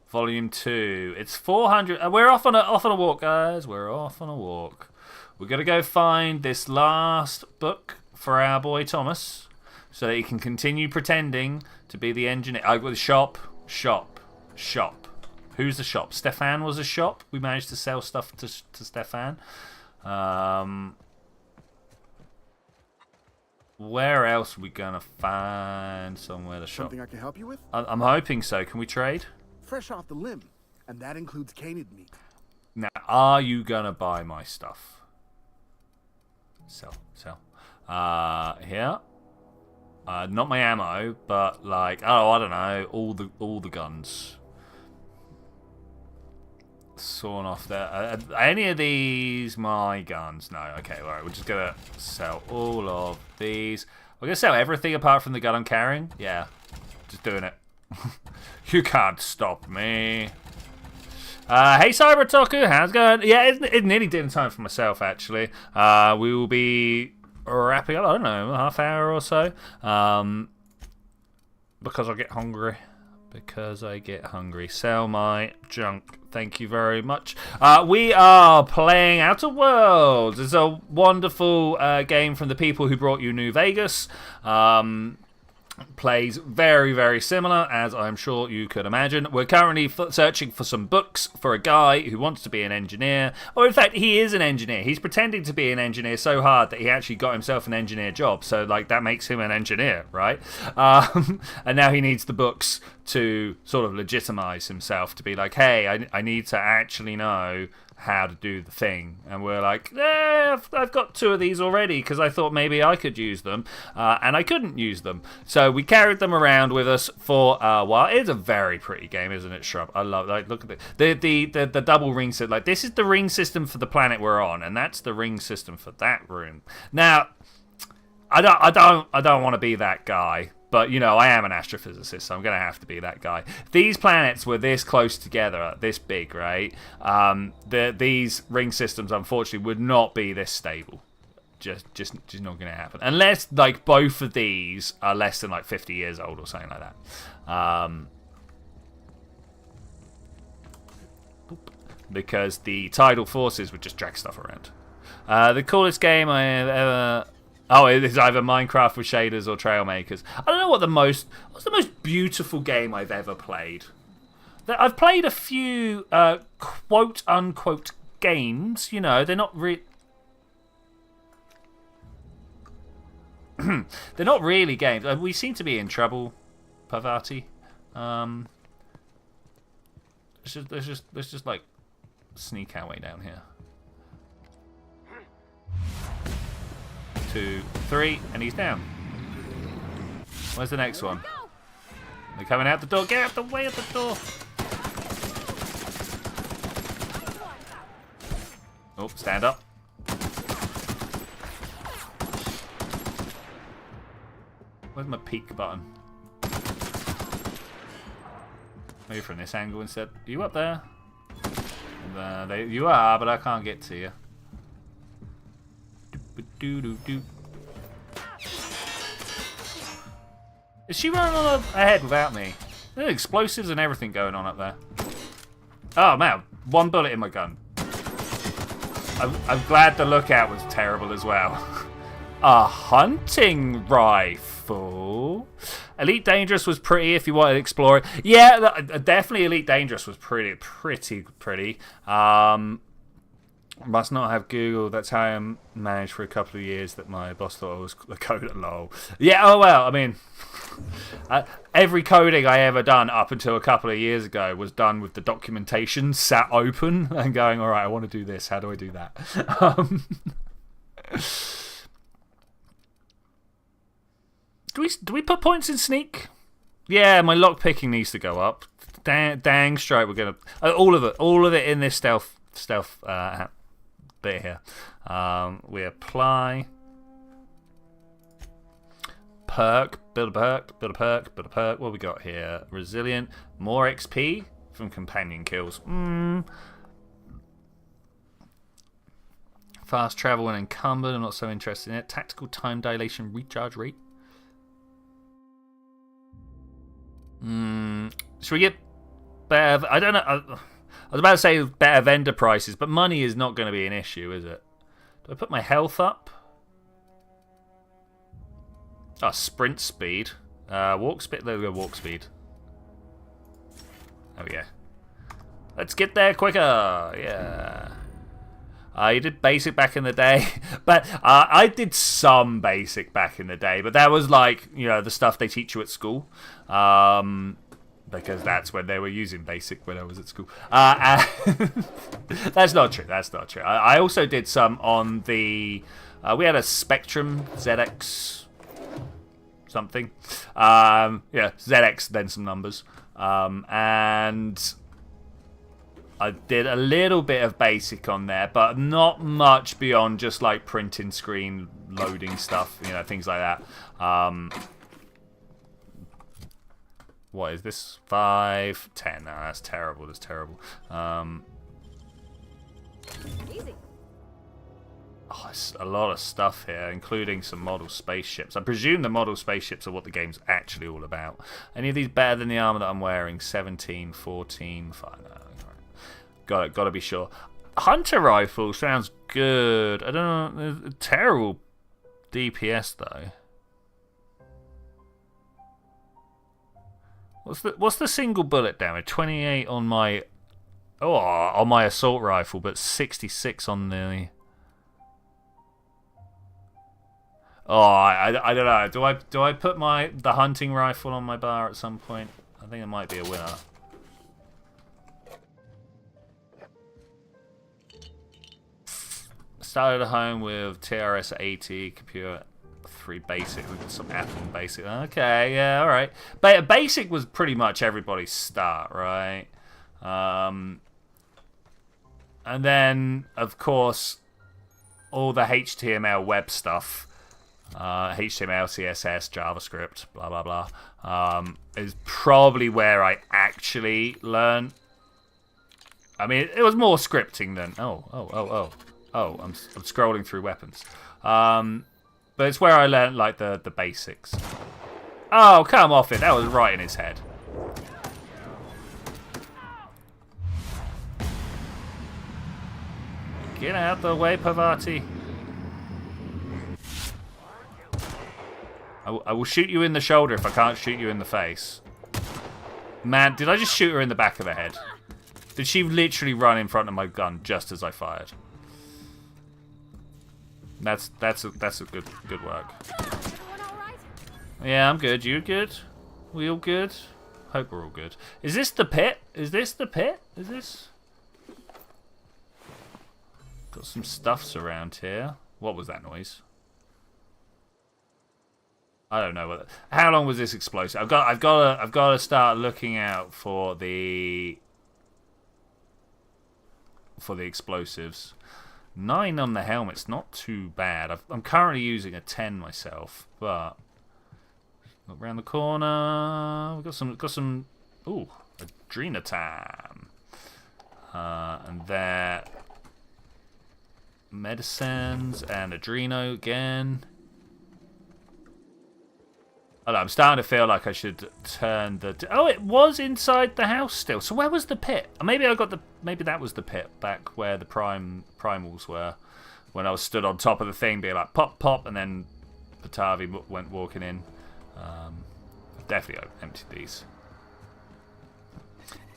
Volume 2. It's 400. We're off on a walk, guys. We're off on a walk. We're going to go find this last book for our boy Thomas so that he can continue pretending to be the engineer. Shop. Who's the shop? Stefan was a shop. We managed to sell stuff to Stefan. Where else are we going to find somewhere to shop? Something I can help you with? I'm hoping so. Can we trade? Fresh off the limb, and that includes canid meat. Now, are you going to buy my stuff? Sell. Here. Not my ammo, but like, oh, I don't know, all the guns. Sawn off there. Any of these my guns? No. Okay, all right. We're just gonna sell all of these. We're gonna sell everything apart from the gun I'm carrying. Yeah, just doing it. You can't stop me. Hey Cyber Toku, how's it going? Yeah, it's nearly dinner time for myself actually. We will be wrapping up, I don't know, a half hour or so. Because I get hungry. Sell my junk. Thank you very much. We are playing Outer Worlds. It's a wonderful game from the people who brought you New Vegas. Plays very, very similar, as I'm sure you could imagine. We're currently searching for some books for a guy who wants to be an engineer. Or in fact, he is an engineer. He's pretending to be an engineer so hard that he actually got himself an engineer job. So, like, that makes him an engineer, right? And now he needs the books to sort of legitimize himself, to be like, hey, I need to actually know how to do the thing. And we're like, I've got 2 of these already because I thought maybe I could use them, and I couldn't use them, so we carried them around with us for a while. It's a very pretty game, isn't it, Shrub? I love, like, look at the double ring system. Like, this is the ring system for the planet we're on, and that's the ring system for that room. Now, I don't want to be that guy. But, you know, I am an astrophysicist, so I'm going to have to be that guy. If these planets were this close together, this big, right? These ring systems, unfortunately, would not be this stable. Just not going to happen. Unless, like, both of these are less than, like, 50 years old or something like that. Because the tidal forces would just drag stuff around. The coolest game I have ever... Oh, it is either Minecraft with shaders or Trailmakers. I don't know what's the most beautiful game I've ever played. I've played a few quote-unquote games. You know, they're not they're not really games. We seem to be in trouble, Pavati. Let's just like sneak our way down here. 2, 3, and he's down. Where's the next one? They're coming out the door. Get out the way of the door. Oh, stand up. Where's my peek button? Maybe from this angle instead. Are you up there? You are, but I can't get to you. Is she running on ahead without me? There's explosives and everything going on up there. Oh man, 1 bullet in my gun. I'm glad the lookout was terrible as well. A hunting rifle. Elite Dangerous was pretty if you wanted to explore it. Yeah, definitely Elite Dangerous was pretty. Must not have Google. That's how I managed for a couple of years that my boss thought I was a coder. Lol. Yeah, oh well, I mean, every coding I ever done up until a couple of years ago was done with the documentation sat open and going, all right, I want to do this. How do I do that? Do we put points in sneak? Yeah, my lock picking needs to go up. Dang straight, we're gonna all of it in this stealth bit here. We apply perk, build a perk. What we got here? Resilient, more XP from companion kills. Fast travel when encumbered. I'm not so interested in it. Tactical time dilation recharge rate. Should we get better? I don't know. I was about to say better vendor prices, but money is not going to be an issue, is it? Do I put my health up? Oh, sprint speed. Walk speed. There we go, walk speed. There we go. Let's get there quicker. Yeah. You did basic back in the day, but I did some basic back in the day, but that was like, you know, the stuff they teach you at school, because that's when they were using basic when I was at school. That's not true. That's not true. I also did some on the. We had a Spectrum ZX something. Yeah, ZX then some numbers, and I did a little bit of basic on there, but not much beyond just like printing screen, loading stuff, you know, things like that. What is this? 5, 10. No, that's terrible. That's terrible. Easy. Oh, it's a lot of stuff here, including some model spaceships. I presume the model spaceships are what the game's actually all about. Any of these better than the armor that I'm wearing? 17, 14, 5. No. Gotta be sure. Hunter rifle sounds good. I don't know. Terrible DPS though. What's the single bullet damage? 28 on my assault rifle, but 66 on the. Oh, I don't know. Do I put the hunting rifle on my bar at some point? I think it might be a winner. Started at home with TRS 80, computer 3 basic, with some Atom basic. Okay, yeah, all right. But basic was pretty much everybody's start, right? And then, of course, all the HTML web stuff HTML, CSS, JavaScript, blah, blah, blah, is probably where I actually learn. I mean, it was more scripting than... Oh, I'm scrolling through weapons. But it's where I learned, like, the basics. Oh, come off it. That was right in his head. Get out the way, Pavati. I will shoot you in the shoulder if I can't shoot you in the face. Man, did I just shoot her in the back of the head? Did she literally run in front of my gun just as I fired? That's a good work. Yeah, I'm good. You good? We all good? Hope we're all good. Is this the pit? Is this the pit? Is this? Got some stuffs around here. What was that noise? I don't know. How long was this explosive? I've got to start looking out for the explosives. 9 on the helmet's not too bad. I'm currently using a 10 myself, but look around the corner. We've got some. Ooh, adrenaline. And there, medicines and adreno again. Oh, no, I'm starting to feel like I should turn the... Oh, it was inside the house still. So where was the pit? Maybe maybe that was the pit back where the primals were. When I was stood on top of the thing being like, pop, pop, and then Patavi went walking in. I've definitely emptied these.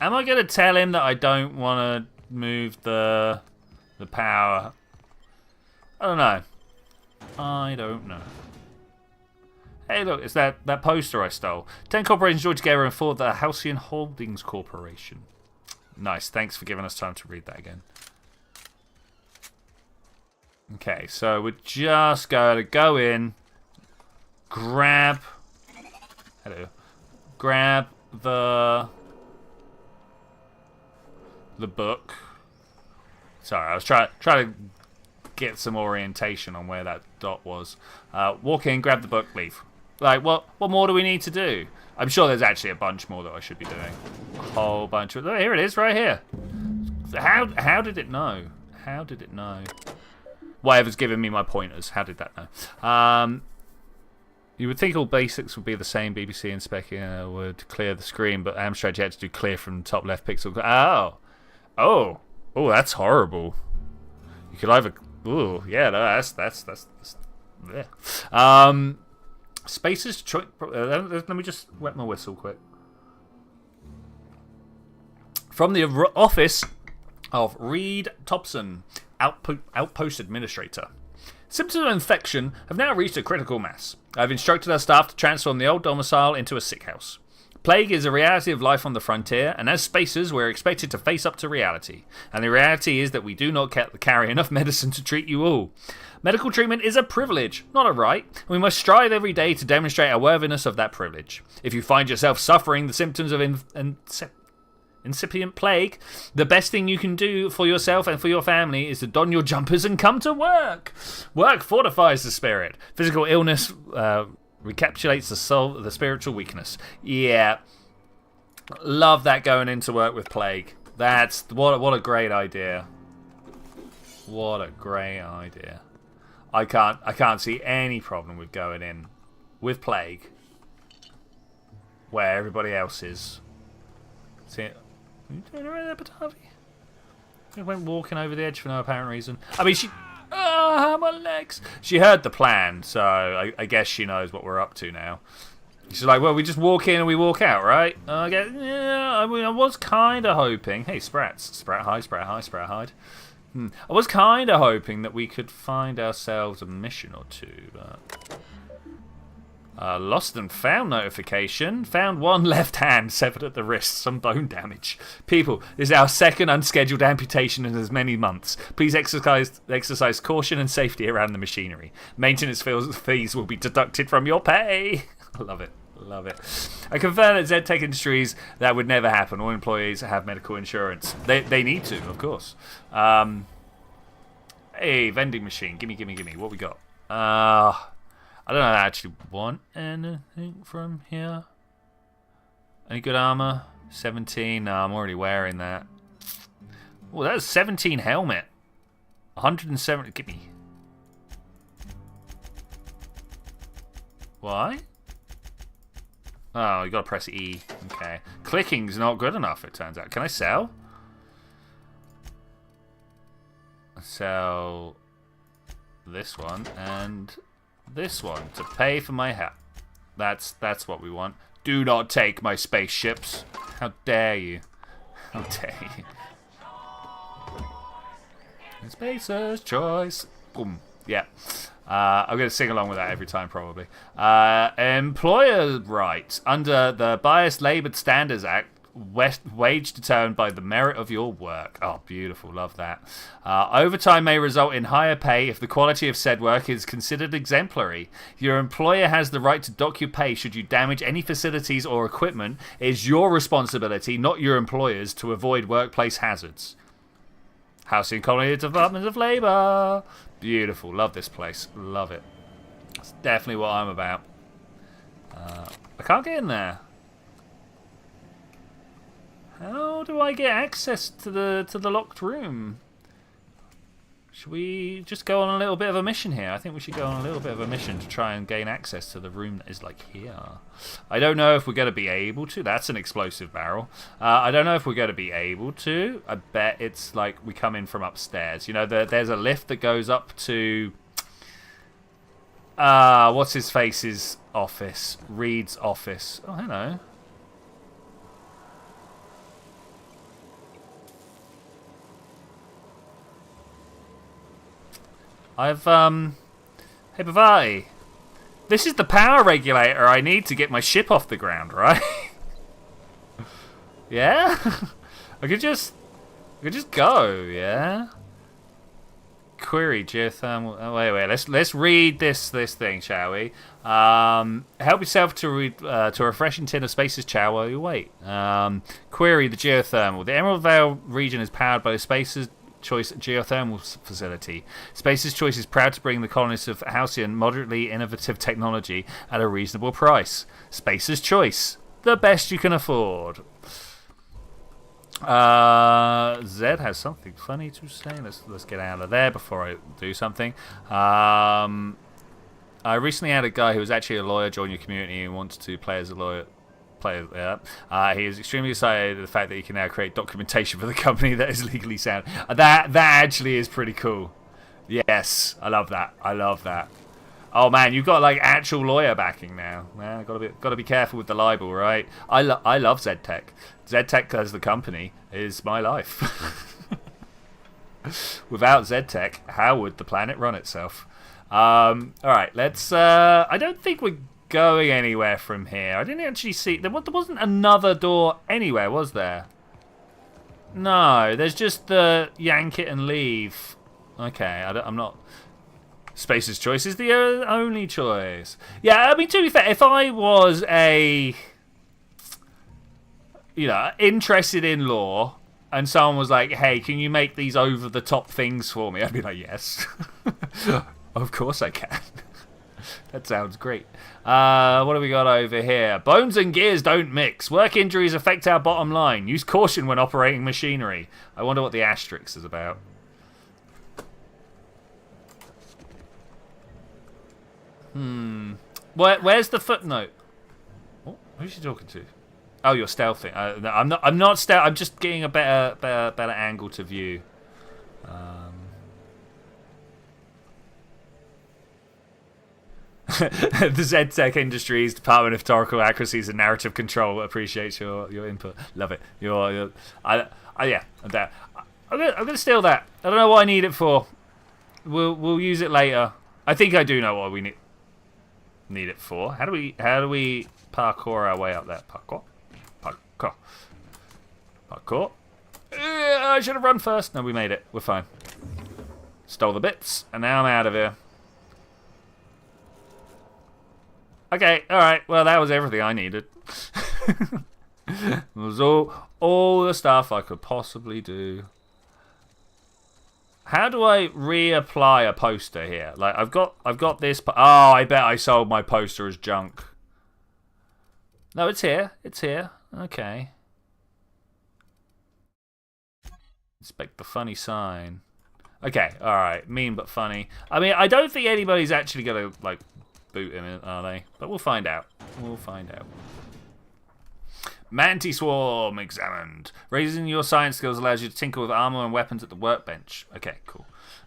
Am I going to tell him that I don't want to move the power? I don't know. I don't know. Hey, look, it's that poster I stole. 10 corporations joined together and formed the Halcyon Holdings Corporation. Nice, thanks for giving us time to read that again. Okay, so we're just going to go in, grab the book. Sorry, I was trying to get some orientation on where that dot was. Walk in, grab the book, leave. Like, what more do we need to do? I'm sure there's actually a bunch more that I should be doing. A whole bunch of... Oh, here it is, right here. How did it know? How did it know? Whatever's giving me my pointers. How did that know? You would think all basics would be the same. BBC and Spec would clear the screen, but Amstrad you had to do clear from the top left pixel. Oh, that's horrible. You could either... Ooh, yeah, no, that's yeah. Space's choice. Let me just wet my whistle quick. From the office of Reed Thompson, Outpost Administrator. Symptoms of infection have now reached a critical mass. I've instructed our staff to transform the old domicile into a sick house. Plague is a reality of life on the frontier, and as spacers, we're expected to face up to reality. And the reality is that we do not carry enough medicine to treat you all. Medical treatment is a privilege, not a right, and we must strive every day to demonstrate our worthiness of that privilege. If you find yourself suffering the symptoms of incipient plague, the best thing you can do for yourself and for your family is to don your jumpers and come to work. Work fortifies the spirit. Physical illness recapitulates the soul, the spiritual weakness. Yeah, love that going into work with plague. That's what a great idea. What a great idea. I can't see any problem with going in with plague where everybody else is. See it? Are you doing right there, Patavi? She went walking over the edge for no apparent reason. I mean, my legs. She heard the plan, so I guess she knows what we're up to now. She's like, well, we just walk in and we walk out, right? I was kind of hoping. Hey, Sprats. Sprat hide, Sprat hide, Sprat hide. I was kind of hoping that we could find ourselves a mission or two, but... lost and found notification. Found one left hand severed at the wrist. Some bone damage. People, this is our second unscheduled amputation in as many months. Please exercise caution and safety around the machinery. Maintenance fees will be deducted from your pay. I love it. Love it. I confirm that ZTech Industries, that would never happen. All employees have medical insurance. They need to, of course. Hey, vending machine. Gimme. What we got? I don't know if I actually want anything from here. Any good armor? 17. No, I'm already wearing that. Oh, that's 17 helmet. 170. Give me. Why? Oh, you gotta press E. Okay. Clicking's not good enough, it turns out. Can I sell? Sell this one and this one to pay for my hat. That's what we want. Do not take my spaceships. How dare you? How dare you? Spacer's choice. Boom. Yeah. I'm going to sing along with that every time, probably. Employer rights. Under the Biased Labor Standards Act, wage determined by the merit of your work. Oh, beautiful. Love that. Overtime may result in higher pay if the quality of said work is considered exemplary. Your employer has the right to dock your pay should you damage any facilities or equipment. It is your responsibility, not your employer's, to avoid workplace hazards. Housing Colony Department of Labor. Beautiful. Love this place. Love it. That's definitely what I'm about. I can't get in there. How do I get access to the locked room? Should we just go on a little bit of a mission here? I think we should go on a little bit of a mission to try and gain access to the room that is like here. I don't know if we're going to be able to. That's an explosive barrel. I don't know if we're going to be able to. I bet it's like we come in from upstairs. You know, there's a lift that goes up to... what's his face's office? Reed's office. Oh, hello. Hey, Bavai. This is the power regulator I need to get my ship off the ground, right? Yeah? I could just go, yeah? Query geothermal. Oh, wait. Let's read this thing, shall we? Help yourself to a refreshing tin of Spacer's Chow while you wait. Query the geothermal. The Emerald Vale region is powered by the Spacer's Choice geothermal facility. Spacer's Choice is proud to bring the colonists of Halcyon moderately innovative technology at a reasonable price. Spacer's Choice, the best you can afford. Zed has something funny to say. Let's get out of there before I do something. I recently had a guy who was actually a lawyer join your community and wanted to play as a lawyer. He is extremely excited at the fact that he can now create documentation for the company that is legally sound. That actually is pretty cool. Yes, I love that. Oh man, you've got like actual lawyer backing now. Man, gotta be careful with the libel, right? I love ZTech. ZTech as the company is my life. Without ZTech, how would the planet run itself? All right, let's. I don't think we're going anywhere from here. I didn't actually see... There wasn't another door anywhere, was there? No, there's just the yank it and leave. Okay, I'm not... Spacer's Choice is the only choice. Yeah, I mean, to be fair, if I was a... interested in law, and someone was like, hey, can you make these over-the-top things for me? I'd be like, yes. Of course I can. That sounds great. What do we got over here? Bones and gears don't mix. Work injuries affect our bottom line. Use caution when operating machinery. I wonder what the asterisk is about. Where's the footnote? Oh, who's she talking to? Oh, you're stealthing. No, I'm not stealth. I'm just getting a better angle to view. The ZTech Industries Department of Historical Accuracies and Narrative Control appreciates your input. Love it. Yeah, I'm there. I'm gonna steal that. I don't know what I need it for. We'll use it later. I think I do know what we need it for. How do we parkour our way up there? Parkour. I should have run first. No, we made it. We're fine. Stole the bits, and now I'm out of here. Okay, alright, well that was everything I needed. It was all the stuff I could possibly do. How do I reapply a poster here? Like I've got this. Oh, I bet I sold my poster as junk. No, it's here. It's here. Okay. Inspect the funny sign. Okay, all right. Mean but funny. I mean, I don't think anybody's actually gonna like boot him, are they? But we'll find out. We'll find out. Manti Swarm examined. Raising your science skills allows you to tinker with armor and weapons at the workbench. Okay, cool.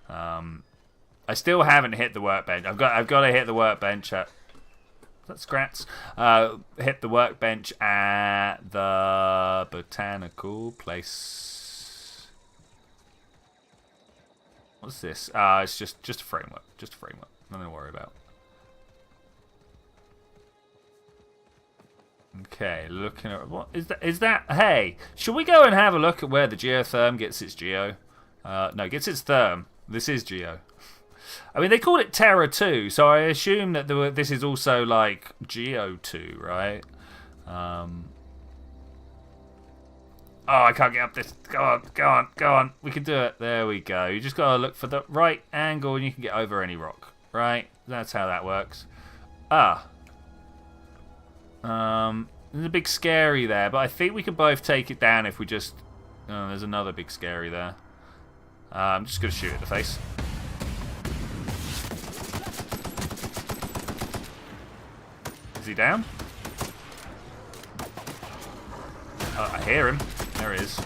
I still haven't hit the workbench. I've got to hit the workbench at. That's Scrats. Hit the workbench at the botanical place. What's this? It's just a framework. Just a framework. Nothing to worry about. Okay, looking at what is that? Hey, should we go and have a look at where the geotherm gets its geo? No, gets its therm. This is geo. I mean, they called it Terra 2, so I assume that this is also like Geo 2, right? Oh, I can't get up this. Go on, go on, go on. We can do it. There we go. You just gotta look for the right angle, and you can get over any rock, right? That's how that works. There's a big scary there, but I think we can both take it down if we just... Oh, there's another big scary there. I'm just going to shoot it in the face. Is he down? Oh, I hear him. There he is.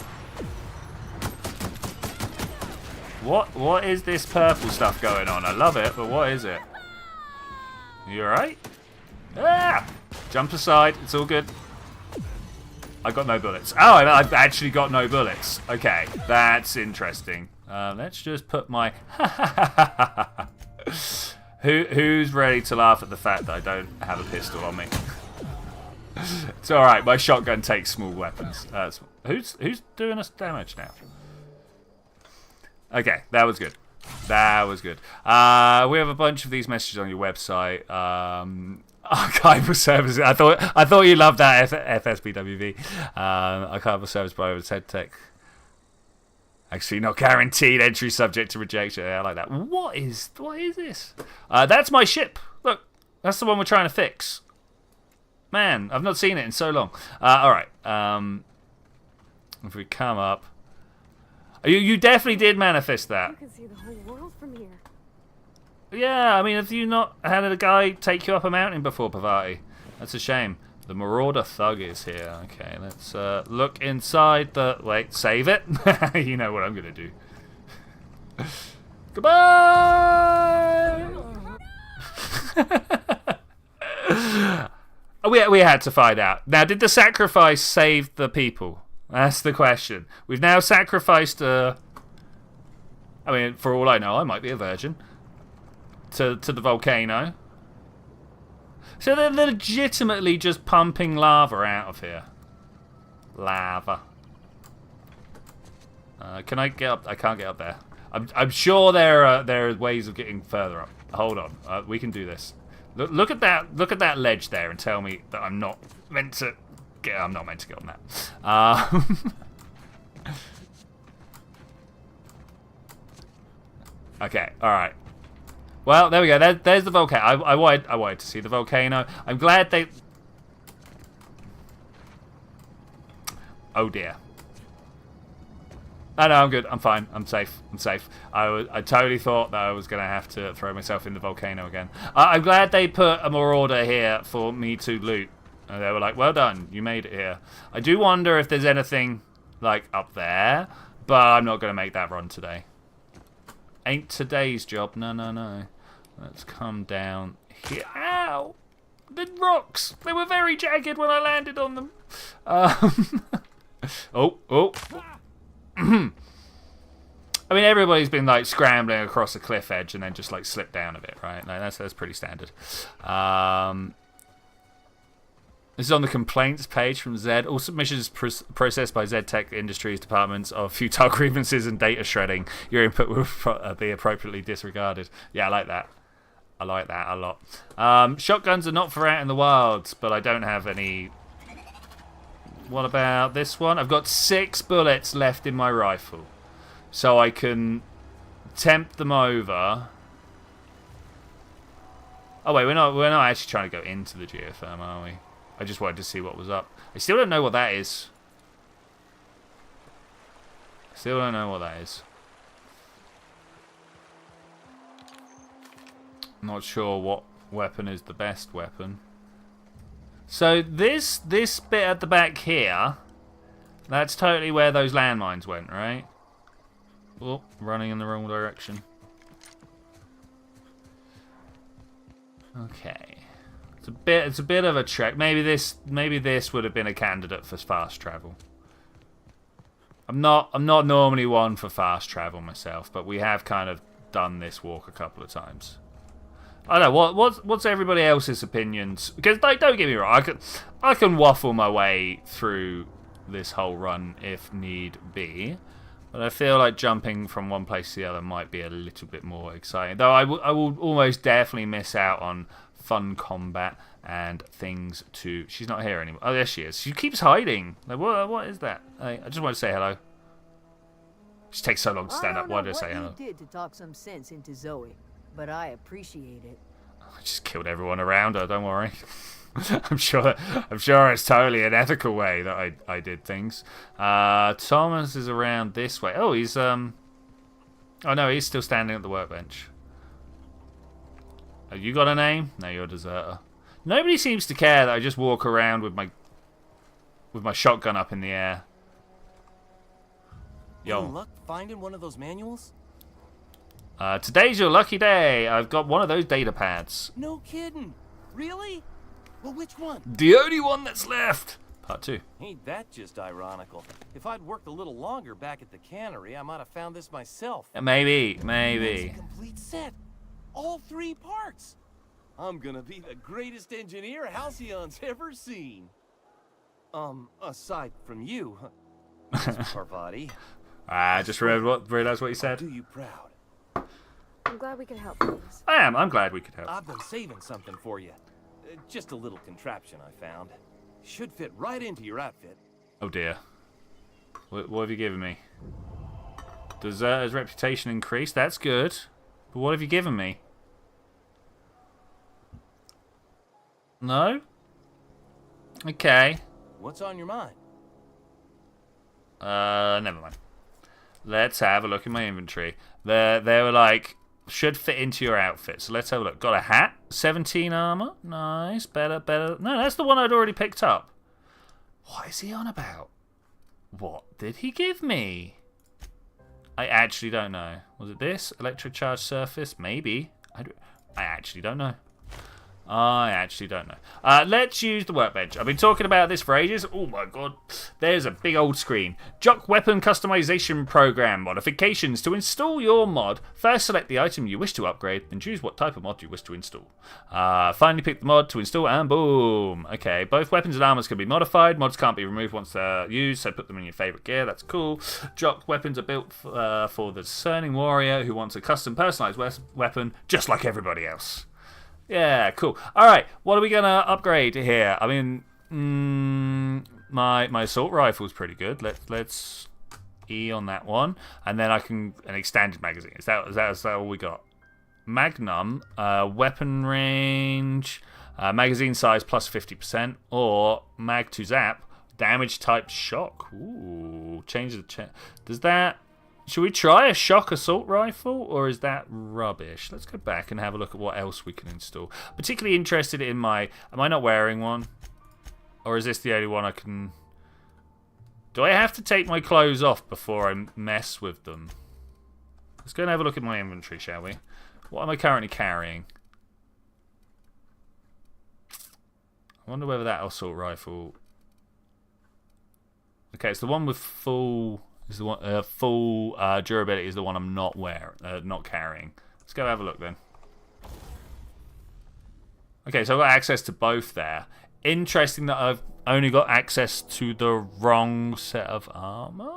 What is this purple stuff going on? I love it, but what is it? You alright? Ah! Jump aside. It's all good. I got no bullets. Oh, I've actually got no bullets. Okay, that's interesting. Let's just put my... Who's ready to laugh at the fact that I don't have a pistol on me? It's alright, my shotgun takes small weapons. Who's doing us damage now? Okay, that was good. That was good. We have a bunch of these messages on your website. Archival services. I thought you loved that FSBWV. Archival service provider said tech. Actually, not guaranteed entry, subject to rejection. Yeah, I like that. What is this? That's my ship. Look, that's the one we're trying to fix. Man, I've not seen it in so long. All right. If we come up, you definitely did manifest that. You can see the whole world from here. Yeah, I mean, have you not had a guy take you up a mountain before, Pavati? That's a shame. The Marauder Thug is here. Okay, let's look inside the... Wait, save it? You know what I'm going to do. Goodbye! We had to find out. Now, did the sacrifice save the people? That's the question. We've now sacrificed... I mean, for all I know, I might be a virgin. To the volcano. So they're legitimately just pumping lava out of here. Lava. Can I get up? I can't get up there. I'm sure there are ways of getting further up. Hold on. We can do this. Look at that. Look at that ledge there, and tell me that I'm not meant to get. I'm not meant to get on that. Okay. All right. Well, there we go. There's the volcano. I wanted to see the volcano. I'm glad they... Oh, dear. No, I'm good. I'm fine. I'm safe. I'm safe. I totally thought that I was going to have to throw myself in the volcano again. I'm glad they put a marauder here for me to loot. And they were like, well done. You made it here. I do wonder if there's anything, like, up there. But I'm not going to make that run today. Ain't today's job. No. Let's come down here. Ow! The rocks! They were very jagged when I landed on them. Oh. I mean, everybody's been, like, scrambling across a cliff edge and then just, like, slipped down a bit, right? No, that's pretty standard. This is on the complaints page from Zed. All submissions processed by Zed Tech Industries departments of futile grievances and data shredding. Your input will be appropriately disregarded. Yeah, I like that. I like that a lot. Shotguns are not for out in the wilds, but I don't have any. What about this one? I've got 6 bullets left in my rifle. So I can tempt them over. Oh wait, we're not actually trying to go into the geotherm, are we? I just wanted to see what was up. I still don't know what that is. Still don't know what that is. Not sure what weapon is the best weapon. So this bit at the back here, that's totally where those landmines went, right? Oh, running in the wrong direction. Okay. It's a bit of a trek. Maybe this would have been a candidate for fast travel. I'm not normally one for fast travel myself, but we have kind of done this walk a couple of times. I don't know what's everybody else's opinions, because like, don't get me wrong, I can waffle my way through this whole run if need be, but I feel like jumping from one place to the other might be a little bit more exciting. Though I will almost definitely miss out on fun combat and things to... She's not here anymore. Oh, there she is. She keeps hiding. Like, what is that? I just want to say hello. She takes so long to stand up. Why did I say hello? You did to talk some sense into Zoe, but I appreciate it. I just killed everyone around her. Don't worry. I'm sure it's totally an ethical way that I did things. Thomas is around this way. Oh, he's oh no, he's still standing at the workbench. Have you got a name? No, you're a deserter. Nobody seems to care that I just walk around with my shotgun up in the air. Yo. Any luck finding one of those manuals? Today's your lucky day. I've got one of those data pads. No kidding. Really? Well, which one? The only one that's left. Part 2. Ain't that just ironical? If I'd worked a little longer back at the cannery, I might have found this myself. Maybe. It's a complete set. All 3 parts. I'm gonna be the greatest engineer Halcyon's ever seen. Aside from you, Mr. Parvati. I just realized what you said. I'll do you proud. I'm glad we could help, please. I'm glad we could help. I've been saving something for you. Just a little contraption I found. Should fit right into your outfit. Oh dear. What have you given me? Does his reputation increase? That's good. But what have you given me? No? Okay. What's on your mind? Never mind. Let's have a look in my inventory. They were like, should fit into your outfit. So let's have a look. Got a hat. 17 armor. Nice. Better. No, that's the one I'd already picked up. What is he on about? What did he give me? I actually don't know. Was it this? Electric charge surface? Maybe. I actually don't know. Let's use the workbench. I've been talking about this for ages. Oh my god. There's a big old screen. Jock Weapon Customization Program. Modifications. To install your mod, first select the item you wish to upgrade, then choose what type of mod you wish to install. Finally pick the mod to install, and boom. Okay, both weapons and armors can be modified. Mods can't be removed once they're used, so put them in your favorite gear. That's cool. Jock weapons are built for the discerning warrior who wants a custom personalized weapon, just like everybody else. Yeah, cool. All right, what are we gonna upgrade here? I mean, my assault rifle's pretty good. Let's E on that one, and then an extended magazine. Is that all we got? Magnum, weapon range, magazine size plus 50%, or mag to zap, damage type shock. Ooh, change the does that? Should we try a shock assault rifle, or is that rubbish? Let's go back and have a look at what else we can install. Particularly interested in am I not wearing one? Or is this the only one I can... Do I have to take my clothes off before I mess with them? Let's go and have a look at my inventory, shall we? What am I currently carrying? I wonder whether that assault rifle... Okay, it's the one with full... full durability is the one I'm not carrying. Let's go have a look then. Okay, so I've got access to both there. Interesting that I've only got access to the wrong set of armor.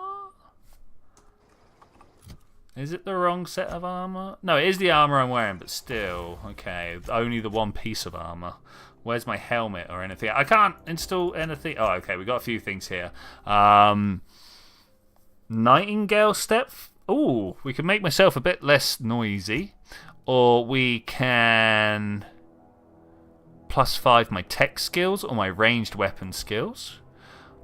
Is it the wrong set of armor? No, it is the armor I'm wearing, but still. Okay, only the one piece of armor. Where's my helmet or anything? I can't install anything. Oh, okay, we got a few things here. Nightingale step Ooh, we can make myself a bit less noisy. Or we can +5 my tech skills or my ranged weapon skills.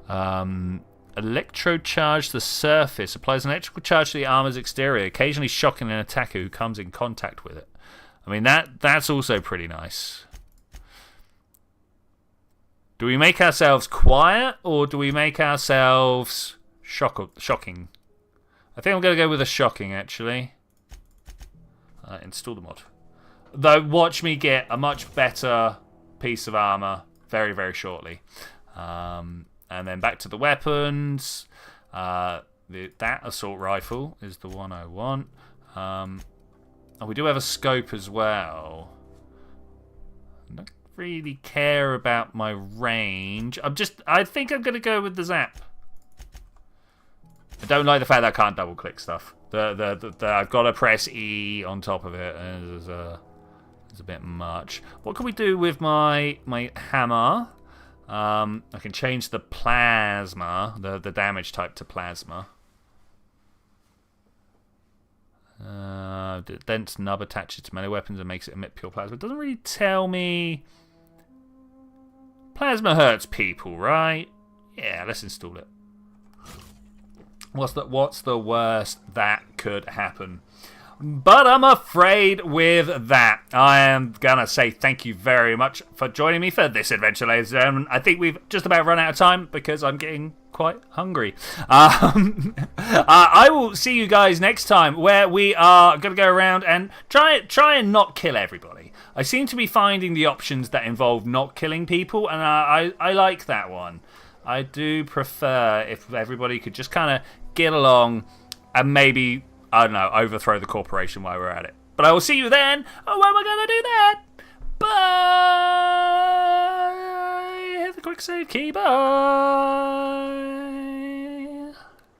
Electrocharge the surface. Applies an electrical charge to the armor's exterior, occasionally shocking an attacker who comes in contact with it. I mean, that's also pretty nice. Do we make ourselves quiet or do we make ourselves shocking? I think I'm going to go with a shocking, actually. Install the mod. Though, watch me get a much better piece of armor very, very shortly. And then back to the weapons. That assault rifle is the one I want. And we do have a scope as well. I don't really care about my range. I think I'm going to go with the zap. I don't like the fact that I can't double click stuff. I've got to press E on top of it. It's a bit much. What can we do with my hammer? I can change the plasma, the damage type to plasma. The dense nub attaches to melee weapons and makes it emit pure plasma. It doesn't really tell me. Plasma hurts people, right? Yeah, let's install it. What's the worst that could happen? But I'm afraid with that, I am going to say thank you very much for joining me for this adventure, ladies and gentlemen. I think we've just about run out of time because I'm getting quite hungry. I will see you guys next time where we are going to go around and try and not kill everybody. I seem to be finding the options that involve not killing people, and I like that one. I do prefer if everybody could just kind of get along and maybe, I don't know, overthrow the corporation while we're at it. But I will see you then. Oh, when we're going to do that. Bye. Hit the quick save key. Bye.